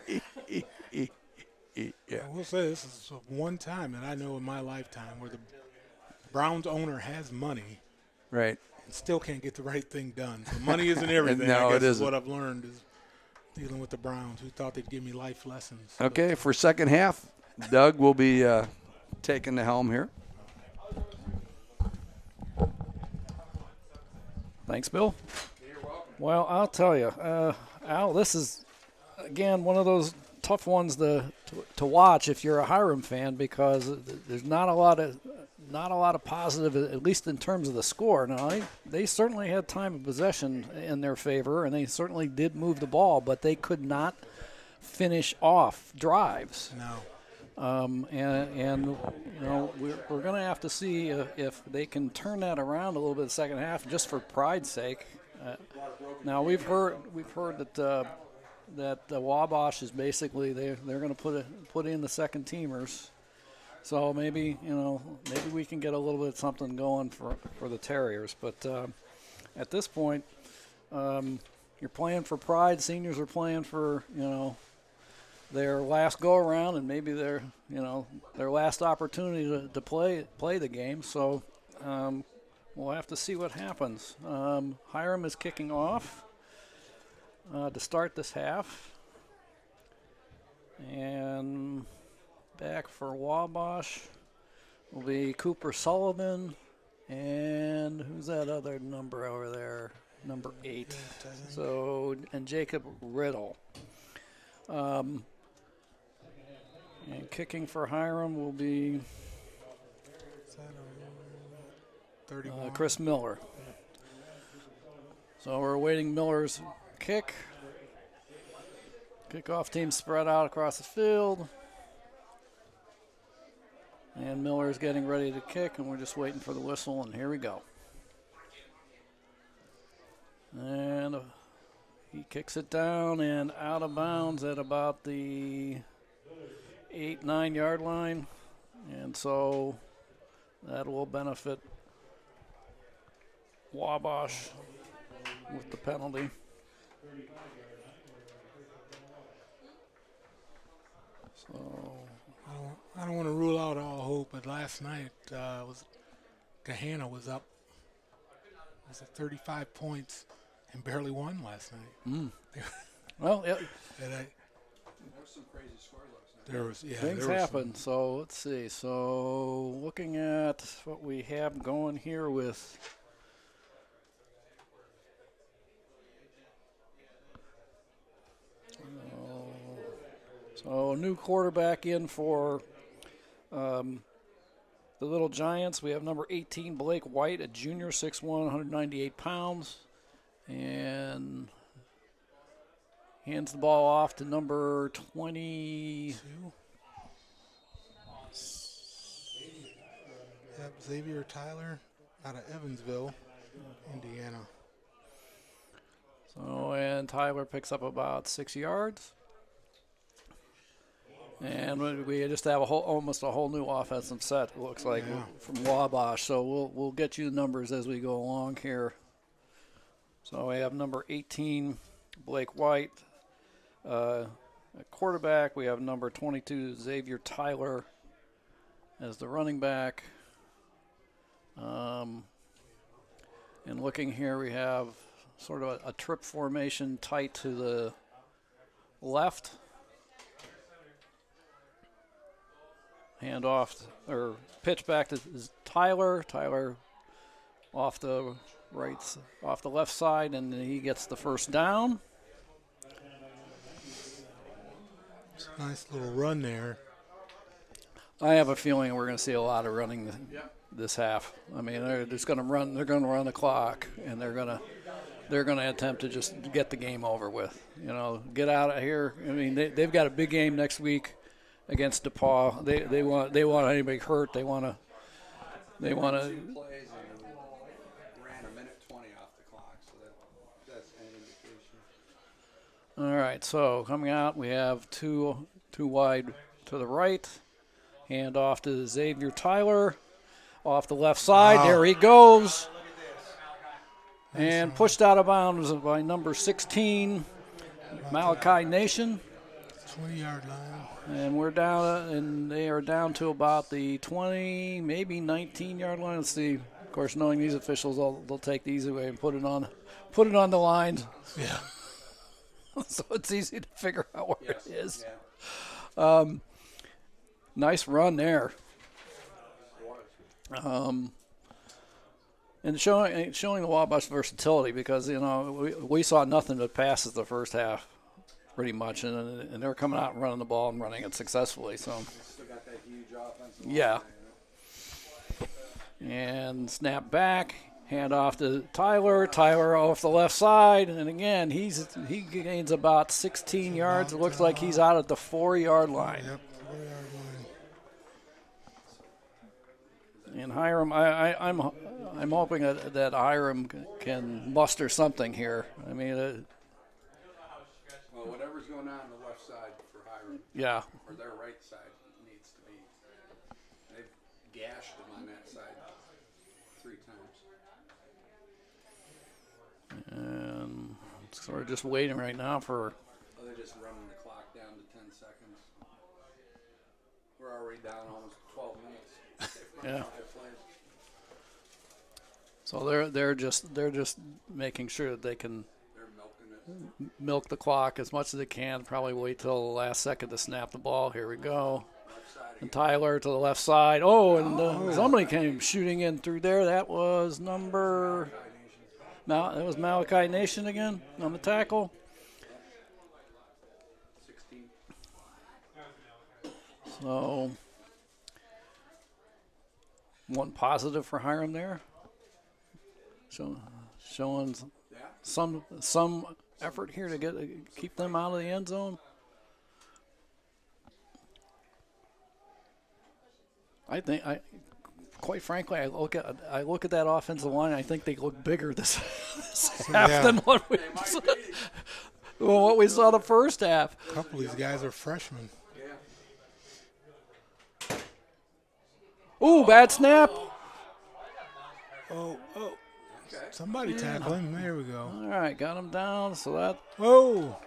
Yeah. I will say this is one time that I know in my lifetime where the Browns owner has money Right. and still can't get the right thing done. So money isn't everything. No, I guess it is isn't. what I've learned is dealing with the Browns, who thought they'd give me life lessons. Okay, for second half, Doug will be taking the helm here. Thanks, Bill. Well, I'll tell you, Al, this is, again, one of those tough ones to watch if you're a Hiram fan, because there's not a lot of positive, at least in terms of the score. Now, they certainly had time of possession in their favor, and they certainly did move the ball, but they could not finish off drives. No. And we're going to have to see if they can turn that around a little bit the second half, just for pride's sake. Now we've heard that the Wabash is basically they're going to put in the second teamers. So maybe we can get a little bit something going for the Terriers. But at this point, you're playing for pride. Seniors are playing for, their last go around and maybe their last opportunity to play the game. So we'll have to see what happens. Hiram is kicking off to start this half. And back for Wabash will be Cooper Sullivan. And who's that other number over there? Number 8. So, and Jacob Riddle. And kicking for Hiram will be 31. Chris Miller. So we're awaiting Miller's kick. Kickoff team spread out across the field. And Miller's getting ready to kick, and we're just waiting for the whistle, and here we go. And he kicks it down and out of bounds at about the 8-9 yard line. And so that will benefit Wabash with the penalty. So I don't want to rule out all hope, but last night Gahanna was up. Was it 35 points and barely won last night? Well, yeah, And There was some crazy scores last night. there was things there was happen. So let's see. So looking at what we have going here with so a new quarterback in for the Little Giants. We have number 18, Blake White, a junior, 6'1", 198 pounds. And hands the ball off to number 20. Yep, Xavier Tyler out of Evansville, Indiana. So, and Tyler picks up about 6 yards. And we just have almost a whole new offensive set, it looks like, from Wabash. So we'll get you the numbers as we go along here. So we have number 18, Blake White, a quarterback. We have number 22, Xavier Tyler, as the running back. And looking here, we have sort of a trip formation tight to the left. Hand off, or pitch back to Tyler. Tyler off the left side, and he gets the first down. Nice little run there. I have a feeling we're going to see a lot of running this half. I mean, they're just going to run. They're going to run the clock, and they're going to attempt to just get the game over with. Get out of here. I mean, they've got a big game next week against DePaul. They want anybody hurt. They want to. 2 plays and ran a minute 20 off the clock, so that's an indication. All right, so coming out, we have two wide to the right. Hand off to Xavier Tyler. Off the left side, There he goes. And pushed out of bounds by number 16, Malachi Nation. 20-yard line. And we're down, and they are down to about the 20, maybe 19-yard line. Let's see. Of course, knowing these officials, they'll take the easy way and put it on the line. Yeah. So it's easy to figure out where it is. Yeah. Nice run there. And showing the Wabash versatility, because we saw nothing but passes the first half, pretty much, and they're coming out and running the ball and running it successfully. So Still got that huge offensive line. yeah. And snap back, hand off to Tyler. Tyler off the left side, and again he gains about 16 yards. It looks like he's out at the 4-yard line. Yep, 4-yard line. And Hiram, I'm hoping that Hiram can muster something here. I mean, Well, whatever's going on the left side for Hiram, yeah. or their right side, needs to be. They've gashed him on that side 3 times. And So we're just waiting right now for. They're just running the clock down to 10 seconds. We're already down almost 12 minutes. Yeah. So they're just making sure that they can They're milking it. milk the clock as much as they can. Probably wait till the last second to snap the ball. Here we go. And Tyler to the left side. Oh, and somebody came shooting in through there. That was number. That was Malachi Nation again on the tackle. 16. So one positive for Hiram there. Showing some effort here to keep them out of the end zone. Quite frankly, I look at that offensive line. I think they look bigger this half than what we saw the first half. A couple of these guys are freshmen. Ooh, bad snap. Oh. Somebody tackle him. There we go. All right, got him down. So that. Oh.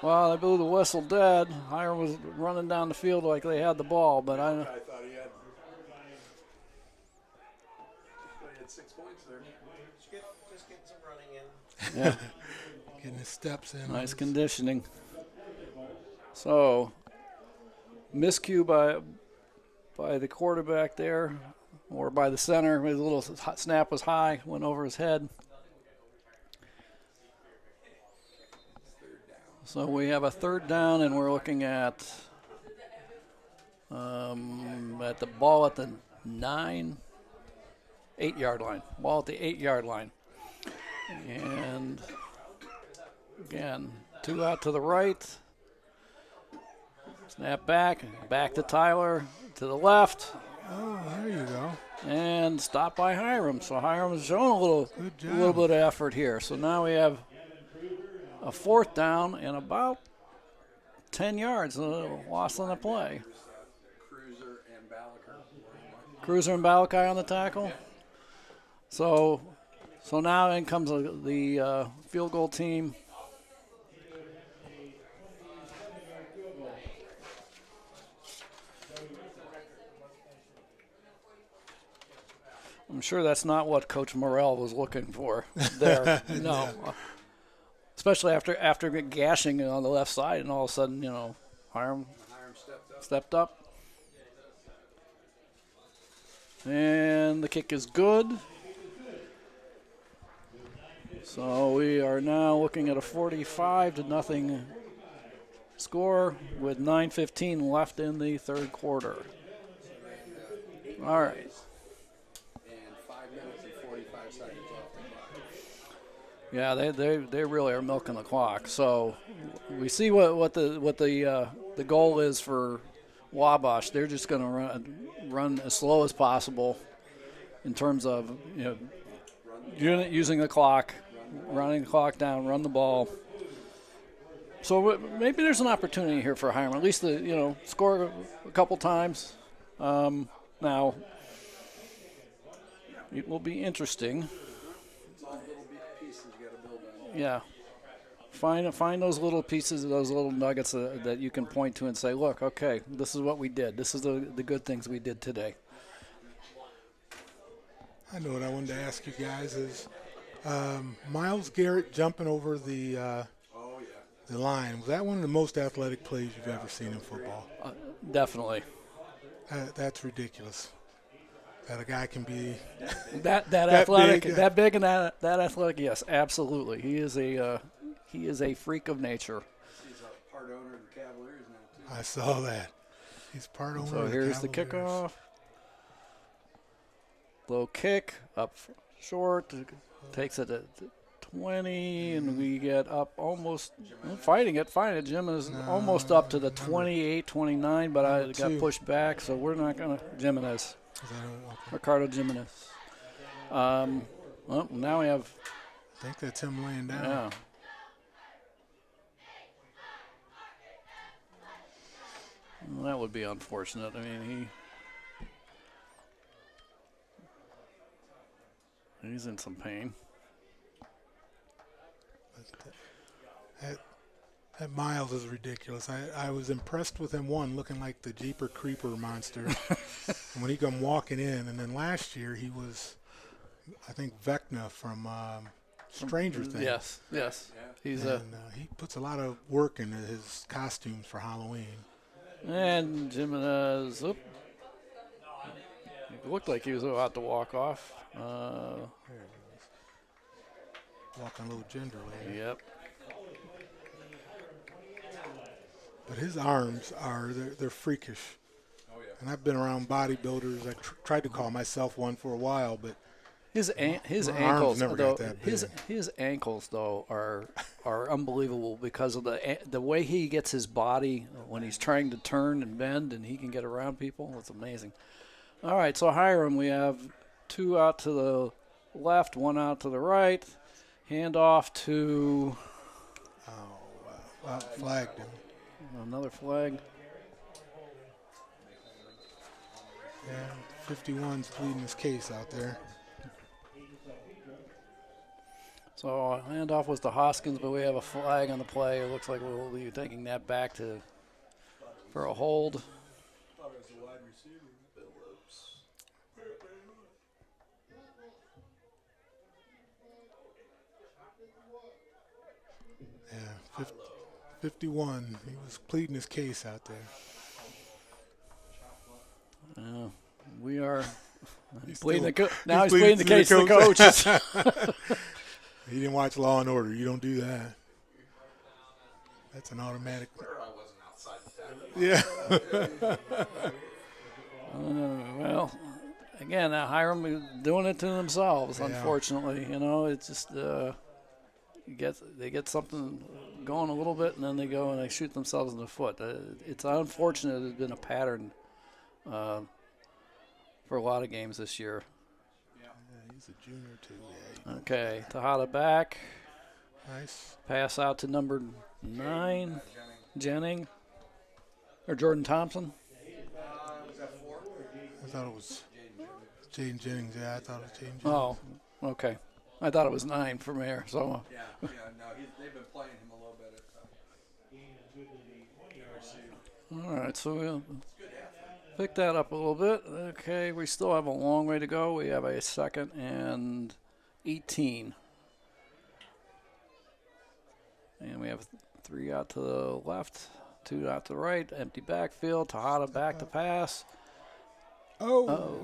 Well, they blew the whistle dead. Hiram was running down the field like they had the ball, but I thought he had 6 points there. Just get some running in. yeah, Getting his steps in. nice conditioning. So miscue by the quarterback there, or by the center. His little snap was high, went over his head. So we have a third down, and we're looking at the ball at the 8-yard line. Ball at the 8-yard line. And again, 2 out to the right. Snap back to Tyler, to the left. Oh, there you go. And stopped by Hiram. So Hiram is showing a little bit of effort here. So now we have a fourth down and about 10 yards. Lost on the play. Cruiser and Balakai on the tackle. So now in comes the field goal team. I'm sure that's not what Coach Morrell was looking for there. No. Especially after gashing on the left side, and all of a sudden, Hiram stepped up. And the kick is good. So we are now looking at a 45-0 score with 9:15 left in the third quarter. All right. And 5 minutes and 45 seconds off the clock. Yeah, they really are milking the clock. So we see what the goal is for Wabash. They're just going to run as slow as possible in terms of using the clock, running the clock down, run the ball. So maybe there's an opportunity here for Hiram, at least to score a couple times. Now it will be interesting. Yeah. Find those little pieces, those little nuggets that you can point to and say, look, okay, this is what we did. This is the good things we did today. I know what I wanted to ask you guys is Myles Garrett jumping over the line. Was that one of the most athletic plays you've ever seen in football? Definitely. That's ridiculous. That a guy can be that athletic, that big, and that athletic. Yes, absolutely. He is a freak of nature. He's a part owner of the Cavaliers now too. I saw that. He's part owner. So of here's the the Cavaliers. kickoff. Low kick up short, takes it at 20, and we get up almost fighting it. Jim is almost up to the 28, 29, but I got pushed back, so we're not going to. Jimenez. Okay. Ricardo Jimenez. Well, now we have. I think that's him laying down. Yeah. Well, that would be unfortunate. I mean, he's in some pain. That Miles is ridiculous. I was impressed with him, looking like the Jeeper Creeper monster. And when he come walking in, and then last year he was, I think, Vecna from Stranger Things. Yes. He's he puts a lot of work into his costumes for Halloween. And Jimenez. It looked like he was about to walk off. Walking a little gingerly. Yep. But his arms they're freakish. Oh, yeah. And I've been around bodybuilders. I tried to call myself one for a while, but his ankles never though, got that big. his ankles though are unbelievable because of the way he gets his body when he's trying to turn and bend and he can get around people. It's amazing. All right, so Hiram, we have 2 out to the left, 1 out to the right. Hand off to flagged him. Another flag. Yeah, 51's pleading his case out there. So handoff was to Hoskins, but we have a flag on the play. It looks like we'll be taking that back for a hold. Yeah, 51. He was pleading his case out there. We are He's pleading still- now he's pleading the case to the coaches. He didn't watch Law and Order. You don't do that. That's an automatic. Yeah. Well, again, Hiram is doing it to themselves. Yeah. Unfortunately, it's just they get something going a little bit, and then they go and they shoot themselves in the foot. It's unfortunate. It's been a pattern for a lot of games this year. Yeah, he's a junior too. Yeah. Okay, Tejada back. Nice. Pass out to number 9, Jennings. Or Jordan Thompson. I thought it was Jaden Jennings. Yeah, I thought it was Jaden Jennings. Oh, okay. I thought it was 9 from there. So. No, they've been playing him a little bit. All right, so we'll pick that up a little bit. Okay, we still have a long way to go. We have a 2nd and 18. And we have 3 out to the left, 2 out to the right, empty backfield, Tejada back to pass. Oh.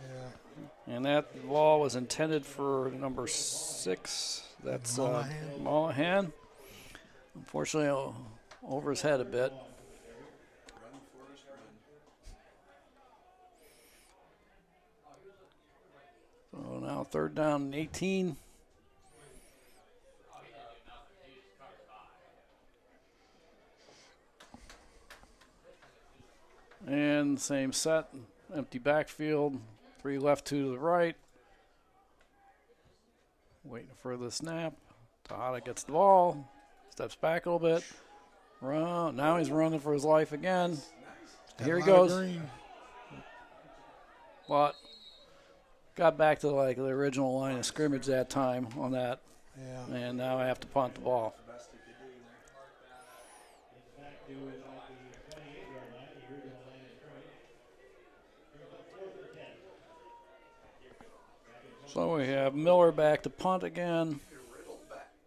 Yeah. And that ball was intended for number 6. That's Mollahan. Unfortunately, over his head a bit. So now 3rd down and 18. And same set, empty backfield, 3 left, 2 to the right. Waiting for the snap. Tejada gets the ball, steps back a little bit. Run. Now he's running for his life again. Here he goes. But got back to like the original line of scrimmage that time on that. Yeah. And now I have to punt the ball. So we have Miller back to punt again.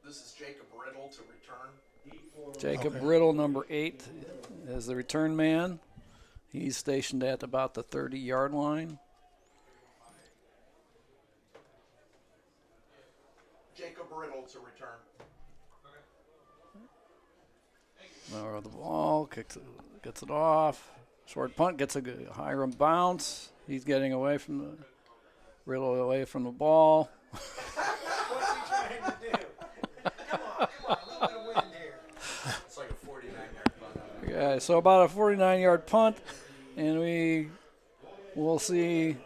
This is Jacob Riddle to return. Jacob Riddle, number 8, is the return man. He's stationed at about the 30-yard line. Jacob Riddle to return. Now the ball, gets it off. Short punt, gets a Hiram bounce. He's getting away from the Riddle away from the ball. What's he trying to do? Come on, a little bit of wind here. It's like a 49-yard punt. Okay, so about a 49-yard punt, and we will see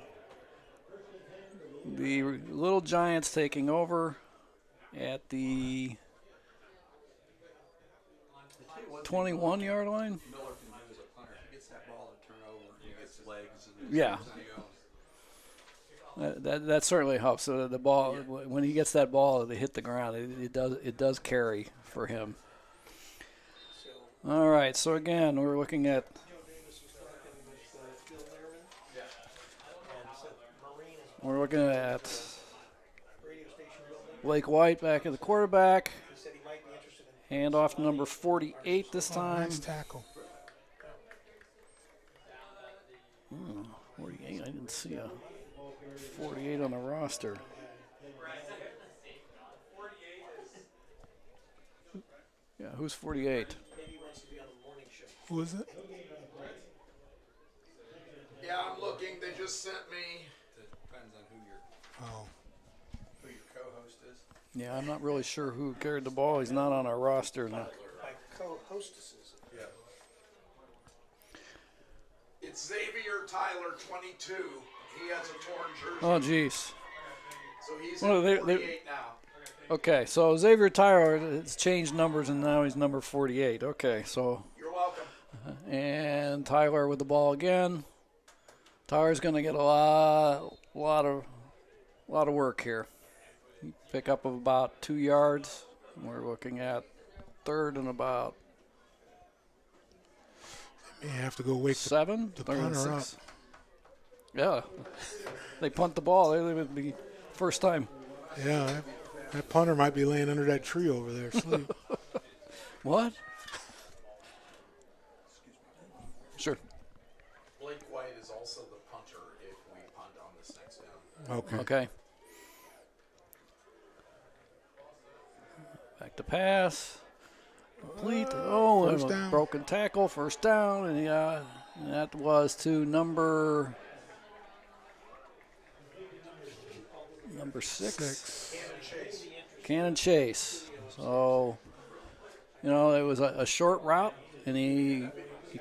the Little Giants taking over at the 21-yard line. Miller can do as a punter. He gets that ball and turn over. He gets legs. And Yeah. That certainly helps. So the ball, when he gets that ball to hit the ground, it does carry for him. All right. So again, we're looking at Blake White back at the quarterback. Hand off to number 48 this time. Nice tackle. 48. I didn't see a 48 on the roster. Yeah, who's 48? Who is it? Yeah, I'm looking. They just sent me. Depends on Oh, who your co-host is. Yeah, I'm not really sure who carried the ball. He's not on our roster now. My co-hostesses. Yeah. It's Xavier Tyler, 22. He has a torn jersey. Oh, geez. So he's Well, at they- 48 now. Okay, so Xavier Tyler has changed numbers, and now he's number 48. Okay, so You're welcome. and Tyler with the ball again. Tyler's going to get a lot of work here. Pick up of about 2 yards. We're looking at third and about you have to go wake 7. the third and punter up. 6. Yeah, they punt the ball. They would be first time. Yeah, that punter might be laying under that tree over there asleep. What? Sure. Blake White is also the punter if we punt on this next down. Okay. Okay. Back to pass. Complete. Oh, First and a down. broken tackle. First down. And that was to number 6. Cannon Chase. So, it was a short route, and he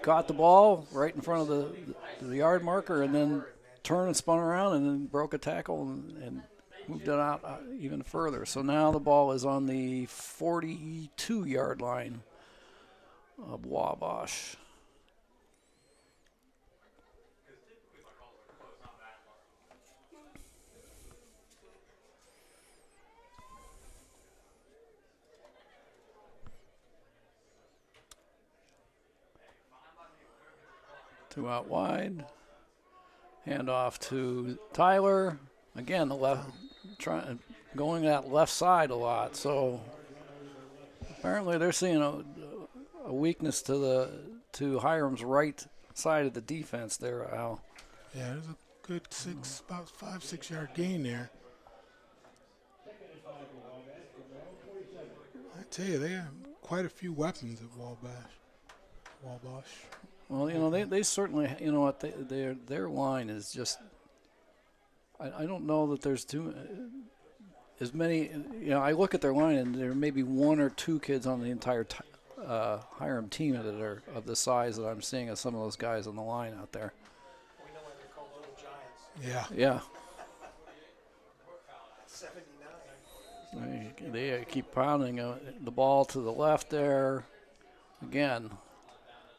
caught the ball right in front of the yard marker, and then turned and spun around, and then broke a tackle and moved it out even further. So now the ball is on the 42-yard line of Wabash. Two out wide. Hand off to Tyler. Again, the left, going that left side a lot. So apparently they're seeing a weakness to Hiram's right side of the defense there, Al. Yeah, there's a good about 5-6 yard gain there. I tell you, they have quite a few weapons at Wabash. Well, they certainly, their line is just. I don't know that there's as many. I look at their line and there may be one or two kids on the entire Hiram team that are of the size that I'm seeing of some of those guys on the line out there. We know why they're called little giants. Yeah. Yeah. 79. They keep pounding the ball to the left there. Again,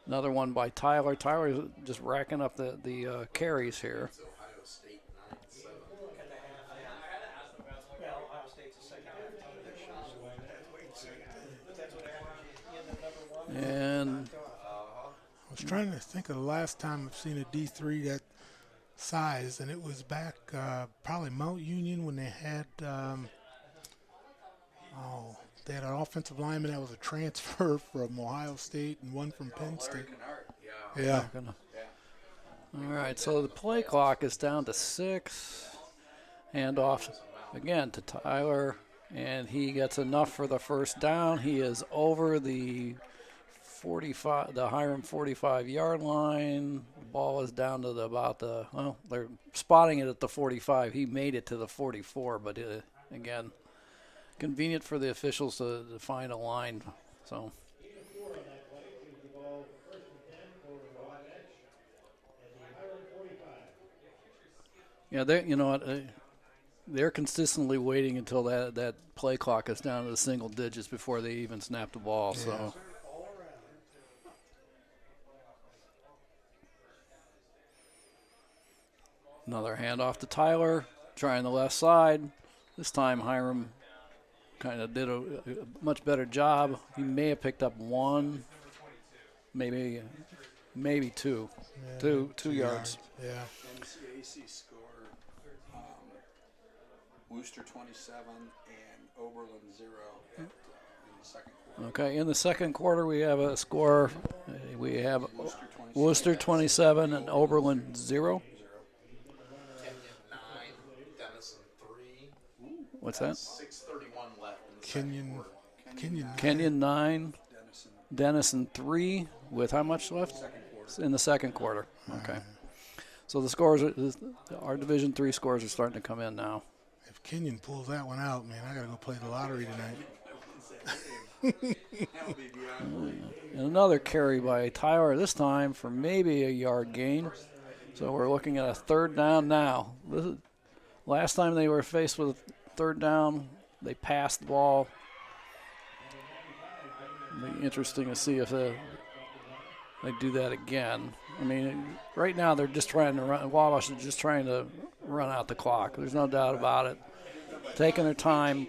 another one by Tyler. Tyler's just racking up the carries here. Ohio State 9-7. Well, Ohio State's a second half team this year, so that's what you'd say. But that's what happens. You end the number one. And I was trying to think of the last time I've seen a D3 that size, and it was back probably Mount Union when they had they had an offensive lineman that was a transfer from Ohio State and one from Penn State. Yeah. all right, so the play clock is down to 6. Hand off again to Tyler, and he gets enough for the first down. He is over the Hiram 45-yard line. The ball is down to they're spotting it at the 45. He made it to the 44, but again, convenient for the officials to find a line. So. Yeah, they're consistently waiting until that play clock is down to the single digits before they even snap the ball. Yeah. So. Another handoff to Tyler. trying the left side. This time Hiram kind of did a much better job. He may have picked up one, maybe two, Yeah, two yards. Yeah. NCAC score Worcester 27 and Oberlin 0 in the second quarter. Okay, in the second quarter we have a score. We have Worcester 27 and Oberlin 0. Kenyon 9, Denison 3. What's that? 6:31 left in the second quarter. Kenyon 9, Denison 3, with how much left? In the second quarter. Okay. So the scores, our Division III scores are starting to come in now. If Kenyon pulls that one out, man, I got to go play the lottery tonight. And another carry by Tyler, this time for maybe a yard gain. So we're looking at a third down now. Last time they were faced with third down, they passed the ball. It'll be interesting to see if they do that again. I mean, right now they're just trying to run. Wabash is just trying to run out the clock. There's no doubt about it. Taking their time.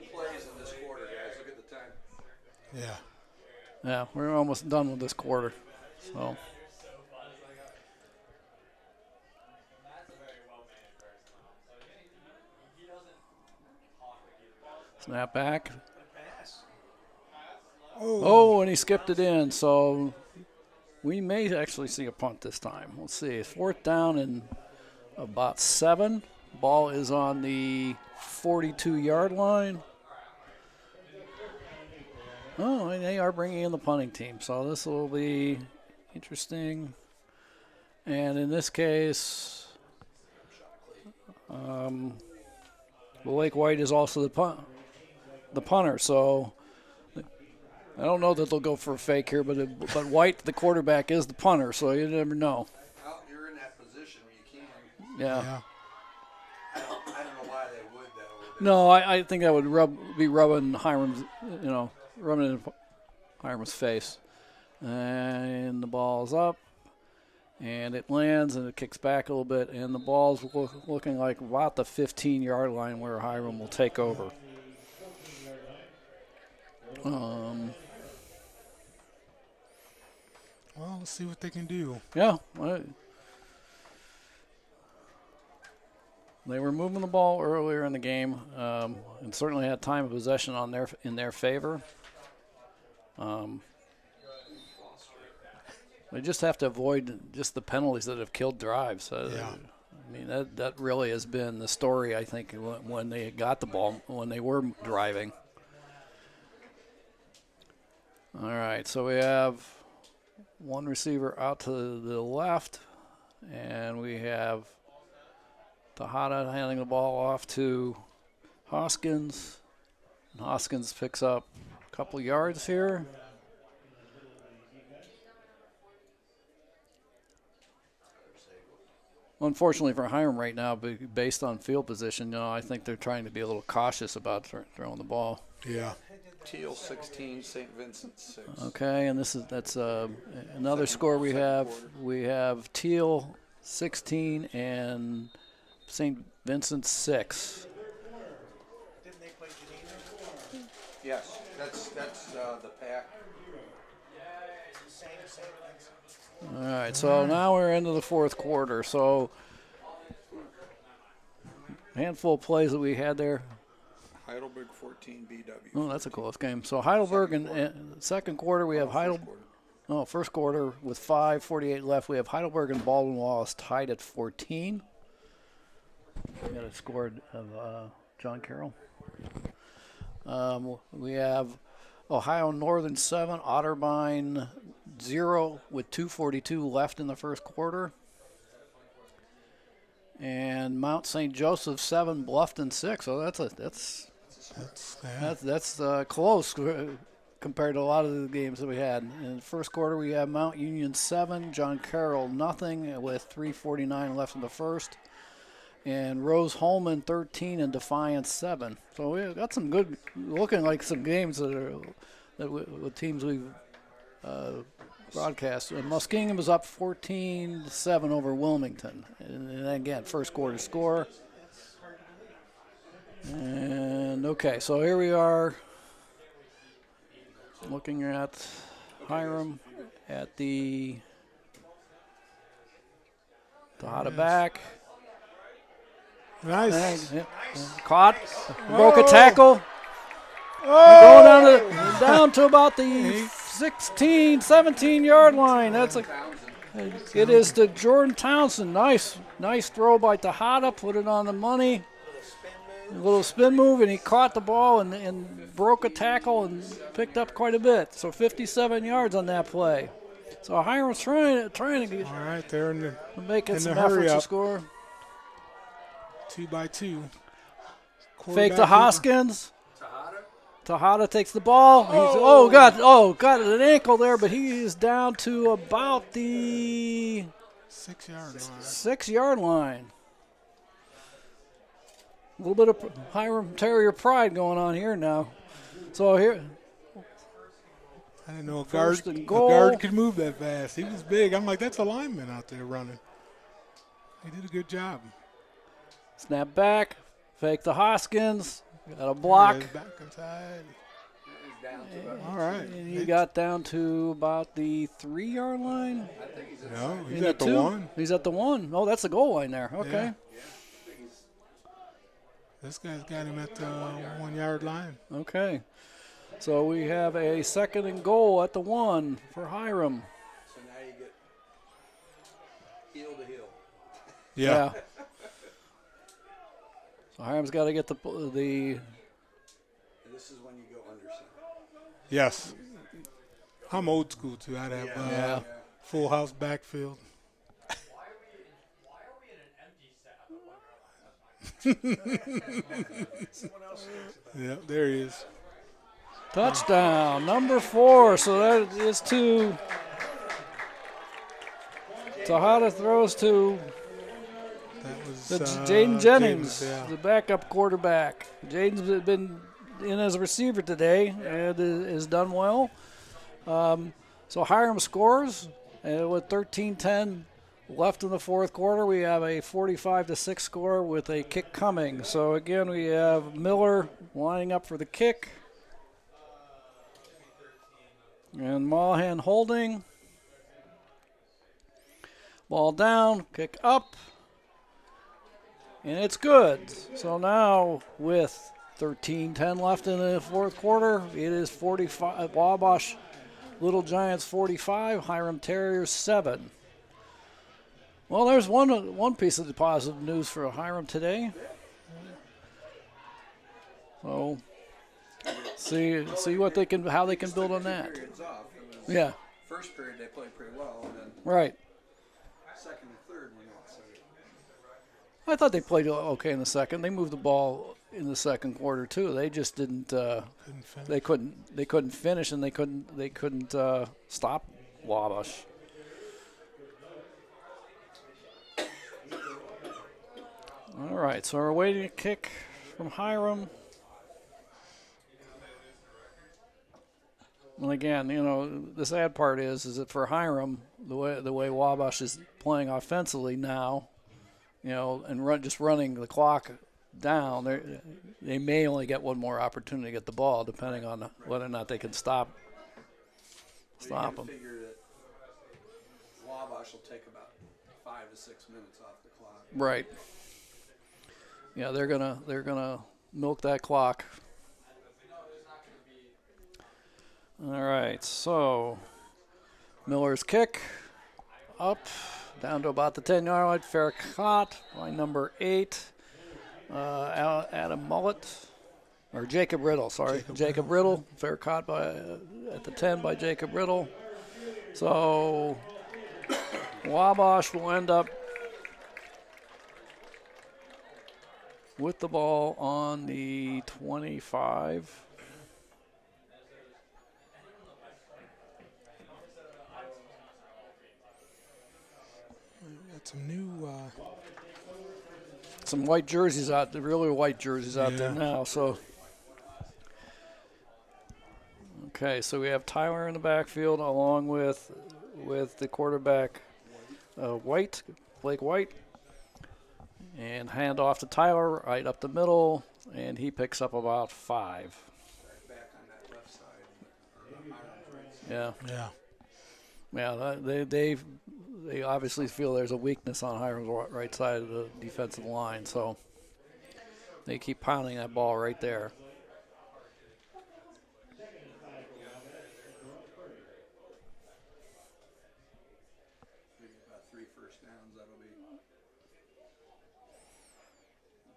Yeah. Yeah, we're almost done with this quarter. So. Snap back. Oh, and he skipped it in. So we may actually see a punt this time. We'll see. It's fourth down and about 7. Ball is on the 42-yard line. Oh, and they are bringing in the punting team, so this will be interesting. And in this case, Blake White is also the punter, so I don't know that they'll go for a fake here, but White, the quarterback, is the punter, so you never know. Well, you're in that position where you can. Yeah. I don't know why they would, though. No, I think that would be rubbing Hiram's, rubbing it in Hiram's face. And the ball's up, and it lands, and it kicks back a little bit, and the ball's looking like about the 15-yard line where Hiram will take over. Well, let's see what they can do. Yeah. They were moving the ball earlier in the game, and certainly had time of possession in their favor. They just have to avoid just the penalties that have killed drives. Yeah. I mean, that really has been the story, I think, when they got the ball, when they were driving. All right, so we have one receiver out to the left, and we have Tejada handing the ball off to Hoskins. And Hoskins picks up a couple yards here. Unfortunately for Hiram right now, based on field position, I think they're trying to be a little cautious about throwing the ball. Yeah. Teal 16, St. Vincent 6. Okay, and that's another score we have. We have Teal 16 and St. Vincent 6. Didn't they play Geneva? Yes, that's the pack. Same. All right, so now we're into the fourth quarter. So handful of plays that we had there. Heidelberg 14, BW. Oh, that's a close game. So Heidelberg in second quarter, we have Heidelberg. Oh, first quarter with 5:48 left, we have Heidelberg and Baldwin Wallace tied at 14. We got a score of John Carroll. We have Ohio Northern 7, Otterbein 0 with 2:42 left in the first quarter. And Mount St. Joseph 7, Bluffton 6. So that's close compared to a lot of the games that we had. In the first quarter, we have Mount Union 7, John Carroll nothing with 3:49 left in the first. And Rose Holman 13 and Defiance 7. So we got some good, looking like some games with teams we've broadcast. And Muskingum was up 14-7 over Wilmington. And again, first quarter score. And okay, so here we are looking at Hiram at the Tejada back. Nice. Caught. Broke a tackle. Going down to about the 16, 17-yard line. It is to Jordan Townsend. Nice throw by Tejada. Put it on the money. A little spin move, and he caught the ball and broke a tackle and picked up quite a bit. So 57 yards on that play. So Hiram's trying to get, All right, they're in the making some hurry efforts to up. score. 2-by-2. Fake to Hoskins. Tejada takes the ball. He's got an ankle there, but he is down to about the 6-yard line. 6-yard line. A little bit of Hiram Terrier pride going on here now. So here, I didn't know a First guard, and a goal. guard could move that fast. He was big. I'm like, that's a lineman out there running. He did a good job. snap back, fake to Hoskins. Got a block. There he is, back inside. All right. And he got down to about the 3-yard line. No, he's In at the two? 1. He's at the 1. Oh, that's the goal line there. Okay. Yeah. This guy's got him at the 1-yard line. Okay. So we have a 2nd and goal at the 1 for Hiram. So now you get heel to heel. Yeah. So Hiram's got to get the And this is when you go under center. Yes. I'm old school, too. I'd have Yeah. full house backfield. Yeah, there he is. touchdown, number 4. So that is to Tejada throws to That was Jaden Jennings, yeah. the backup quarterback. Jaden's been in as a receiver today and has done well. So Hiram scores, and with 13:10 left in the fourth quarter, we have a 45-6 score with a kick coming. So again, we have Miller lining up for the kick, and Mollahan holding. Ball down, kick up, and it's good. So now with 13:10 left in the fourth quarter, it is 45 Wabash Little Giants 45, Hiram Terriers 7. Well, there's one piece of the positive news for Hiram today. So see what how they can build on that. Periods off. It was Yeah, First period they played pretty well, and then right. second and third we not so. I thought they played okay in the second. They moved the ball in the second quarter too. They just didn't. Couldn't finish. They couldn't finish, and they couldn't stop Wabash. All right, so we're waiting a kick from Hiram. And again, the sad part is that for Hiram, the way Wabash is playing offensively now, and just running the clock down, they may only get one more opportunity to get the ball, depending on whether or not they can stop them. Figure that Wabash will take about 5 to 6 minutes off the clock. Right. Yeah, they're gonna milk that clock. All right, so Miller's kick up down to about the 10-yard line. Fair caught by number 8, Adam Mullet, or Jacob Riddle. Sorry, Jacob Riddle. Fair caught by at the 10 by Jacob Riddle. So Wabash will end up with the ball on the 25. Got some new. Some white jerseys out there, really white jerseys out there Yeah. now. So, okay, so we have Tyler in the backfield along with the quarterback, Blake White, and hand off to Tyler right up the middle. and he picks up about 5. Back on that left side. Yeah. Yeah. Yeah, they obviously feel there's a weakness on Hiram's right side of the defensive line, so they keep pounding that ball right there. Maybe about 3 first downs. That'll be.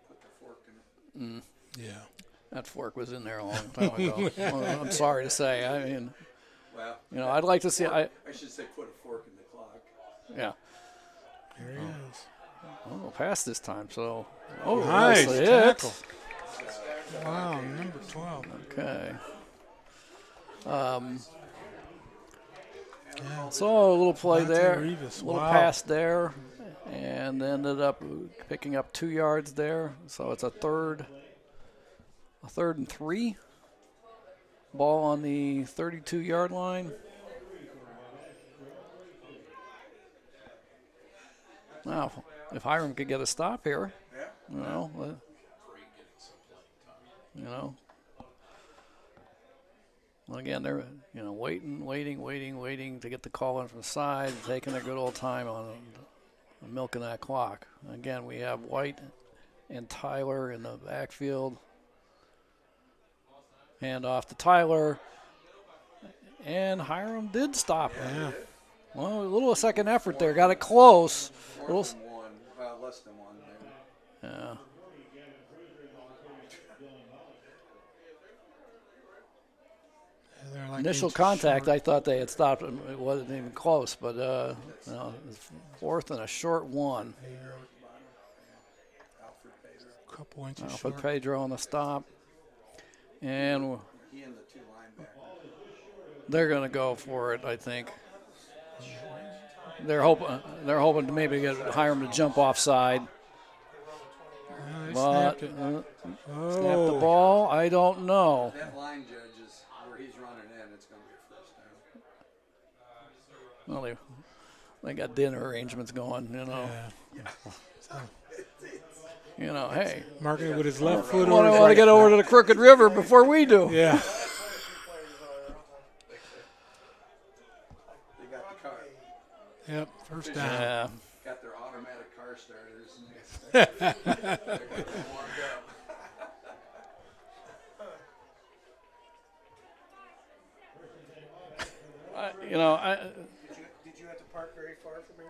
Put the fork in it. Yeah. That fork was in there a long time ago. Well, I'm sorry to say. I mean, Well, I'd like to see. I should say put a fork in the clock. Yeah. Here he is. Oh, pass this time. So, Nice nicely tackle. hit. Wow, number 12. Okay. Yeah. So a little play Monte there, Rivas, a little wow. pass there, and ended up picking up 2 yards there. So it's a third and 3. Ball on the 32-yard line. Now, if Hiram could get a stop here, you know, Well, again, they're waiting to get the call in from the side, taking their good old time on milking that clock. Again, we have White and Tyler in the backfield. Hand off to Tyler, and Hiram did stop it. Yeah. Well, a little second effort there, got it close. More than one, less than one. Maybe. Yeah. They're like Initial inches contact, short. I thought they had stopped. It wasn't even close, but it's 4th and a short 1. Alfred Pedro. Couple inches Alfred short. Pedro on the stop, and He and the 2 linebackers. they're going to go for it. I think they're hoping to maybe get Hiram to jump offside, Yeah, they but snapped it. snap the Oh. ball. I don't know. That line judge is where he's running in. It's going to be a first down. Well, they got dinner arrangements going. Yeah. Hey, Marking it with his left foot. I or his want to right get foot. over to the Crooked River before we do. Yeah. They got the car. Yep. First down. Yeah. Got their automatic car starters. They're getting warmed up. Did you have to park very far from here?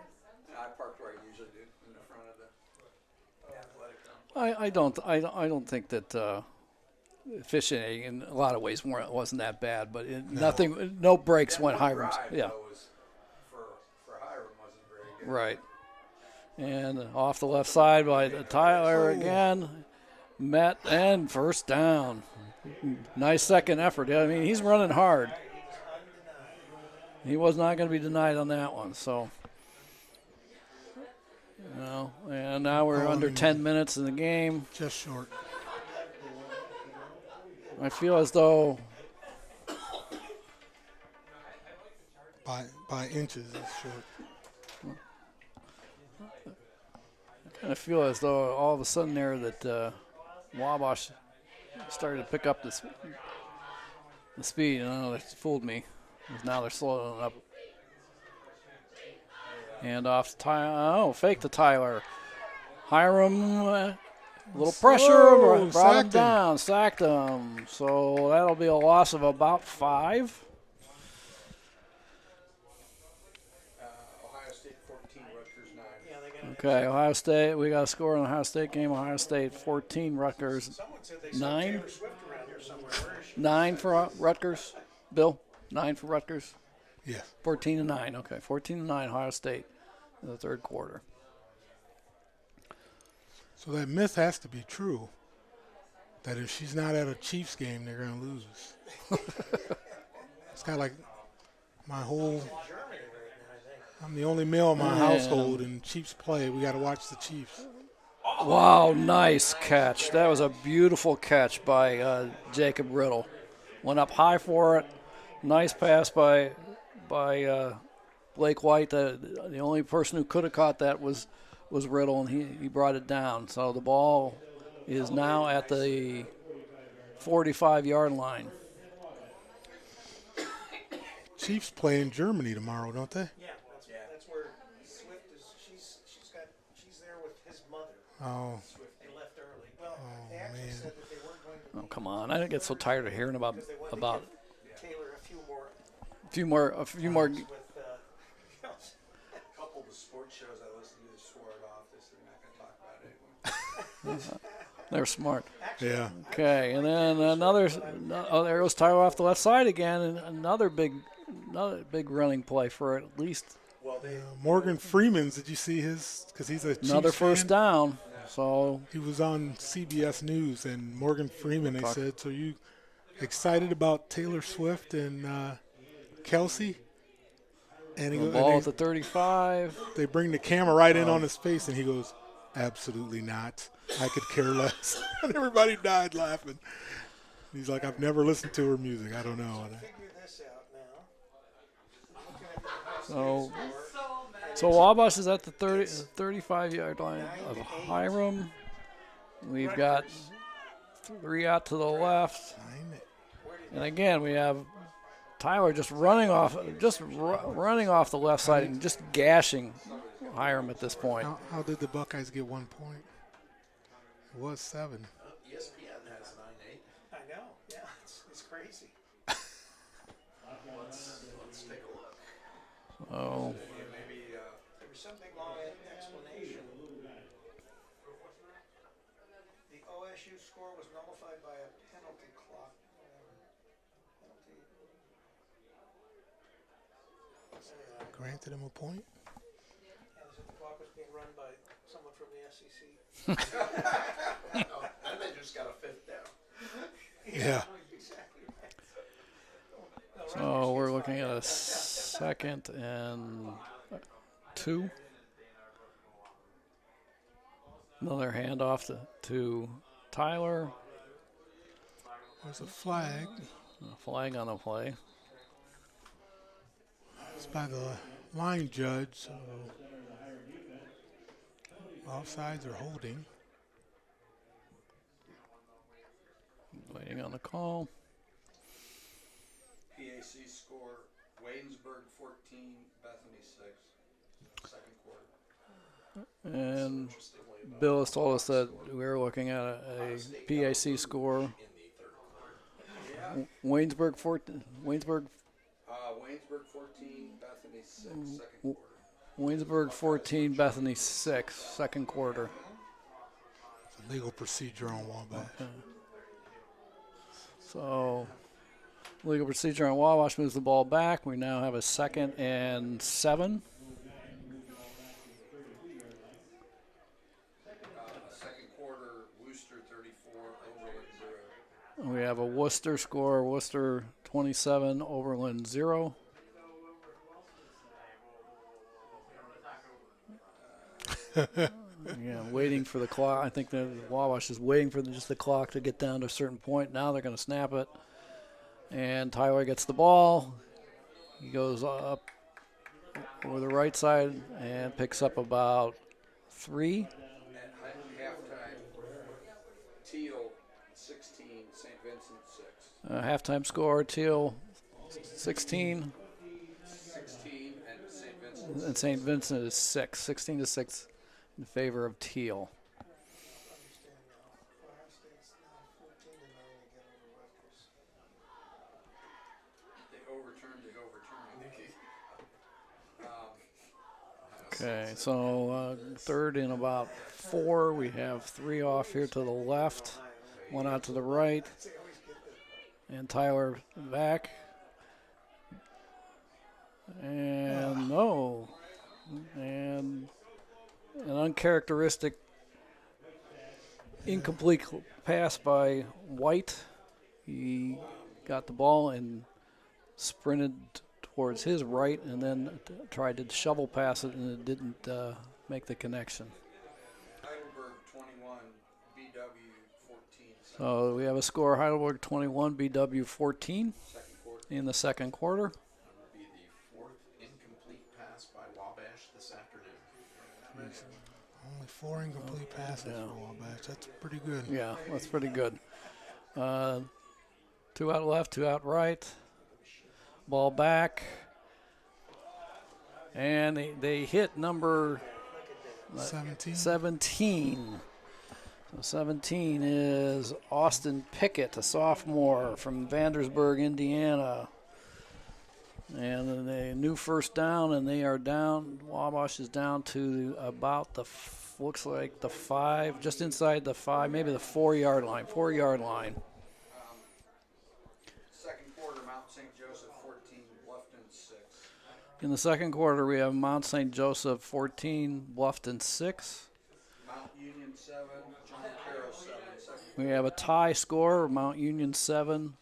I parked where I usually do, in the front of the athletic room. I don't think that officiating in a lot of ways wasn't that bad, but nothing, no breaks went Hiram's. Drive, Yeah, though, was for Hiram wasn't very good. right. And off the left side by Tyler again, met and first down. Nice second effort. I mean, he's running hard. He was not going to be denied on that one. So, and now we're under 10 minutes in the game. Just short. I feel as though By inches, it's short. I feel as though all of a sudden there that Wabash started to pick up the speed. I don't know, that fooled me. Now they're slowing up. And off to Tyler. Oh, fake to Tyler. Hiram, a little pressure, brought him sacked him. down, sacked him. So that'll be a loss of about 5. Ohio State 14, Rutgers 9. Yeah, they got Okay, Ohio State. We got a score in the Ohio State game. Ohio State 14, Rutgers Someone said they saw 9. Taylor Swift around here somewhere. Where is she? 9 for Rutgers. Bill, 9 for Rutgers. Yes. 14-9. Okay, 14-9 Ohio State in the third quarter. So that myth has to be true. That if she's not at a Chiefs game, they're going to lose. It's kind of like my whole. Germany right now, I think. I'm the only male in my household, and Chiefs play. We got to watch the Chiefs. Wow, nice catch. That was a beautiful catch by Jacob Riddle. Went up high for it. Nice pass by Blake White. The only person who could have caught that was Riddle, and he brought it down. So the ball is now at the 45-yard line. Chiefs play in Germany tomorrow, don't they? Yeah, that's where Swift is. She's there with his mother. Oh, They left early. Well, they man. actually said that they weren't going to. Oh, come on! I get so tired of hearing about Because they wanted about to give Taylor a few more. a few more. With, A couple of the sports shows I listened to swore it off. They said they're not going to talk about it anymore. They're smart. yeah. Okay, and then there goes Tyler off the left side again, and another big running play for at least Morgan Freeman's, did you see his? Because he's a Chiefs another first fan. down. So He was on CBS News, and Morgan Freeman, they said, so you excited about Taylor Swift and Kelsey? And, the ball at the 35. they bring the camera right in on his face, and he goes, absolutely not. I could care less. And everybody died laughing. He's like, I've never listened to her music. I don't know. figure this out now. So Wabash is at the 35-yard line of Hiram. We've got 3 out to the left. And again, we have Tyler just running off the left side and just gashing Hiram at this point. How did the Buckeyes get 1 point? It was 7. ESPN has 9-8. I know. Yeah, it's crazy. Let's take a look. Oh, Maybe There was some big long explanation. The OSU score was nullified by a penalty clock. Penalty. Granted him a point? As if the clock was being run by someone from the SEC. Oh, and they just got a 5th down. Yeah. Exactly right. so we're looking at a 2nd and 2. Another handoff to Tyler. There's a flag. A flag on the play. It's by the line judge, so offsides are holding. Waiting on the call. PAC score Waynesburg 14, Bethany 6. Second quarter. And Bill has told us that we're looking at a PAC score. Waynesburg 14. Waynesburg 14, Bethany 6. Second quarter. Waynesburg 14, Bethany 6, second quarter. It's a legal procedure on Wabash. So, legal procedure on Wabash moves the ball back. We now have a 2nd and 7. Second quarter, Worcester 34, Overland 0. We have a Worcester score, Worcester 27, Overland 0. Yeah, waiting for the clock. I think the Wabash is waiting for just the clock to get down to a certain point. Now they're going to snap it. And Tyler gets the ball. He goes up over the right side and picks up about 3. At halftime, Teal 16, St. Vincent 6. Halftime score, Teal 16, 16 and St. Vincent. and St. Vincent is 6, 16 to 6 in favor of Teal. Ohio State's now 14 to 9 again over Rutgers. They overturned. Okay, so 3rd and about 4. We have 3 off here to the left, 1 out to the right, and Tyler back. And no, and an uncharacteristic incomplete pass by White. He got the ball and sprinted towards his right and then tried to shovel pass it, and it didn't make the connection. Heidelberg 21, BW 14. So we have a score: Heidelberg 21, BW 14 Second quarter. in the second quarter. That would be the 4th incomplete pass by Wabash this afternoon. Only 4 incomplete passes for Wabash. That's pretty good. Yeah, that's pretty good. 2 out left, 2 out right. Ball back. And they hit number 17. 17. So 17 is Austin Pickett, a sophomore from Vandersburg, Indiana. And then a new first down, and they are down. Wabash is down to about looks like the 5, just inside the 5, maybe the 4-yard line. 4-yard line. Second quarter, Mount St. Joseph 14, Bluffton 6. In the second quarter, we have Mount St. Joseph 14, Bluffton 6. Mount Union 7, John Carroll 7. We have a tie score, Mount Union 7,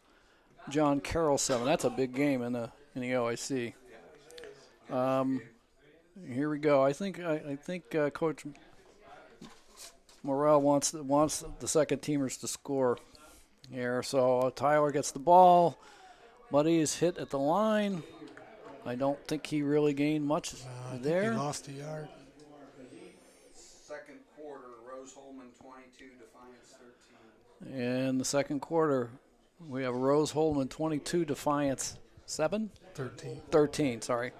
John Carroll 7. That's a big game in the OIC. Here we go. I think Coach Morrell wants the second teamers to score here. So Tyler gets the ball. Buddy is hit at the line. I don't think he really gained much there. He lost a yard. Second quarter, Rose Holman 22, Defiance 13. In the second quarter, we have Rose Holman 22, Defiance 7? 13. 13, sorry.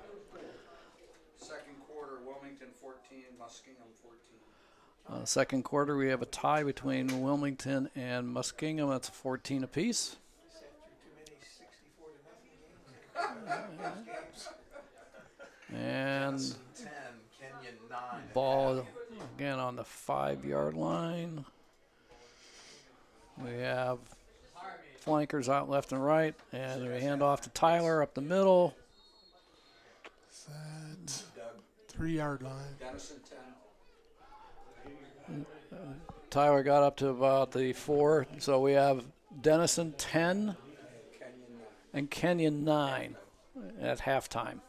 Second quarter, Wilmington 14, Muskingum 14. Second quarter, we have a tie between Wilmington and Muskingum. That's 14 apiece. And 10, Kenyon 9. ball again on the 5-yard line. We have flankers out left and right, and we hand off to Tyler up the middle. Set. 3-yard line. Denison 10. Tyler got up to about the 4, so we have Denison 10 and Kenyon 9 at halftime.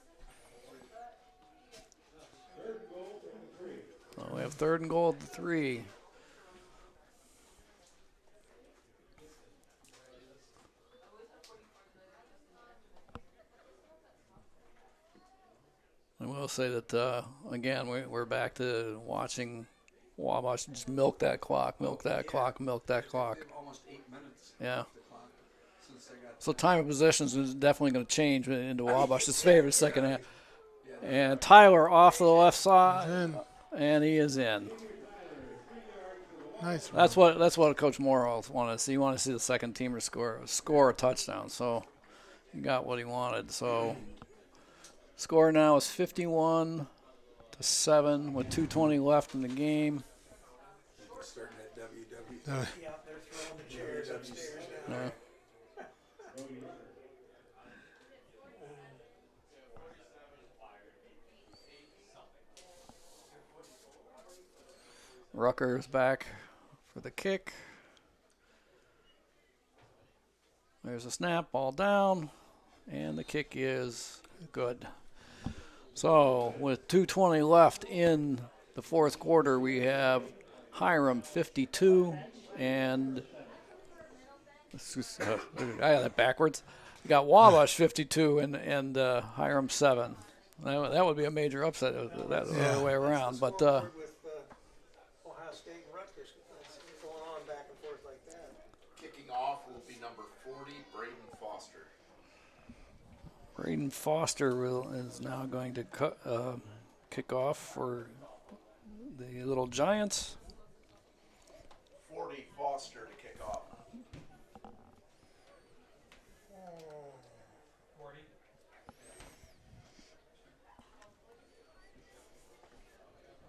So we have 3rd and goal at the 3. I will say that, again, we're back to watching Wabash just milk that clock, milk that clock. Almost 8 minutes. Yeah. The clock since they got So time of possessions is definitely going to change into Wabash's favor second half. And Tyler off to the left side, In. and he is in. Nice. That's what Coach Morrow wanted to see. He wanted to see the second teamer score a touchdown. So he got what he wanted. So score now is 51-7 with 2:20 left in the game. Starting at WW. Uh, Be out there throwing the chairs upstairs now. Yeah. Rucker's back for the kick. There's a snap, ball down, and the kick is good. So with 2:20 left in the fourth quarter, we have Hiram 52 and I had that backwards. We got Wabash 52 and Hiram 7. That would be a major upset the other way around, but. Scoreboard with Ohio State and Rutgers that's going on back and forth like that. Kicking off will be number 40, Braden Foster. Braden Foster is now going to kick off for the Little Giants. 40, Foster to kick off.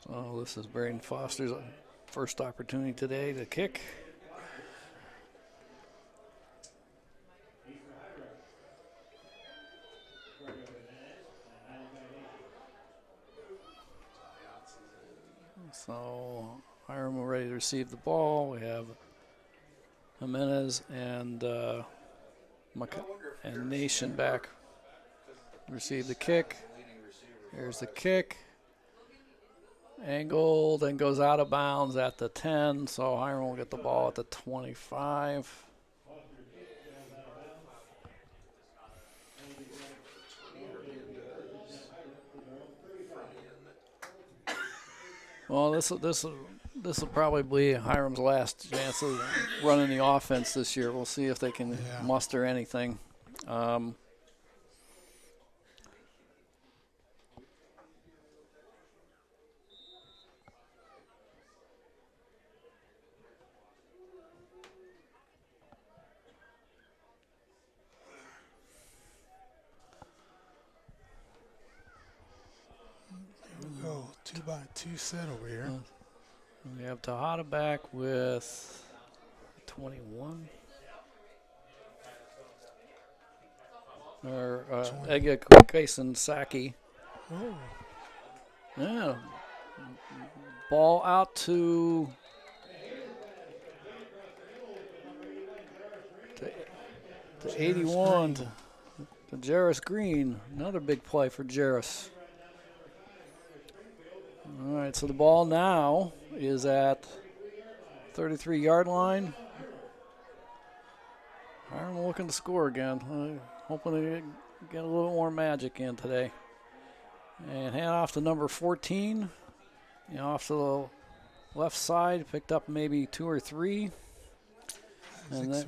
So this is Braden Foster's first opportunity today to kick. So Hiram are ready to receive the ball. We have Jimenez and Nation back. Receive the kick. Here's the kick. Angled and goes out of bounds at the 10. So Hiram will get the ball at the 25. Well, this this will probably be Hiram's last chance of running the offense this year. We'll see if they can muster anything. Go 2x2 set over here. We have Tejada back with 21. Or Ega Kason Saki. Oh, Yeah. Ball out to 81 to Jarris Green. Another big play for Jarris. All right, so the ball now is at 33-yard line. Hiram looking to score again. Hoping to get a little more magic in today. And hand off to number 14. Off to the left side, picked up maybe 2 or 3. And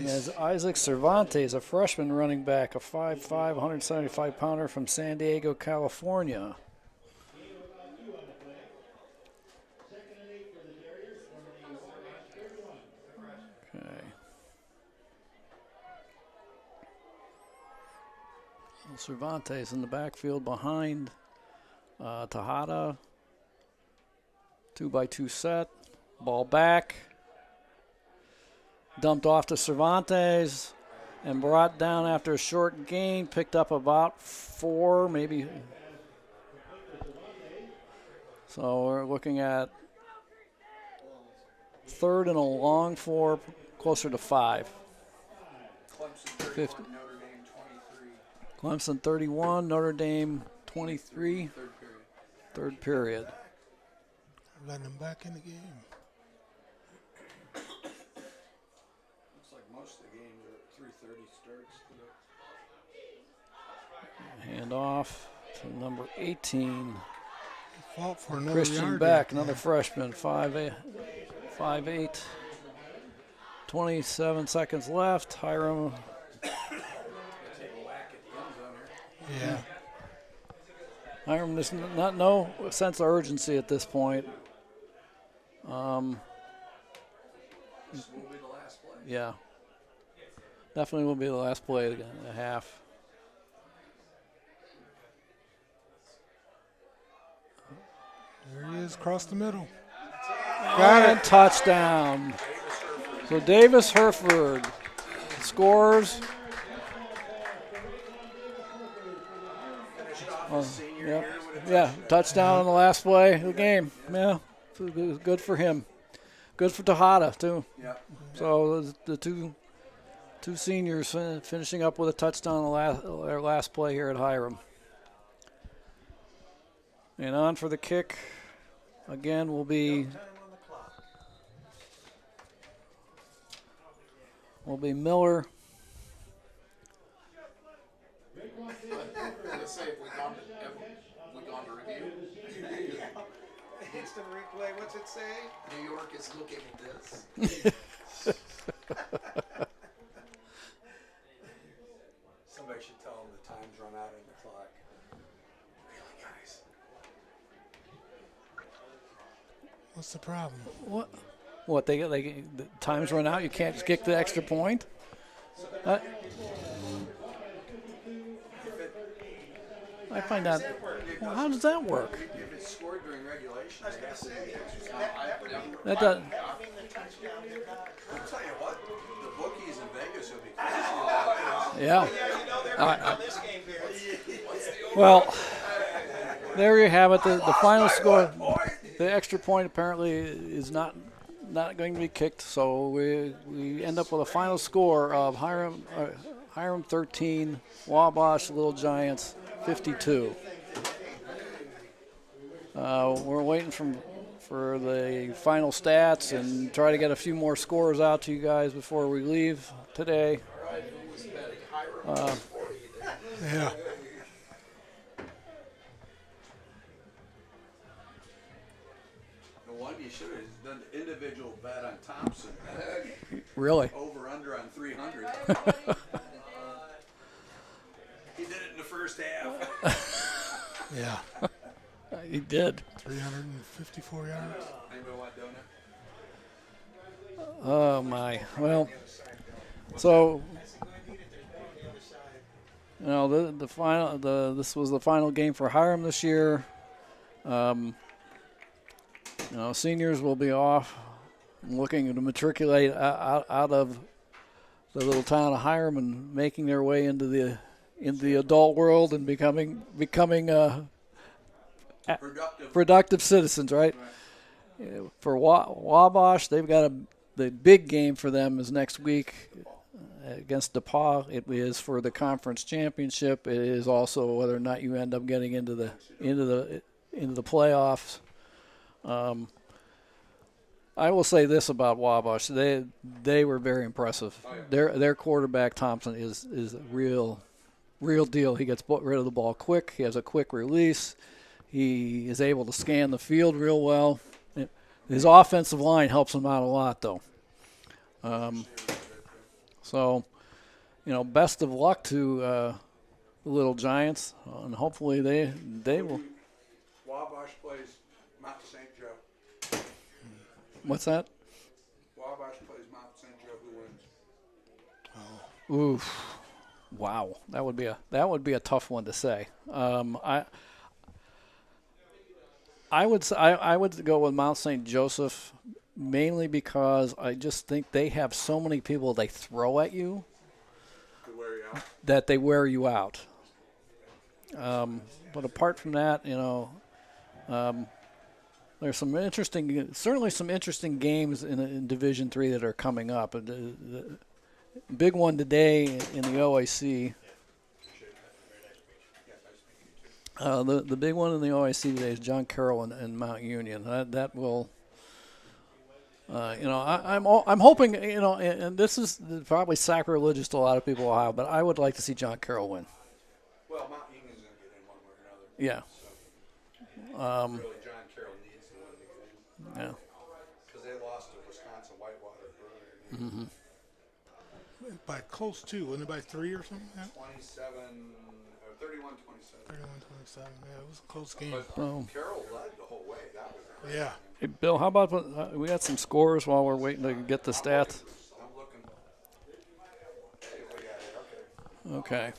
as Isaac Cervantes, a freshman running back, a 5'5", 175-pounder from San Diego, California. Okay. Cervantes in the backfield behind Tejada. 2x2 set. Ball back. Dumped off to Cervantes and brought down after a short gain. Picked up about 4, maybe. So we're looking at 3rd and a long 4, closer to 5. Clemson 31, Notre Dame 23. Clemson 31, Notre Dame 23. Third period. letting them back in the game. Looks like most of the games are at 3:30 starts today. Hand off to number 18. Fought for another Christian yard Beck, there. another freshman, 5'8". 27 seconds left. Hiram. Yeah. Hiram does not no sense of urgency at this point. This will be the last play. Yeah. Definitely will be the last play of the half. There he is, across the middle. And touchdown. So Davis Herford scores. Yep. Yeah, touchdown on the last play of the game. Yeah, good for him. Good for Tejada, too. Yep. So the two seniors finishing up with a touchdown on their last play here at Hiram. And on for the kick again will be Miller. Let's say if we gone to review, Instant replay, what's it say? New York is looking at this. Somebody should tell them the time's run out on the clock. Really, guys? What's the problem? What they the time's run out? You can't just kick the extra point? I find that. Well, how does that work? If it's scored during regulation, they have to be extra. That does. I'll tell you what, the bookies in Vegas will be crazy about this. Yeah. Yeah, you know they're betting on this game, Vince. Well, there you have it. The final score. The extra point apparently is not going to be kicked, so we end up with a final score of Hiram 13, Wabash Little Giants 52. We're waiting for the final stats and try to get a few more scores out to you guys before we leave today. Yeah. The one you should have done the individual bet on Thompson. Really? Over under on 300. He did it in the first half. Yeah, He did. 354 yards. Anybody want donut? Oh my. Well, so the final this was the final game for Hiram this year. Seniors will be off, looking to matriculate out of the little town of Hiram and making their way into the adult world and becoming productive citizens, right? For Wabash, they've got the big game for them is next week against DePaul. It is for the conference championship. It is also whether or not you end up getting into the playoffs. I will say this about Wabash: they were very impressive. Oh, yeah. Their quarterback Thompson is a real deal. He gets rid of the ball quick. He has a quick release. He is able to scan the field real well. His offensive line helps him out a lot, though. So, best of luck to the Little Giants, and hopefully they will. Wabash plays Mount St. Joe. What's that? Wabash plays Mount St. Joe. Who wins? Oof! Wow, that would be a tough one to say. I would go with Mount St. Joseph, mainly because I just think they have so many people they throw at you that they wear you out. But apart from that, there's certainly some interesting games in Division III that are coming up. The big one today in the OIC. The big one in the OIC today is John Carroll and Mount Union. That will, I'm hoping, and this is probably sacrilegious to a lot of people in Ohio, but I would like to see John Carroll win. Well, Mount Union's going to get in one way or another. Yeah. So, really, John Carroll needs to win the game. Yeah. Because they lost to Wisconsin Whitewater earlier. Mm-hmm. By close too, wasn't it by 3 or something? Yeah. 27 or 31-27. 31-27. Yeah, it was a close game. But Carroll led the whole way. That was great. Yeah. Hey, Bill, how about we got some scores while we're waiting to get the stats? I'm looking. See if we got it. Okay. Okay.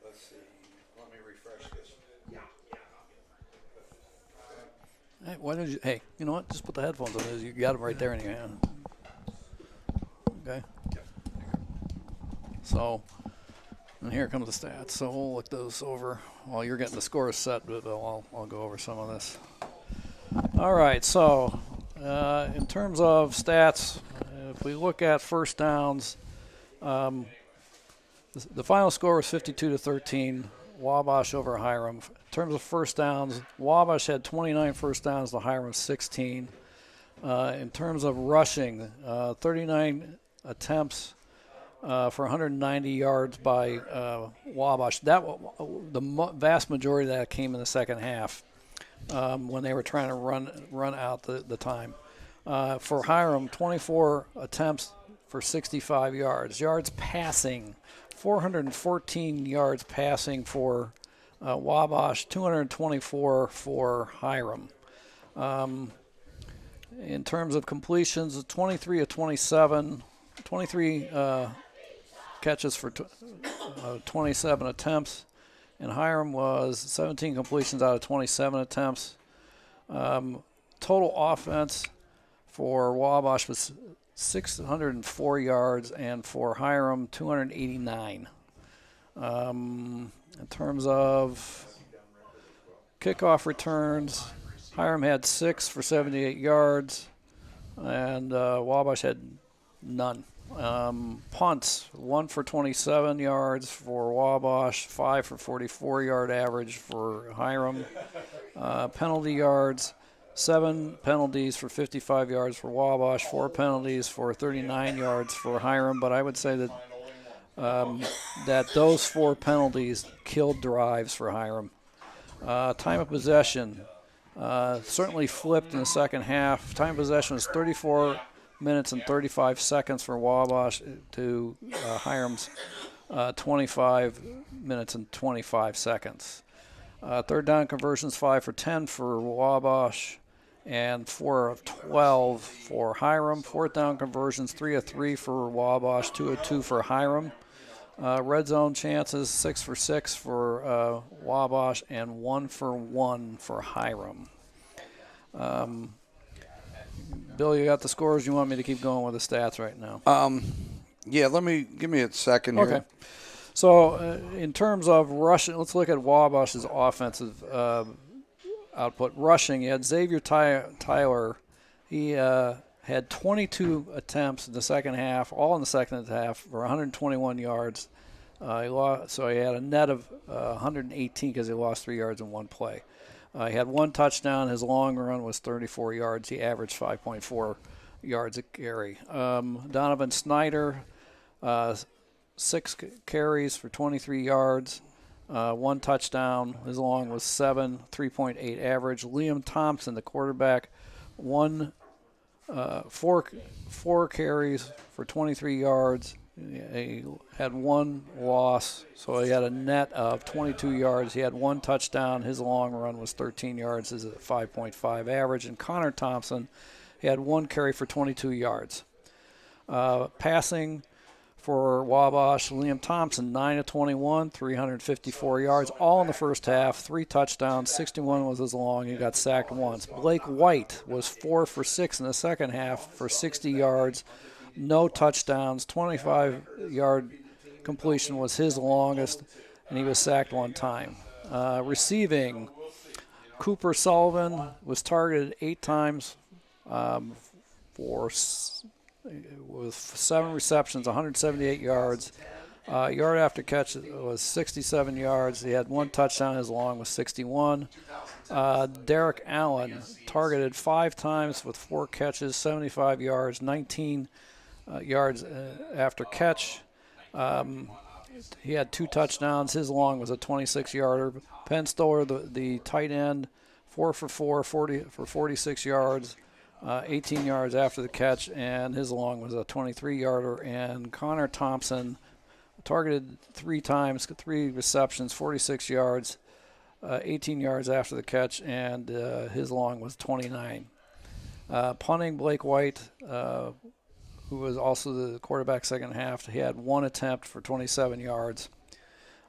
Let's see. Let me refresh this. Hey, why don't you? Hey, you know what? Just put the headphones on. You got them right there in your hand. Okay. So, and here comes the stats. So we'll look those over while you're getting the scores set. But I'll go over some of this. All right. So, in terms of stats, if we look at first downs, the final score was 52-13. Wabash over Hiram. In terms of first downs, Wabash had 29 first downs to Hiram 16. In terms of rushing, 39 attempts for 190 yards by Wabash. The vast majority of that came in the second half when they were trying to run out the time. For Hiram, 24 attempts for 65 yards. Yards passing, 414 yards passing for Wabash, 224 for Hiram. In terms of completions, 23 of 27, 23 catches for 27 attempts, and Hiram was 17 completions out of 27 attempts. Total offense for Wabash was 604 yards, and for Hiram, 289. In terms of kickoff returns, Hiram had 6 for 78 yards, and Wabash had none. Punts, 1 for 27 yards for Wabash, 5 for 44-yard average for Hiram. Penalty yards, 7 penalties for 55 yards for Wabash, 4 penalties for 39 yards for Hiram. But I would say that that those 4 penalties killed drives for Hiram. Time of possession, Certainly flipped in the second half. Time of possession was 34 minutes and 35 seconds for Wabash to Hiram's 25 minutes and 25 seconds. Third down conversions 5 for 10 for Wabash and 4 of 12 for Hiram. Fourth down conversions 3 of 3 for Wabash, 2 of 2 for Hiram. Red zone chances 6 for 6 for Wabash and 1 for 1 for Hiram. Bill, you got the scores? You want me to keep going with the stats right now? Yeah, give me a second here. Okay. So in terms of rushing, let's look at Wabash's offensive output. Rushing, you had Xavier Tyler. He had 22 attempts in the second half, all in the second half, for 121 yards. So he had a net of 118 because he lost 3 yards in one play. He had 1 touchdown. His long run was 34 yards. He averaged 5.4 yards a carry. Donovan Snyder, 6 carries for 23 yards, 1 touchdown. His long was 7, 3.8 average. Liam Thompson, the quarterback, 4 carries for 23 yards. He had 1 loss, so he had a net of 22 yards. He had 1 touchdown. His long run was 13 yards. His 5.5 average. And Connor Thompson, he had 1 carry for 22 yards. Passing for Wabash, Liam Thompson, 9 of 21, 354 yards, all in the first half, 3 touchdowns, 61 was his long. He got sacked once. Blake White was 4 for 6 in the second half for 60 yards, no touchdowns, 25-yard completion was his longest, and he was sacked 1 time. Receiving, Cooper Sullivan was targeted 8 times with 7 receptions, 178 yards. Yard after catch was 67 yards. He had 1 touchdown. His long was 61. Derek Allen targeted 5 times with 4 catches, 75 yards, 19 yards after catch. He had 2 touchdowns. His long was a 26-yarder. Penn Stoller, the tight end, 4 for 4, 46 yards. 18 yards after the catch, and his long was a 23-yarder. And Connor Thompson targeted 3 times, 3 receptions, 46 yards, 18 yards after the catch, and his long was 29. Punting, Blake White, who was also the quarterback second half, he had 1 attempt for 27 yards,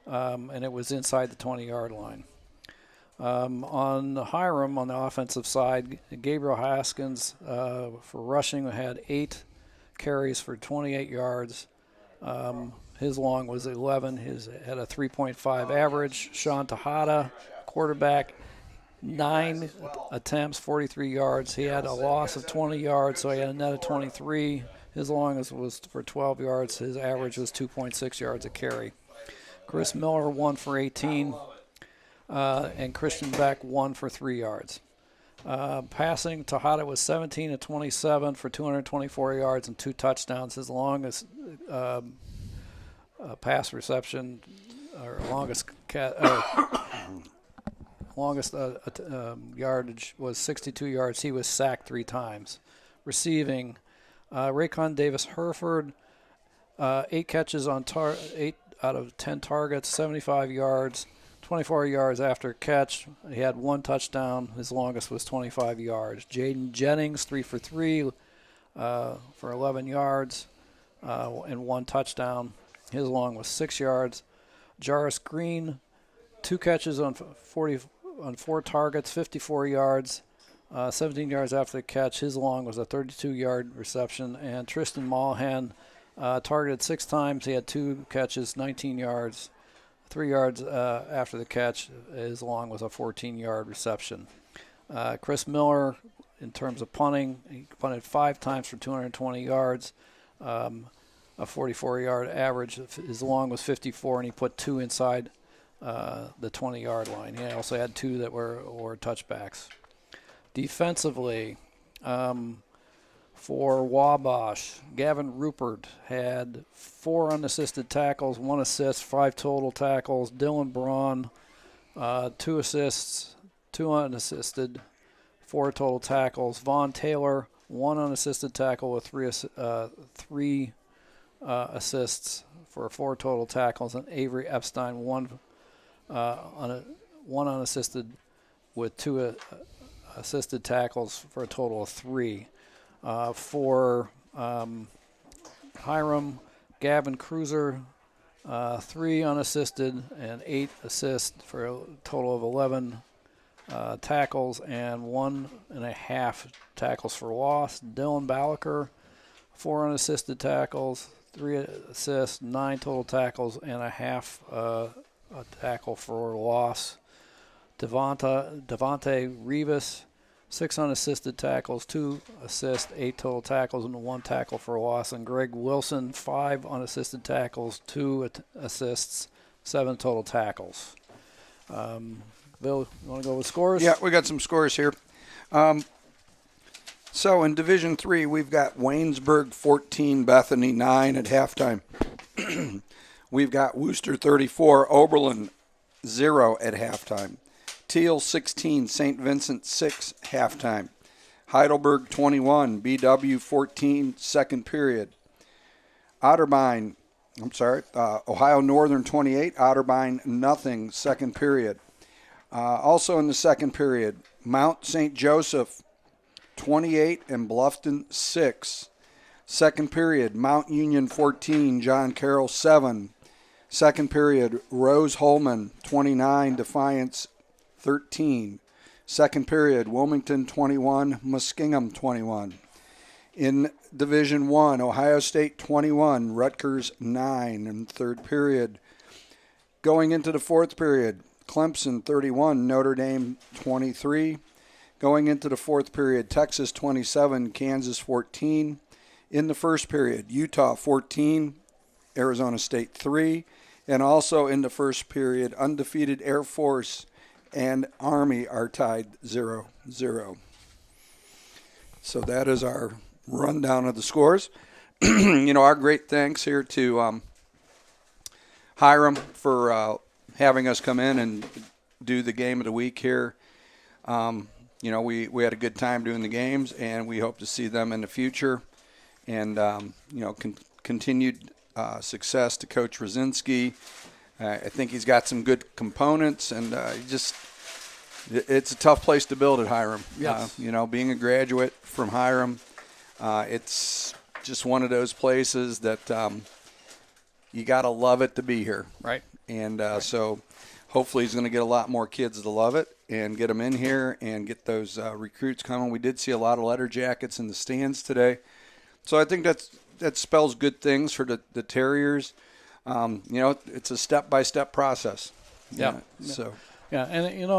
and it was inside the 20-yard line. On Hiram, on the offensive side, Gabriel Haskins for rushing had 8 carries for 28 yards. His long was 11. His had a 3.5 average. Sean Tejada, quarterback, 9 attempts, 43 yards. He had a loss of 20 yards, so he had a net of 23. His longest was for 12 yards. His average was 2.6 yards a carry. Chris Miller, 1 for 18. And Christian Beck, 1 for 3 yards. Passing, Tejada was 17 of 27 for 224 yards and 2 touchdowns. His longest pass reception, or longest yardage was 62 yards. He was sacked 3 times. Receiving, Raycon Davis-Herford, 8 catches on 8 out of 10 targets, 75 yards. 24 yards after catch. He had 1 touchdown. His longest was 25 yards. Jaden Jennings, 3 for 3 for 11 yards and 1 touchdown. His long was 6 yards. Jarvis Green, 2 catches on 4 targets, 54 yards, 17 yards after the catch. His long was a 32-yard reception. And Tristan Mallahan targeted 6 times. He had 2 catches, 19 yards. 3 yards after the catch. His long was a 14-yard reception. Chris Miller, in terms of punting, he punted 5 times for 220 yards, a 44-yard average. His long was 54, and he put 2 inside the 20-yard line. He also had 2 that were touchbacks. Defensively, for Wabash, Gavin Rupert had 4 unassisted tackles, 1 assist, 5 total tackles. Dylan Braun, 2 assists, 2 unassisted. 4 total tackles. Vaughn Taylor, 1 unassisted tackle with 3 assists for 4 total tackles, and Avery Epstein, 1 unassisted with 2 assisted tackles for a total of 3. For Hiram, Gavin Cruiser, 3 unassisted and 8 assists for a total of 11 tackles and 1.5 tackles for loss. Dylan Ballaker, 4 unassisted tackles, 3 assists, 9 total tackles, and a half a tackle for loss. Devontae Rivas, 6 unassisted tackles, 2 assists, 8 total tackles, and 1 tackle for loss. And Greg Wilson, 5 unassisted tackles, 2 assists, 7 total tackles. Bill, you want to go with scores? Yeah, we got some scores here. So in Division 3, we've got Waynesburg 14, Bethany 9 at halftime. We've got Worcester 34, Oberlin 0 at halftime. Teal 16, St. Vincent 6, halftime. Heidelberg 21, BW 14, second period. Ohio Northern 28, Otterbein nothing, second period. Also in the second period, Mount St. Joseph 28 and Bluffton 6. Second period, Mount Union 14, John Carroll 7. Second period, Rose Holman 29, Defiance 13. Second period, Wilmington 21, Muskingum 21. In Division 1, Ohio State 21, Rutgers 9 in third period. Going into the fourth period, Clemson 31, Notre Dame 23. Going into the fourth period, Texas 27, Kansas 14. In the first period, Utah 14, Arizona State 3. And also in the first period, undefeated Air Force and Army are tied 0-0. So that is our rundown of the scores. Our great thanks here to Hiram for having us come in and do the game of the week here. We had a good time doing the games, and we hope to see them in the future. And, continued success to Coach Rosinski. I think he's got some good components, and it's a tough place to build at Hiram. Yes. Being a graduate from Hiram, it's just one of those places that you got to love it to be here. Right. And so hopefully he's going to get a lot more kids to love it and get them in here and get those recruits coming. We did see a lot of letter jackets in the stands today. So I think that spells good things for the Terriers. It's a step-by-step process. Yeah. So. Yeah, and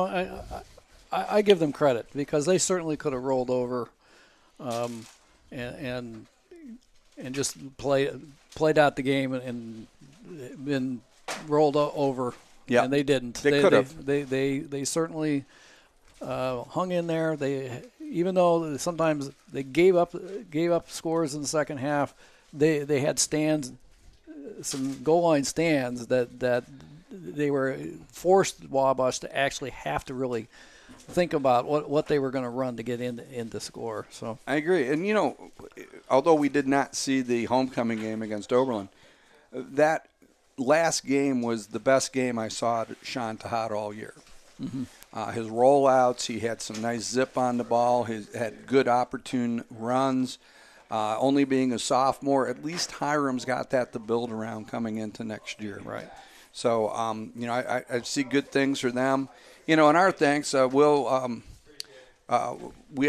I give them credit because they certainly could have rolled over, and just played out the game and been rolled over. Yeah, and they didn't. They could have. They certainly hung in there. Even though sometimes they gave up scores in the second half, they had stands, some goal line stands that they were forced Wabash to actually have to really think about what they were going to run to get into score. So I agree. And, although we did not see the homecoming game against Oberlin, that last game was the best game I saw Sean Tejada all year. Mm-hmm. His rollouts, he had some nice zip on the ball. He had good opportune runs. Only being a sophomore, at least Hiram's got that to build around coming into next year. Right. So, I see good things for them. And our thanks, we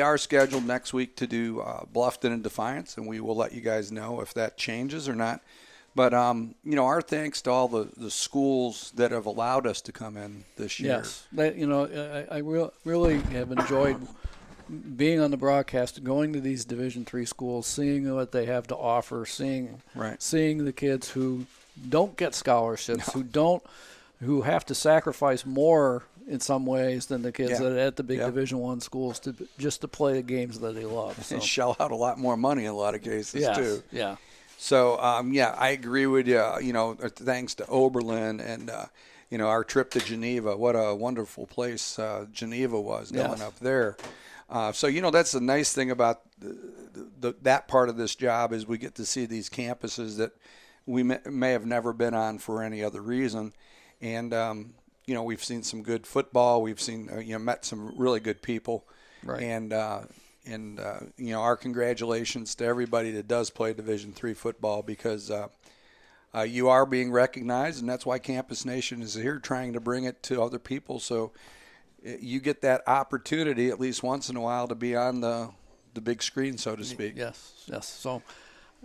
are scheduled next week to do Bluffton and Defiance, and we will let you guys know if that changes or not. But, our thanks to all the schools that have allowed us to come in this year. Yes. I really have enjoyed being on the broadcast, going to these Division III schools, seeing what they have to offer, seeing the kids who don't get scholarships, who have to sacrifice more in some ways than the kids that are at the big Division I schools to play the games that they love. So. And shell out a lot more money in a lot of cases too. Yeah. So I agree with you. Thanks to Oberlin and our trip to Geneva. What a wonderful place Geneva was going up there. So that's the nice thing about that part of this job is we get to see these campuses that we may have never been on for any other reason. And, we've seen some good football. We've seen, met some really good people. Right. And our congratulations to everybody that does play Division III football because you are being recognized, and that's why Campus Nation is here trying to bring it to other people. So you get that opportunity at least once in a while to be on the big screen, so to speak. Yes. So,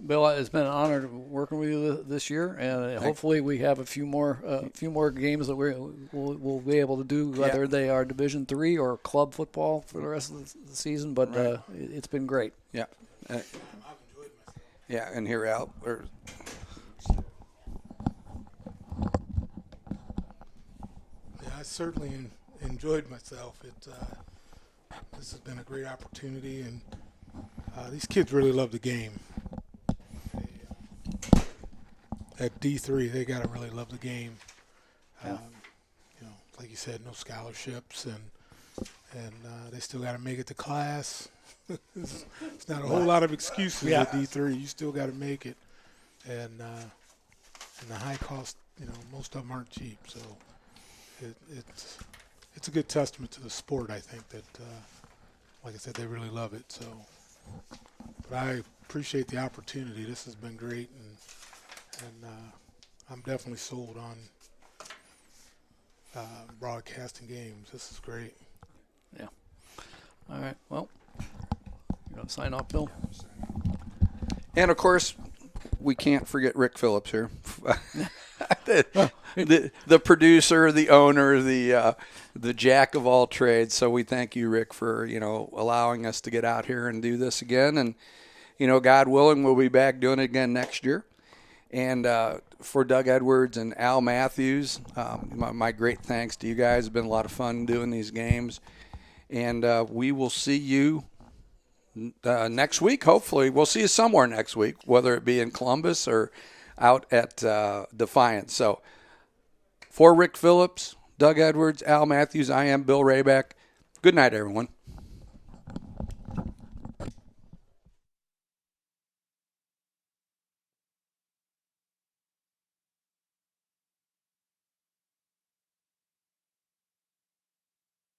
Bill, it's been an honor working with you this year, and hopefully we have a few more games that we'll be able to do, whether they are Division III or club football for the rest of the season. But it's been great. Yeah. Yeah, and here Al. I certainly enjoyed myself. This has been a great opportunity, and these kids really love the game. At D3, they got to really love the game. Like you said, no scholarships, and they still got to make it to class. It's not a whole lot of excuses at D3. You still got to make it, and the high cost. Most of them aren't cheap, so it's a good testament to the sport. I think that, like I said, they really love it. So, but I appreciate the opportunity. This has been great, and I'm definitely sold on broadcasting games. This is great. Yeah. All right. Well, you want to sign off, Bill? And of course, we can't forget Rick Phillips here, the producer, the owner, the jack of all trades. So we thank you, Rick, for allowing us to get out here and do this again. And God willing, we'll be back doing it again next year. And for Doug Edwards and Al Matthews, my great thanks to you guys. It's been a lot of fun doing these games. And we will see you next week, hopefully. We'll see you somewhere next week, whether it be in Columbus or out at Defiance. So for Rick Phillips, Doug Edwards, Al Matthews, I am Bill Rayback. Good night, everyone.